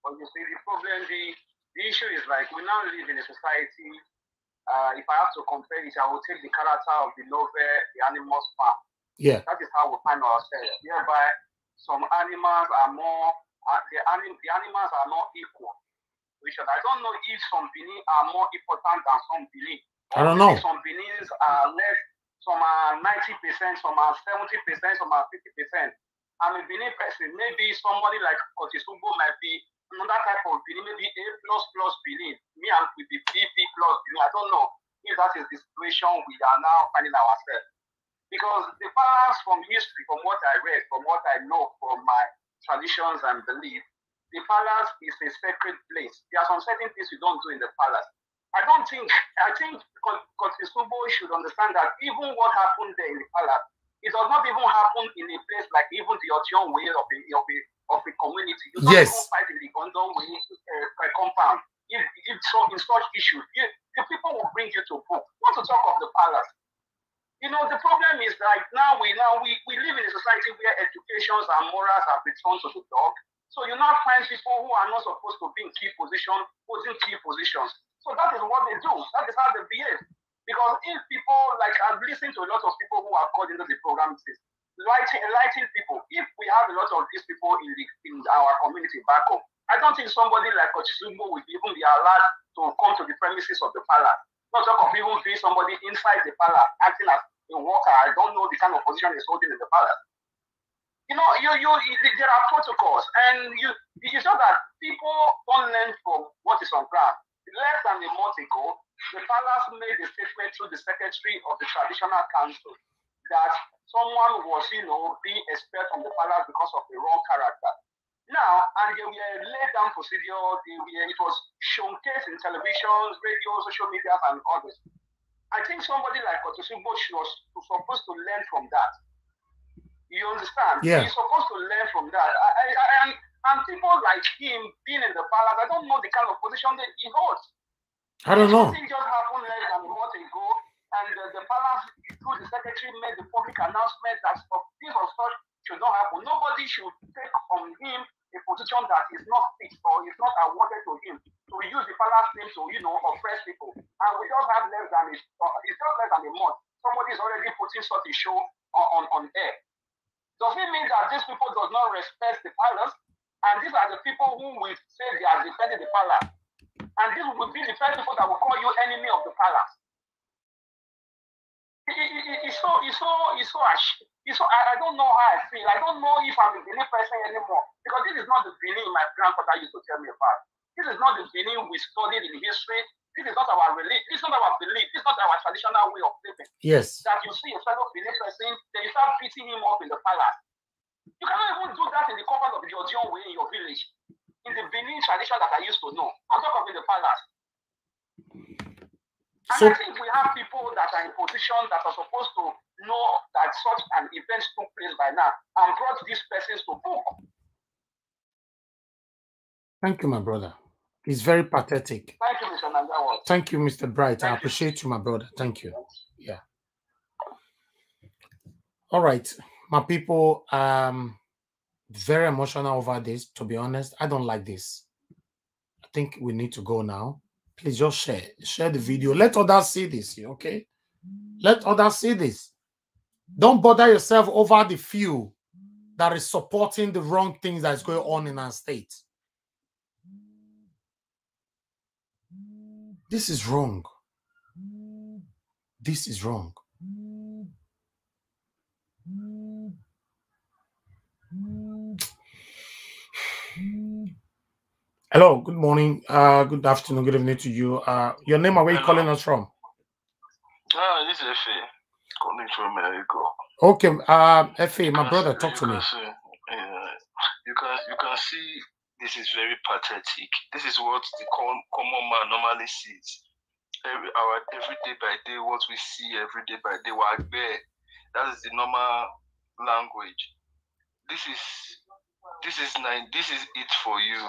But you see, the issue is like we now live in a society. If I have to compare it, I will take the character of the NOV, the animals farm. Yeah. That is how we find ourselves. Hereby, some animals are more, the animals are not equal. I don't know if some Benin are more important than some Benin. I don't know. Some Benins are less, some are 90%, some are 70%, some are 50%. I'm a Benin person. Maybe somebody like Curtis Ugbo might be another type of Benin, maybe A++ Benin. Me, I'm with the BB+ Benin. I don't know if that is the situation we are now finding ourselves. Because the palace, from history, from what I read, from what I know, from my traditions and beliefs, the palace is a sacred place. There are some certain things you don't do in the palace. I think Curtis Ugbo should understand that even what happened there in the palace, it does not even happen in a place like even the Otion way of a community. You don't even fight in the Gondon way compound. If so, in such issues, the people will bring you to book. Not to talk of the palace. You know, the problem is that now we live in a society where educations and morals have been thrown to the dog. So you now find people who are not supposed to be in key positions, holding key positions. So that is what they do. That is how they behave. Because if people, like I've listened to a lot of people who are called into the program, enlightening people, if we have a lot of these people in our community back home, I don't think somebody like Curtis Ugbo will even be allowed to come to the premises of the palace. Not talk of even being somebody inside the palace, acting as a worker. I don't know the kind of position he's holding in the palace. You know, there are protocols, and you know that people don't learn from what is on ground. Less than a month ago, the palace made a statement through the secretary of the traditional council that someone was, being expelled from the palace because of the wrong character. Now, and they were laid down procedure. It was showcased in television, radio, social media, and others. I think somebody like Curtis Ugbo was supposed to learn from that. You understand? Yeah. He's supposed to learn from that. And people like him being in the palace, I don't know the kind of position that he holds. I don't know. Something just happened less than a month ago, and the palace, through the secretary, made the public announcement that this or such should not happen. Nobody should take on him a position that is not fixed or is not awarded to him to use the palace name to, oppress people. And we just have less than a month. Somebody is already putting such a show on air. Does it mean that these people does not respect the palace? And these are the people who will say they are defending the palace. And these will be the first people that will call you enemy of the palace. It's so I don't know how I feel. I don't know if I'm a Benin person anymore. Because this is not the Benin my grandfather used to tell me about. This is not the Benin we studied in history. This is not our religion. This is not our belief. This is not our traditional way of living. Yes. That you see a fellow Benin person, then you start beating him up in the palace. You cannot even do that in the comfort of your own way in your village. In the Benin tradition that I used to know. I'm talking about in the palace. And I think we have people that are in positions that are supposed to know that such an event took place by now and brought these persons to book. Thank you, my brother. It's very pathetic. Thank you, Mr. Nangawa. Thank you, Mr. Bright. I appreciate you, my brother. Thank you. Yeah. All right, my people. Very emotional over this. To be honest, I don't like this. I think we need to go now. Please just share the video. Let others see this. Okay. Let others see this. Don't bother yourself over the few that is supporting the wrong things that is going on in our state. This is wrong. This is wrong. Hello, good morning, good afternoon, good evening to you. Your name, where are you calling us from? This is Efe, calling from Mexico. Okay, Efe, my brother, talk to me. You can see this is very pathetic. This is what the common man normally sees. Every day by day, what we see every day by day, that is the normal language. This is it for you.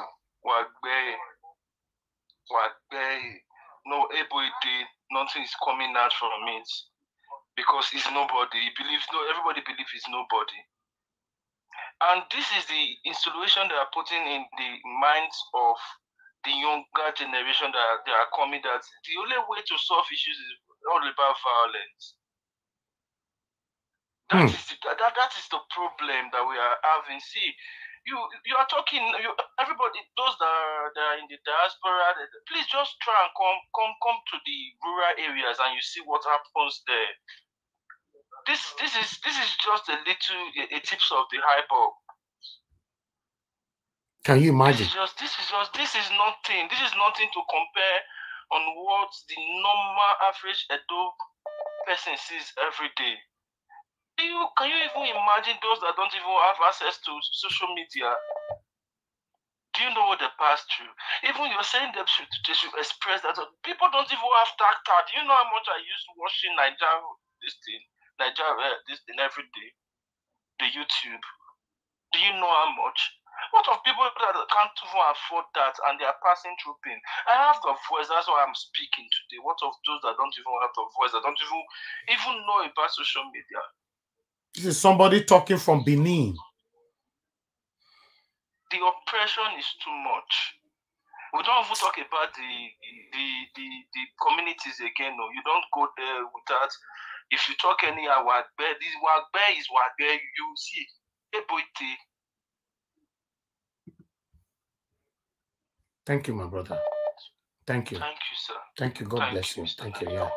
No ability, nothing is coming out from it because it's nobody. Everybody believes it's nobody. And this is the installation they are putting in the minds of the younger generation that they are coming, that the only way to solve issues is all about violence. That is the problem that we are having. See, you are talking, everybody, those that are in the diaspora, please just try and come to the rural areas and you see what happens there. This is just a tips of the high bulb. Can you imagine? This is nothing. This is nothing to compare on what the normal average Edo person sees every day. Can you even imagine those that don't even have access to social media? Do you know what they pass through? Even you're saying they should express that. People don't even have tactile. Do you know how much I used to watching this thing every day? The YouTube. Do you know how much? What of people that can't even afford that and they are passing through pain? I have the voice, that's why I'm speaking today. What of those that don't even have the voice, that don't even know about social media? This is somebody talking from Benin. The oppression is too much. We don't even talk about the communities again. No, you don't go there with that. If you talk anyhow, this Wagbe is Wagbe. You see, Eboite. Thank you, my brother. Thank you. Thank you, sir. Thank you. God bless you. Thank you. Yeah.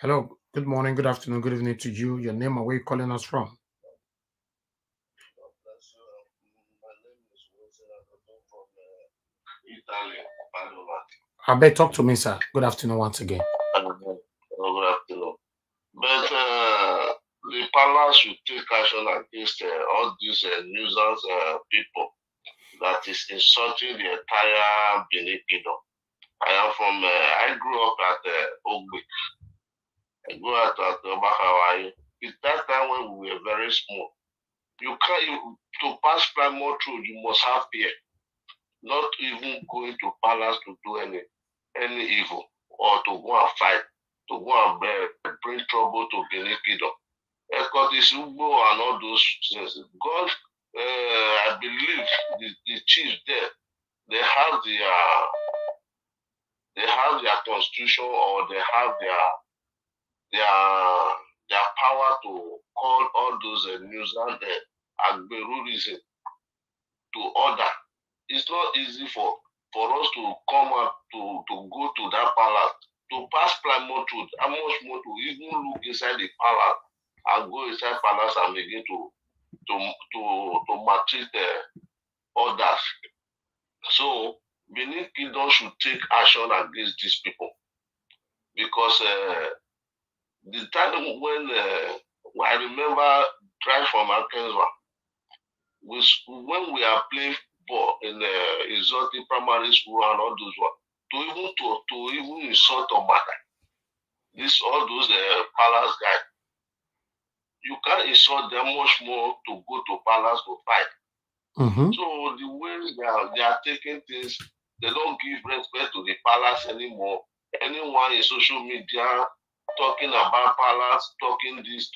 Hello. Good morning. Good afternoon. Good evening to you. Your name and where you calling us from? I bet talk to me, sir. Good afternoon once again. Good afternoon. But the palace should take action against all these nuisance people that is insulting the entire Benin Kingdom. I grew up at Ogbe. I grew up at Oba Palace. It's that time when we were very small. To pass Primary through, you must have fear. Not even going to palace to do any evil or to go and fight, to go and bring trouble to Benin Kingdom. Curtis Ugbo and all those things. God, I believe the chiefs there, they have their constitution, or they have their their power to call all those nuisance Agberurism to order. It's not easy for us to come out to go to that palace, to pass Plymouth Road, how much more to even look inside the palace and go inside palace and begin to maltreat others. So Benin Kingdom should take action against these people, because the time when I remember right from Arkansas, when we are playing ball in exotic primary school and all those ones, to even insult or matter all those palace guys, you can't insult them much more to go to palace to fight. So the way they are taking things, they don't give respect to the palace anymore. Anyone in social media talking about palace, talking this.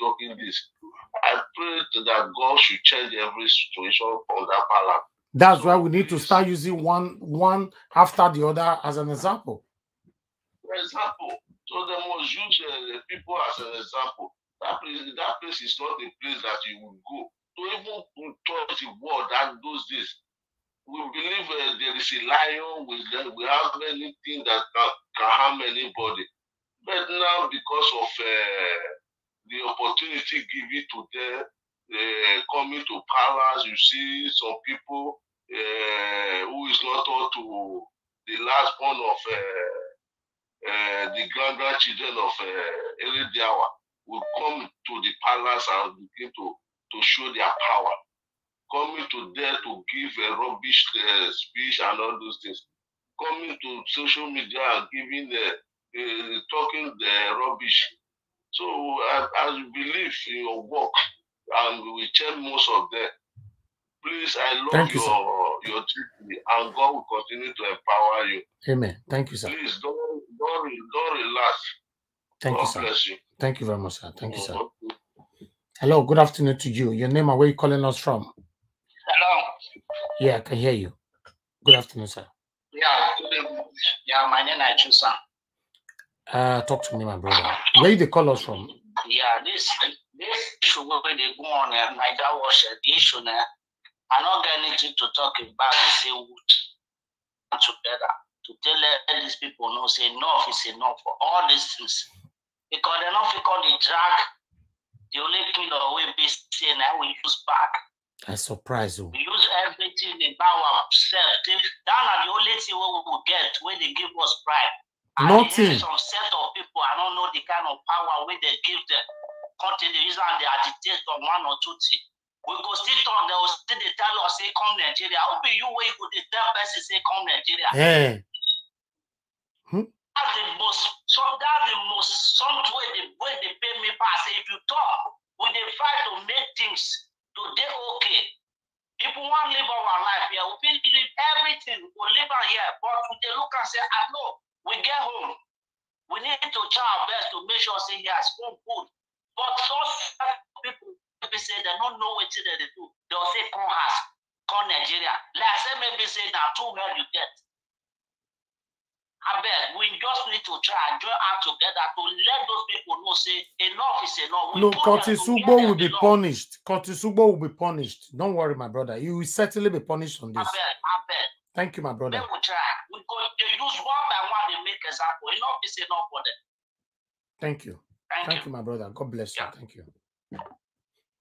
I pray that God should change every situation from that palace. That's why we need to start using one after the other as an example. For example, so they must use the people as an example. That place is not a place that you will go to even touch the world that those days. We believe there is a lion with them. We have anything that can harm anybody. But now, because of the opportunity given to them, coming to palace, you see some people who is not taught to the last born of the grandchildren of Erediawa will come to the palace and begin to show their power. Coming to there to give a rubbish speech and all those things. Coming to social media and giving talking the rubbish. So as you believe in your work, and we will change most of them. Please, I love your duty, and God will continue to empower you. Amen. Thank you, sir. Please don't relax. Thank God you, sir. Bless you. Thank you very much, sir. Thank you, sir. Hello, good afternoon to you. Your name and where you calling us from? Hello. Yeah, I can hear you. Good afternoon, sir. Yeah, my name is Chusa. Talk to me, my brother. Where you call us from? Yeah, this issue where they go on my dad was the issue now. I don't get anything to talk about. Say together to tell these people no, say enough is enough for all these things, because they're not because they drag the only thing that we be saying now we use back. I surprise you. We use everything about ourselves. That are the only thing we will get when they give us pride. Nothing. Some set of people, I don't know the kind of power when they give them. Content the reason they agitate on one or two things. We go still talk, they will still they tell us, say, come Nigeria. How be you where you could tell person, say, come Nigeria? Yeah. That's the most, some way they pay me back. Say, if you talk, we they fight to make things today okay. If we want to live our life here, we feel everything, we live out here, but we they look and say, I know, we get home. We need to try our best to make sure, say, yes, good. But those people, say they don't know what they do. They'll say, come house, come Nigeria. Like say, maybe say, now, too well you get. I bet we just need to try and join out together to let those people know, say, enough is enough. No, Curtis Ugbo will be punished. Curtis Ugbo will be punished. Don't worry, my brother. You will certainly be punished on this. I bet. Thank you, my brother. They will try. We go, they use one by one, they make example. Enough is enough for them. Thank you. Thank you, my brother. God bless you. Thank you.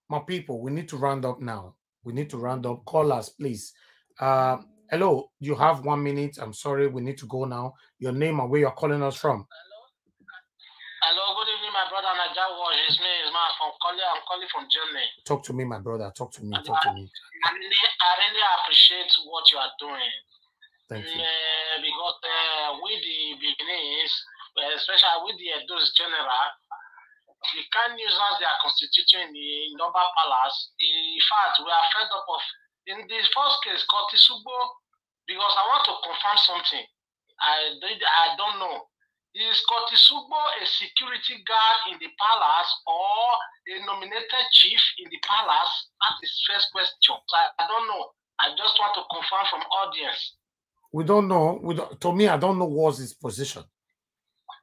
My people, we need to round up now. We need to round up. Call us, please. Hello, you have 1 minute. I'm sorry, we need to go now. Your name and where you're calling us from. Hello, good evening, my brother Naja. His name is Mark from I'm calling from Germany. Talk to me, my brother. Talk to me. I really appreciate what you are doing. Thank you. Because with the beginnings, especially with the Edo's general, we can't use as their constitution in Oba Palace. In fact, we are fed up of, in this first case, Curtis Ugbo, because I want to confirm something. I don't know. Is Curtis Ugbo a security guard in the palace or a nominated chief in the palace? That is first question. So I don't know. I just want to confirm from audience. We don't know. To me, I don't know what's his position.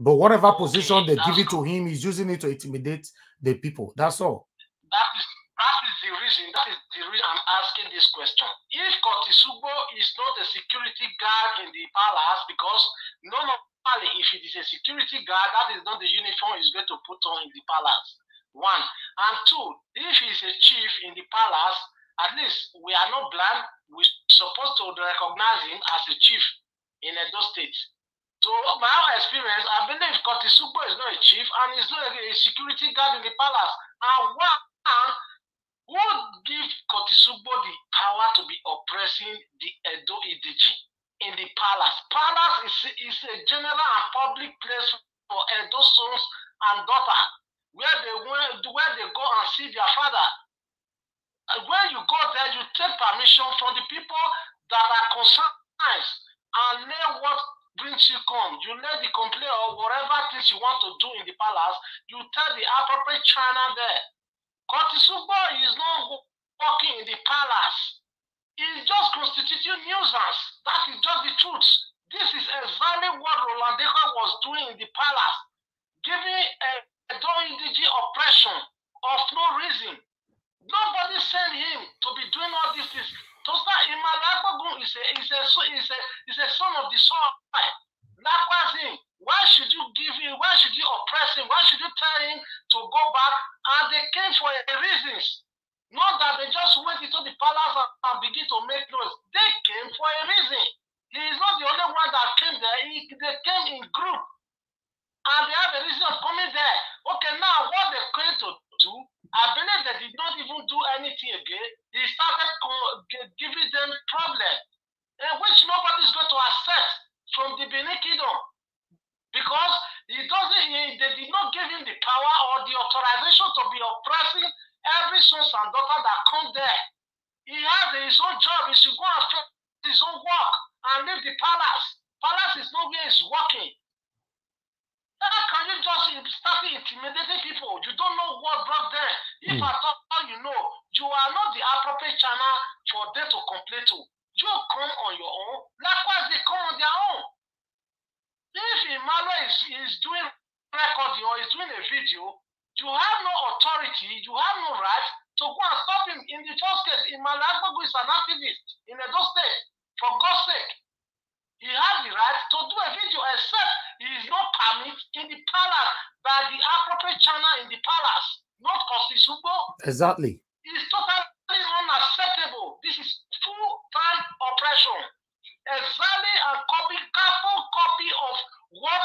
But whatever position they give it to him, he's using it to intimidate the people. That's all. That is the reason. That is the reason I'm asking this question. If Curtis Ugbo is not a security guard in the palace, because normally if it is a security guard, that is not the uniform he's going to put on in the palace. One. And two, if he's a chief in the palace, at least we are not blind. We're supposed to recognize him as a chief in Edo State. So my own experience, I believe Curtis Ugbo is not a chief and he's not a security guard in the palace. And one would give Curtis Ugbo the power to be oppressing the Edo EDG in the palace. Palace is a general and public place for Edo sons and daughters, where they go and see their father. And when you go there, you take permission from the people that are concerned and lay what brings you come. You lay the complaint or whatever things you want to do in the palace, you tell the appropriate channel there. Curtis Ugbo is not working in the palace. He's just constituting nuisance. That is just the truth. This is exactly what Roland Decker was doing in the palace, giving a EDG oppression of no reason. Nobody sent him to be doing all these things. Emmanuel Agbogun is a son of the soil. Likewise him. Why should you give him? Why should you oppress him? Why should you tell him to go back? And they came for a reasons. Not that they just went into the palace and begin to make noise. They came for a reason. He is not the only one that came there. They came in group. And they have a reason of coming there. Okay, now what they came to do, I believe they did not even do anything again. He started giving them problem, which nobody is going to accept from the Benin Kingdom. Because they did not give him the power or the authorization to be oppressing every son and daughter that come there. He has his own job. He should go and fix his own work and leave the palace. Palace is not where he's working. How can you just start intimidating people? You don't know what brought them. If at all you know, you are not the appropriate channel for them to complain to. You come on your own. Likewise, they come on their own. If Emmanuel is doing recording or is doing a video, you have no authority, you have no right to go and stop him. In the first case, Emmanuel Agbogun is an activist in Edo State. For God's sake. He has the right to do a video, except he is not permitted in the palace by the appropriate channel in the palace, not Curtis Ugbo. Exactly. It's totally unacceptable. This is full-time oppression. Exactly a careful copy of what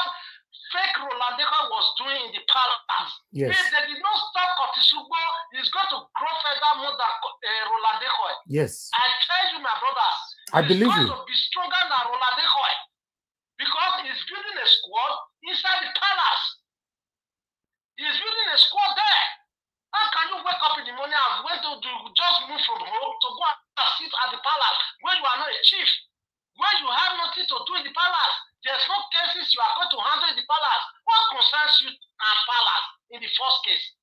fake Roland Decker was doing in the palace. Yes. If they did not stop Curtis Ugbo, he's going to grow further more than Roland Decker. Yes. I tell you, my brother, I believe he's you. going to be stronger than Roland Decker because he's building a squad inside the palace. He's building a squad there. How can you wake up in the morning and wait to just move from home to go and sit at the palace when you are not a chief? When you have nothing to do in the palace, there's no cases you are going to handle in the palace. What concerns you and palace in the first case?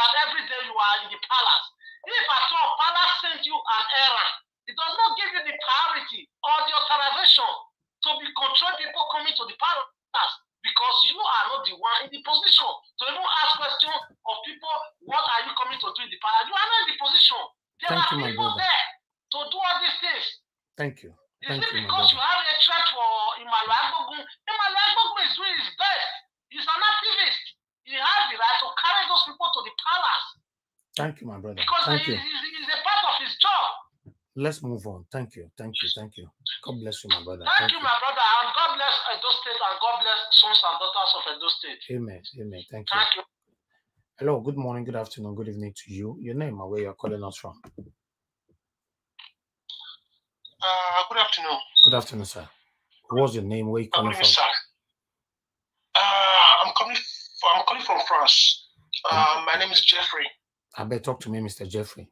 That every day you are in the palace. If at all palace sends you an errand, it does not give you the priority or the authorization to be control people coming to the palace because you are not the one in the position to even ask questions of people, what are you coming to do in the palace? You are not in the position. There are people there to do all these things. Thank you. Is it because you have a threat for Emmanuel Agbogun? Emmanuel Agbogun is doing his best. He's an activist. He has the right to carry those people to the palace. Thank you, my brother. Because he's a part of his job. Let's move on. Thank you. Thank you. Thank you. God bless you, my brother. Thank you, my brother. And God bless Edo State and God bless sons and daughters of Edo State. Amen. Amen. Thank you. Thank you. Hello. Good morning. Good afternoon. Good evening to you. Your name and where you're calling us from. Good afternoon. Good afternoon, sir. What's your name? Where are you calling from? Sir. I'm calling from France. My name is Jeffrey. I better talk to me, Mr. Jeffrey.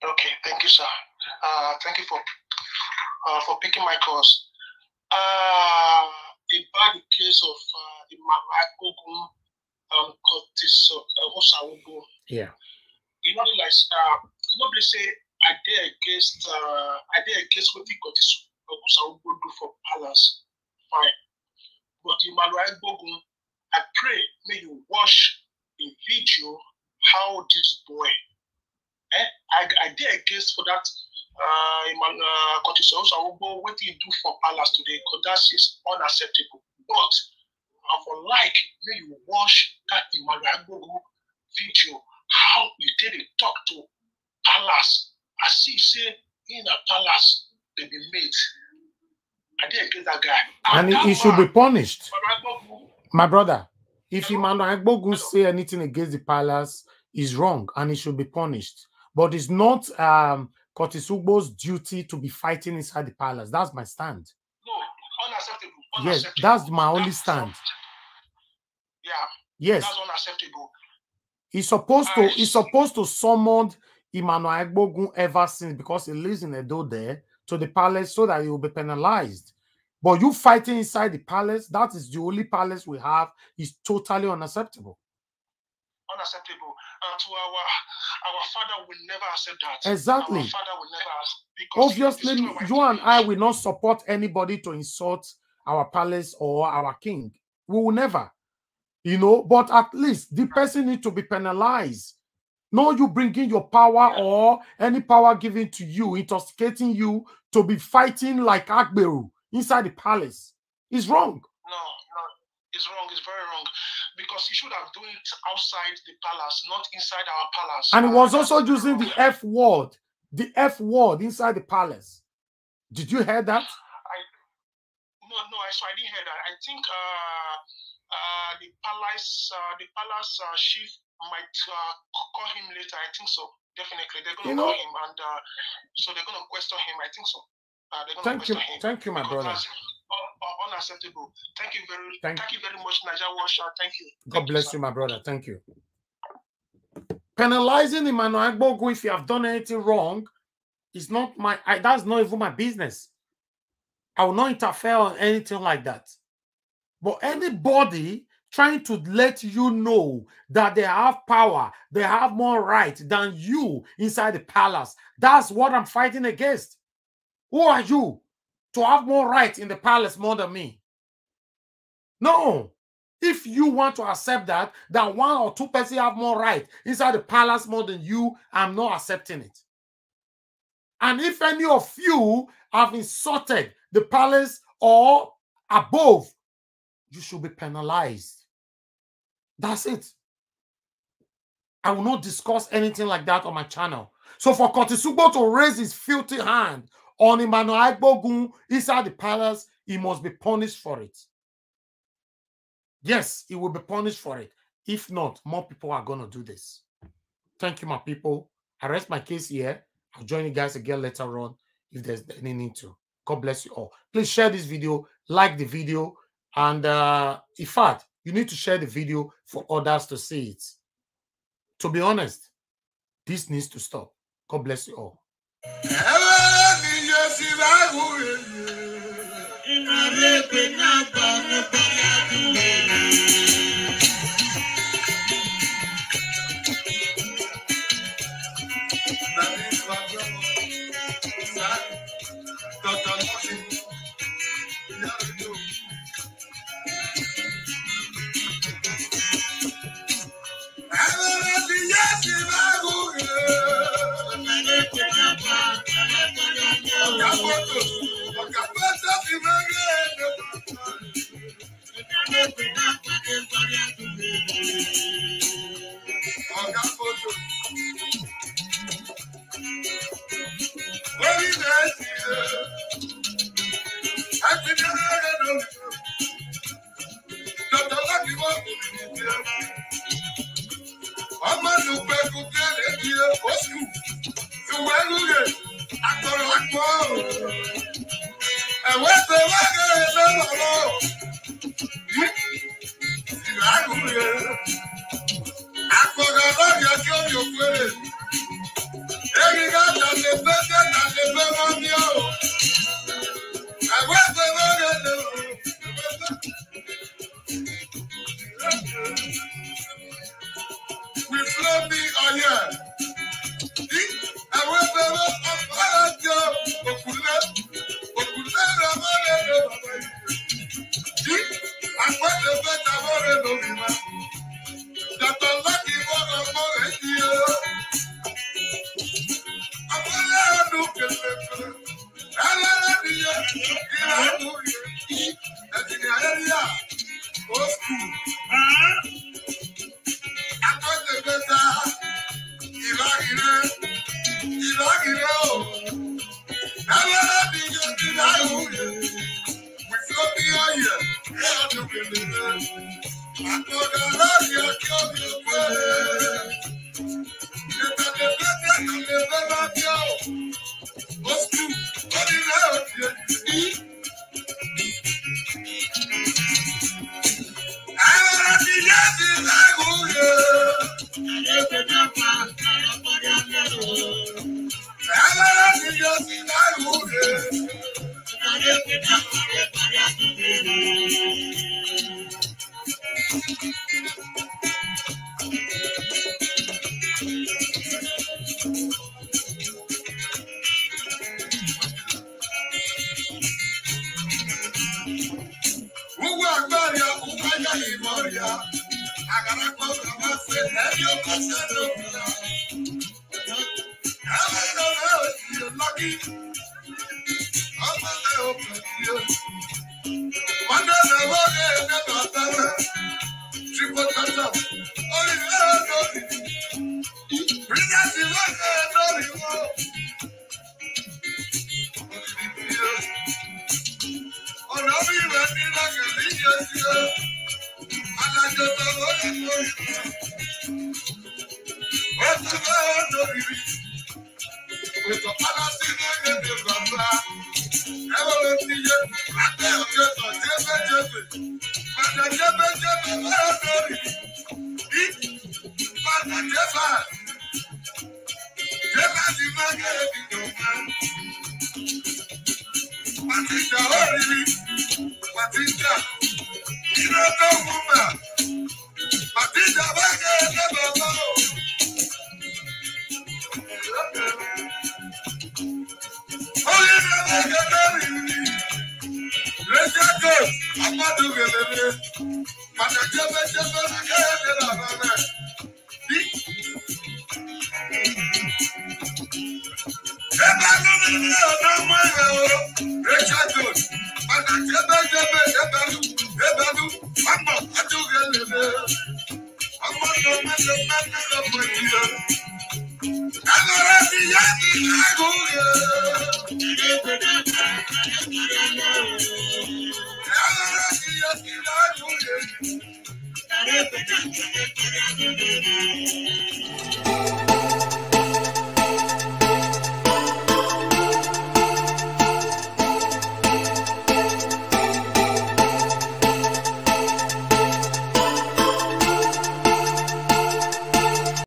Okay, thank you, sir. Thank you for picking my calls. About the case of Emmanuel Agbogun, Curtis Eghosa Ugbo. Yeah. You know, like nobody say I dare against what Curtis Eghosa Ugbo do for Palace. Fine. But Emmanuel Agbogun, I pray may you watch in video how this boy, I did a case for that Curtis Eghosa Ugbo, what he do for Palace today, because that is unacceptable. But I would like may you watch that Emmanuel Agbogun video, how you take a talk to Palace, as if say in a Palace they be made. I did against that guy. And he should be punished. My brother, if Emmanuel Agbogun say anything against the Palace, is wrong and he should be punished. But it's not Curtis Ugbo's duty to be fighting inside the Palace. That's my stand. No, unacceptable. Yes, that's my only stand. Yeah. Yes. That's unacceptable. He's supposed to summon Emmanuel Agbogun ever since, because he lives in Edo there, to the Palace so that he will be penalized. But you fighting inside the Palace, that is the only Palace we have, is totally unacceptable. Unacceptable. And to our father will never accept that. Exactly. Our father will never accept. Obviously, you and I will not support anybody to insult our palace or our king. We will never. You know, but at least the person needs to be penalized. No, you bringing your power or any power given to you, intoxicating you to be fighting like Agberu inside the palace. It's wrong. No, it's wrong. It's very wrong. Because you should have done it outside the palace, not inside our palace. And he was also using the F word inside the palace. Did you hear that? No, so I didn't hear that. I think the palace chief might call him later. I think so. Definitely, they're going to call him, and so they're going to question him. I think so. Thank you, my brother. Unacceptable. Thank you very much, Niger Washer. Thank you. God bless you, my brother. Thank you. Penalizing Emmanuel Agbogun if you have done anything wrong is not that's not even my business. I will not interfere on anything like that. But anybody trying to let you know that they have power, they have more right than you inside the palace, that's what I'm fighting against. Who are you to have more right in the palace more than me? No. If you want to accept that one or two persons have more right inside the palace more than you, I'm not accepting it. And if any of you have insulted the palace or above, you should be penalized. That's it. I will not discuss anything like that on my channel. So for Curtis Ugbo to raise his filthy hand on Emmanuel Agbogun inside the palace, he must be punished for it. Yes, he will be punished for it. If not, more people are going to do this. Thank you, my people. I rest my case here. I'll join you guys again later on if there's any need to. God bless you all. Please share this video, like the video, and in fact, you need to share the video for others to see it. To be honest, this needs to stop. God bless you all.